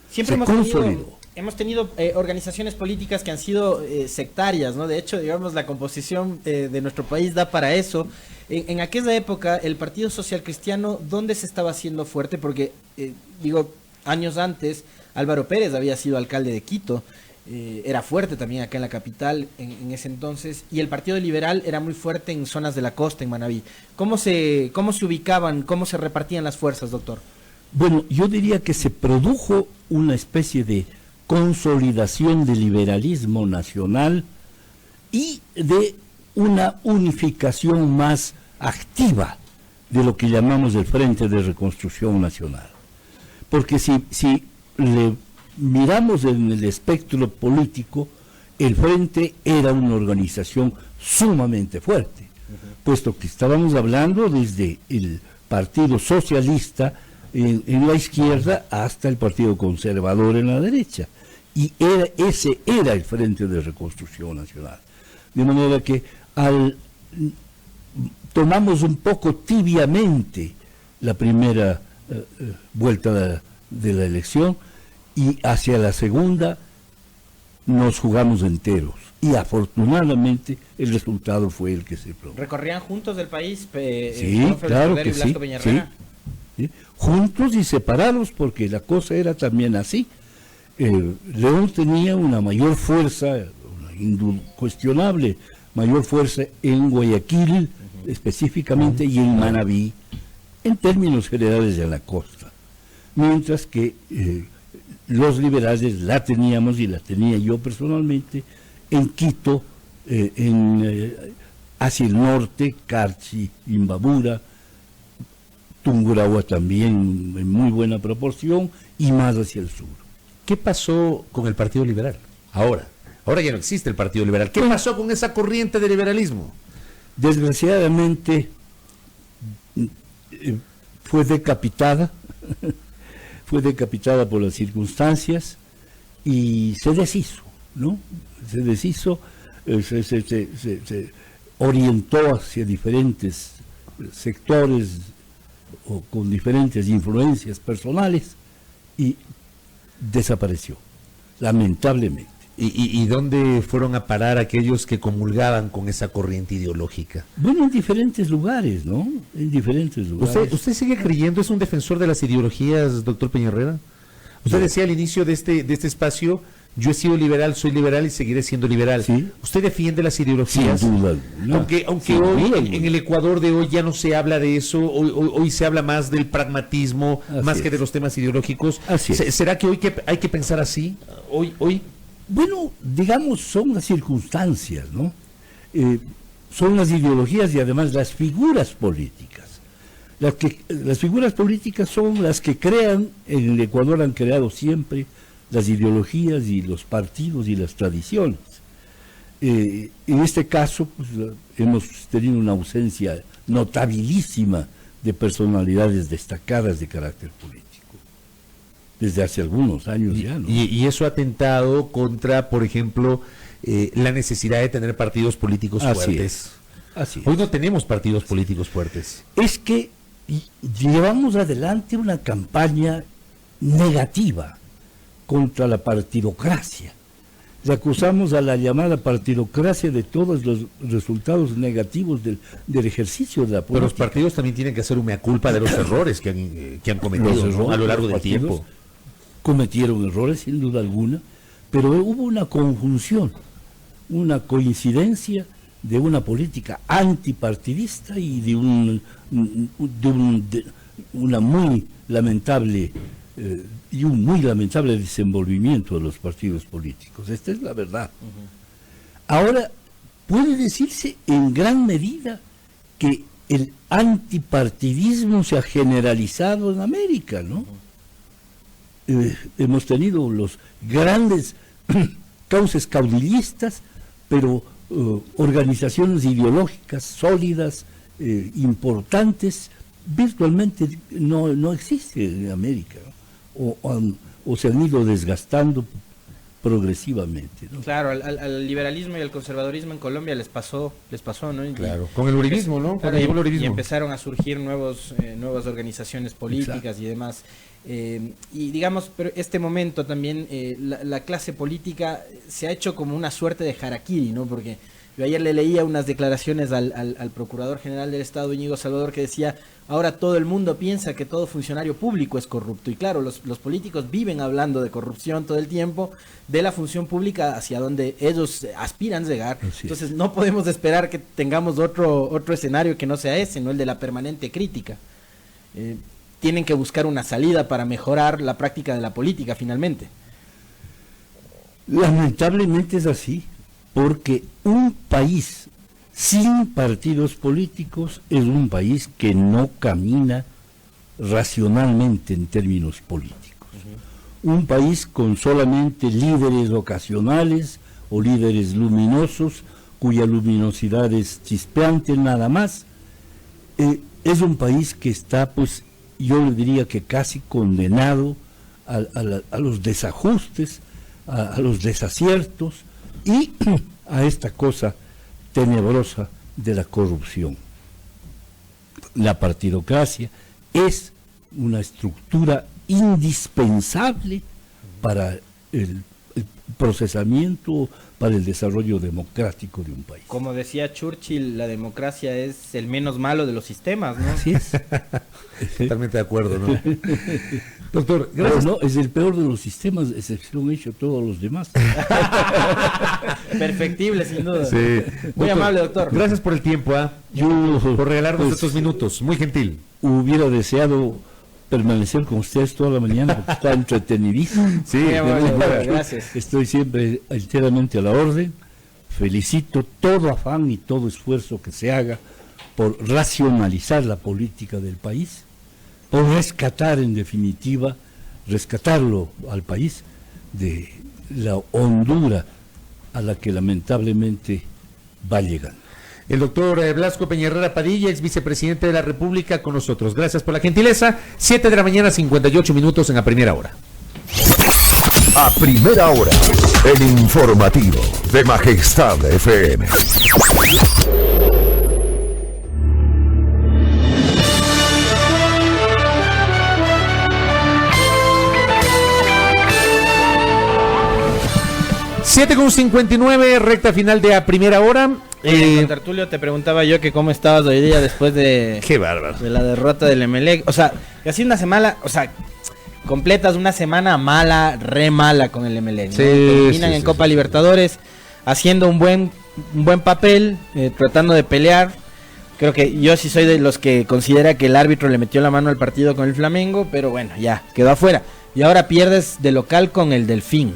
Siempre Se consolidó. hemos tenido organizaciones políticas que han sido sectarias, ¿no? De hecho, digamos, la composición de nuestro país da para eso. En aquella época, el Partido Social Cristiano, ¿dónde se estaba haciendo fuerte? Porque, años antes, Álvaro Pérez había sido alcalde de Quito, era fuerte también acá en la capital en ese entonces, y el Partido Liberal era muy fuerte en zonas de la costa, en Manabí. ¿Cómo se ubicaban, cómo se repartían las fuerzas, doctor? Bueno, yo diría que se produjo una especie de consolidación del liberalismo nacional y de una unificación más activa de lo que llamamos el Frente de Reconstrucción Nacional. Porque si le miramos en el espectro político, el Frente era una organización sumamente fuerte, puesto que estábamos hablando desde el Partido Socialista en la izquierda hasta el Partido Conservador en la derecha. Y ese era el Frente de Reconstrucción Nacional. De manera que tomamos un poco tibiamente la primera vuelta de la elección y hacia la segunda nos jugamos enteros. Y afortunadamente el resultado fue el que se produjo. ¿Recorrían juntos el país? Sí, claro que sí. Sí. Juntos y separados, porque la cosa era también así. León tenía una mayor fuerza, una incuestionable mayor fuerza en Guayaquil específicamente y en Manabí, en términos generales de la costa. Mientras que los liberales la teníamos, y la tenía yo personalmente, en Quito, hacia el norte, Carchi, Imbabura, Tungurahua también en muy buena proporción, y más hacia el sur. ¿Qué pasó con el Partido Liberal? Ahora ya no existe el Partido Liberal. ¿Qué pasó con esa corriente de liberalismo? Desgraciadamente fue decapitada, por las circunstancias, y se deshizo, ¿no? Se deshizo, se orientó hacia diferentes sectores o con diferentes influencias personales y desapareció, lamentablemente. ¿Y dónde fueron a parar aquellos que comulgaban con esa corriente ideológica? Bueno, en diferentes lugares, ¿no? En diferentes lugares. ¿Usted sigue creyendo, es un defensor de las ideologías, doctor Peñarrera? Usted decía al inicio de este espacio, yo he sido liberal, soy liberal y seguiré siendo liberal. ¿Sí? ¿Usted defiende las ideologías? Sin duda. Aunque hoy, en el Ecuador de hoy ya no se habla de eso, hoy se habla más del pragmatismo, más que de los temas ideológicos. ¿Será que hoy hay que pensar así? Hoy. Bueno, digamos, son las circunstancias, ¿no? Son las ideologías y además las figuras políticas. Las figuras políticas son las que crean, en el Ecuador han creado siempre las ideologías y los partidos y las tradiciones. En este caso, pues, hemos tenido una ausencia notabilísima de personalidades destacadas de carácter político. Desde hace algunos años ya, ¿no? Y eso ha atentado contra, por ejemplo, la necesidad de tener partidos políticos fuertes. Así es. Hoy no tenemos partidos políticos fuertes. Es que llevamos adelante una campaña negativa contra la partidocracia. Le acusamos a la llamada partidocracia de todos los resultados negativos del ejercicio de la política. Pero los partidos también tienen que hacer un mea culpa de los errores que han cometido, ¿no? A lo largo del tiempo. Cometieron errores, sin duda alguna, pero hubo una conjunción, una coincidencia de una política antipartidista y de una muy lamentable y un muy lamentable desenvolvimiento de los partidos políticos. Esta es la verdad. Ahora, puede decirse en gran medida que el antipartidismo se ha generalizado en América, ¿no? Hemos tenido los grandes cauces caudillistas, pero organizaciones ideológicas sólidas, importantes, virtualmente no existe en América, ¿no? o se han ido desgastando progresivamente, ¿no? Claro, al liberalismo y al conservadurismo en Colombia les pasó, ¿no? Claro, con el uribismo, ¿no? Claro, y empezaron a surgir nuevas organizaciones políticas. Exacto. Y demás. Y digamos, pero este momento también, la clase política se ha hecho como una suerte de harakiri, ¿no? Porque yo ayer le leía unas declaraciones al Procurador General del Estado, Íñigo Salvador, que decía, ahora todo el mundo piensa que todo funcionario público es corrupto. Y claro, los políticos viven hablando de corrupción todo el tiempo, de la función pública hacia donde ellos aspiran llegar. Entonces no podemos esperar que tengamos otro escenario que no sea ese, no el de la permanente crítica. Tienen que buscar una salida para mejorar la práctica de la política finalmente. Lamentablemente es así, porque un país sin partidos políticos es un país que no camina racionalmente en términos políticos. Un país con solamente líderes ocasionales o líderes luminosos, cuya luminosidad es chispeante nada más, es un país que está, pues, yo le diría que casi condenado a los desajustes, a los desaciertos y a esta cosa tenebrosa de la corrupción. La partidocracia es una estructura indispensable para el procesamiento, para el desarrollo democrático de un país. Como decía Churchill, la democracia es el menos malo de los sistemas, ¿no? Así es. Totalmente de acuerdo, ¿no? Doctor, gracias. No, es el peor de los sistemas, excepción hecho todos los demás. Perfectible, sin duda. Sí. Muy amable, doctor. Gracias por el tiempo, por regalarnos estos minutos. Muy gentil. Hubiera deseado permanecer con ustedes toda la mañana porque está entretenidísimo. Sí, Muy amable, gracias. Estoy siempre enteramente a la orden. Felicito todo afán y todo esfuerzo que se haga por racionalizar la política del país, por rescatar en definitiva, rescatarlo al país de la hondura a la que lamentablemente va llegando. El doctor Blasco Peñarrera Padilla, ex vicepresidente de la República, con nosotros. Gracias por la gentileza. 7 de la mañana, 58 minutos en la primera hora. A primera hora, el informativo de Majestad FM. con 59, recta final de a primera hora. Tertulio, te preguntaba yo que cómo estabas hoy día después de... Qué bárbaro. De la derrota del Emelec. O sea, que así una semana, o sea, completas una semana mala, re mala con el Emelec, ¿no? Sí, Terminan en sí, Copa sí. Libertadores haciendo un buen papel, tratando de pelear. Creo que yo sí soy de los que considera que el árbitro le metió la mano al partido con el Flamengo, pero bueno, ya, quedó afuera. Y ahora pierdes de local con el Delfín.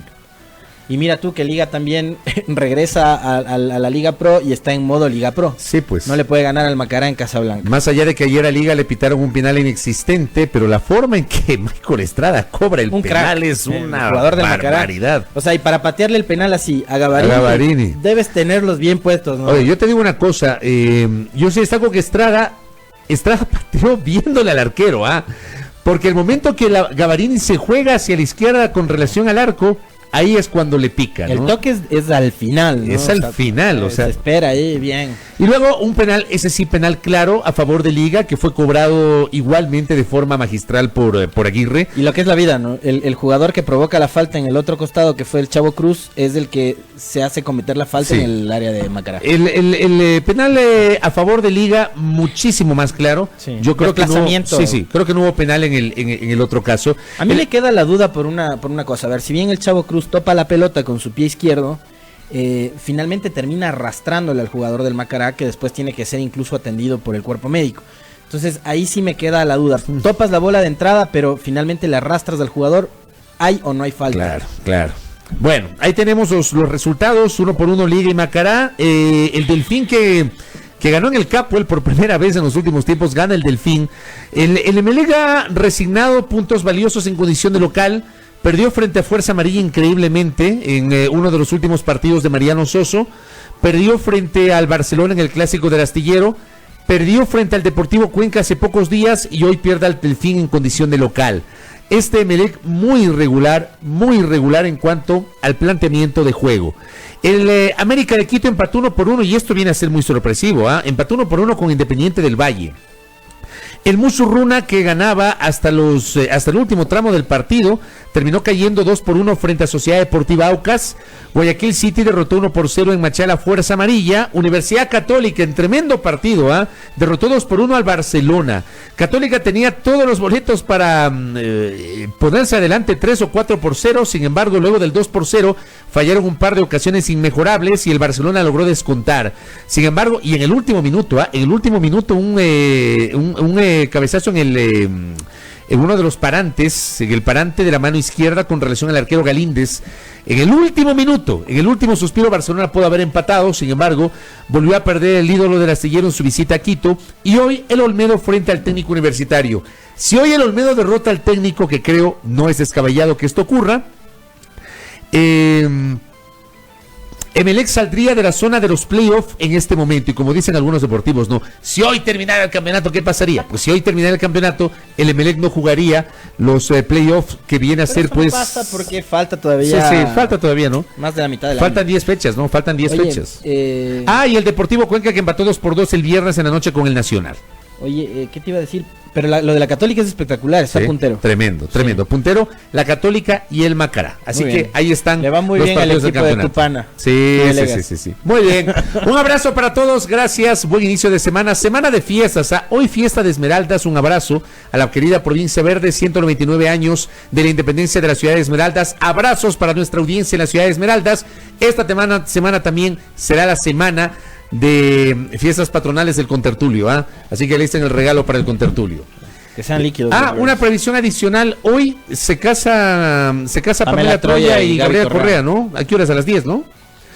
Y mira tú que Liga también regresa a la Liga Pro y está en modo Liga Pro. Sí, pues. No le puede ganar al Macará en Casablanca. Más allá de que ayer a Liga le pitaron un penal inexistente, pero la forma en que Michael Estrada cobra el Un penal crack, es el una jugador del Macará. barbaridad. O sea, y para patearle el penal así a Gavarini, A Gavarini. debes tenerlos bien puestos, ¿no? Oye, yo te digo una cosa, yo sí destaco que Estrada pateó viéndole al arquero, porque el momento que Gavarini se juega hacia la izquierda con relación al arco, ahí es cuando le pica, ¿no? El toque es al final, ¿no? Es al final, o sea. Se espera ahí, bien. Y luego un penal, ese sí penal claro a favor de Liga, que fue cobrado igualmente de forma magistral por Aguirre. Y lo que es la vida, ¿no? El jugador que provoca la falta en el otro costado, que fue el Chavo Cruz, es el que se hace cometer la falta Sí. en el área de Macará. El penal a favor de Liga, muchísimo más claro. Sí. Yo creo que no, Desplazamiento. creo que no hubo penal en el otro caso. A mí me queda la duda por una cosa. A ver, si bien el Chavo Cruz topa la pelota con su pie izquierdo, finalmente termina arrastrándole al jugador del Macará, que después tiene que ser incluso atendido por el cuerpo médico. Entonces ahí sí me queda la duda. Topas la bola de entrada, pero finalmente le arrastras al jugador. ¿Hay o no hay falta? Claro, claro. Bueno, ahí tenemos los resultados, 1-1 Liga y Macará. El Delfín que ganó en el Capuel por primera vez en los últimos tiempos, gana el Delfín. El Emelec ha resignado puntos valiosos en condición de local. Perdió frente a Fuerza Amarilla increíblemente en uno de los últimos partidos de Mariano Soso. Perdió frente al Barcelona en el Clásico del Astillero. Perdió frente al Deportivo Cuenca hace pocos días y hoy pierde al Delfín en condición de local. Este Emelec muy irregular en cuanto al planteamiento de juego. El América de Quito empató 1-1 y esto viene a ser muy sorpresivo. Empató 1-1 con Independiente del Valle. El Musurruna, que ganaba hasta el último tramo del partido, terminó cayendo 2-1 frente a Sociedad Deportiva Aucas. Guayaquil City derrotó 1-0 en Machala Fuerza Amarilla. Universidad Católica, en tremendo partido, derrotó 2-1 al Barcelona. Católica tenía todos los boletos para ponerse adelante 3 o 4-0, sin embargo, luego del 2-0 fallaron un par de ocasiones inmejorables y el Barcelona logró descontar. Sin embargo, y en el último minuto, un cabezazo en uno de los parantes, en el parante de la mano izquierda con relación al arquero Galíndez. En el último suspiro, Barcelona pudo haber empatado, sin embargo, volvió a perder el ídolo del astillero en su visita a Quito, y hoy el Olmedo frente al técnico Universitario. Si hoy el Olmedo derrota al técnico, que creo no es descabellado que esto ocurra, Emelec saldría de la zona de los playoffs en este momento, y como dicen algunos deportivos, no, si hoy terminara el campeonato, ¿qué pasaría? Pues si hoy terminara el campeonato, el Emelec no jugaría los playoffs, que viene a ser Eso pues... no pasa porque falta todavía... Sí, falta todavía, ¿no? Más de la mitad del Faltan año. 10 fechas, ¿no? Faltan 10 Oye, fechas. Y el Deportivo Cuenca, que empató 2-2 el viernes en la noche con el Nacional. Oye, ¿qué te iba a decir? Pero lo de la Católica es espectacular, está Sí, puntero. Tremendo. Puntero, la Católica y el Macará. Así Muy que bien. ahí están Le va muy los bien al partidos del equipo de campeonato. Tupana. Sí. Muy bien. Un abrazo para todos, gracias. Buen inicio de semana. Semana de fiestas. Hoy fiesta de Esmeraldas. Un abrazo a la querida provincia verde, 199 años de la independencia de la ciudad de Esmeraldas. Abrazos para nuestra audiencia en la ciudad de Esmeraldas. Esta semana también será la semana de fiestas patronales del Contertulio, así que le dicen el regalo para el Contertulio. Que sean líquidos. Una previsión adicional. Hoy se casa Pamela Troya y Gabriela Correa, ¿no? ¿A qué horas? A las 10, ¿no?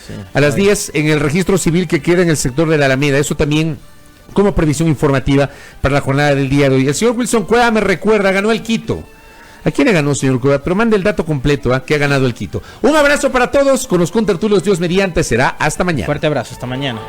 Sí, a las 10 en el registro civil que queda en el sector de la Alameda. Eso también como previsión informativa para la jornada del día de hoy. El señor Wilson Cueva me recuerda, ganó el Quito. ¿A quién le ganó, señor Cueva? Pero mande el dato completo, que ha ganado el Quito. Un abrazo para todos. Con los contertulios, Dios mediante, será hasta mañana. Fuerte abrazo, hasta mañana.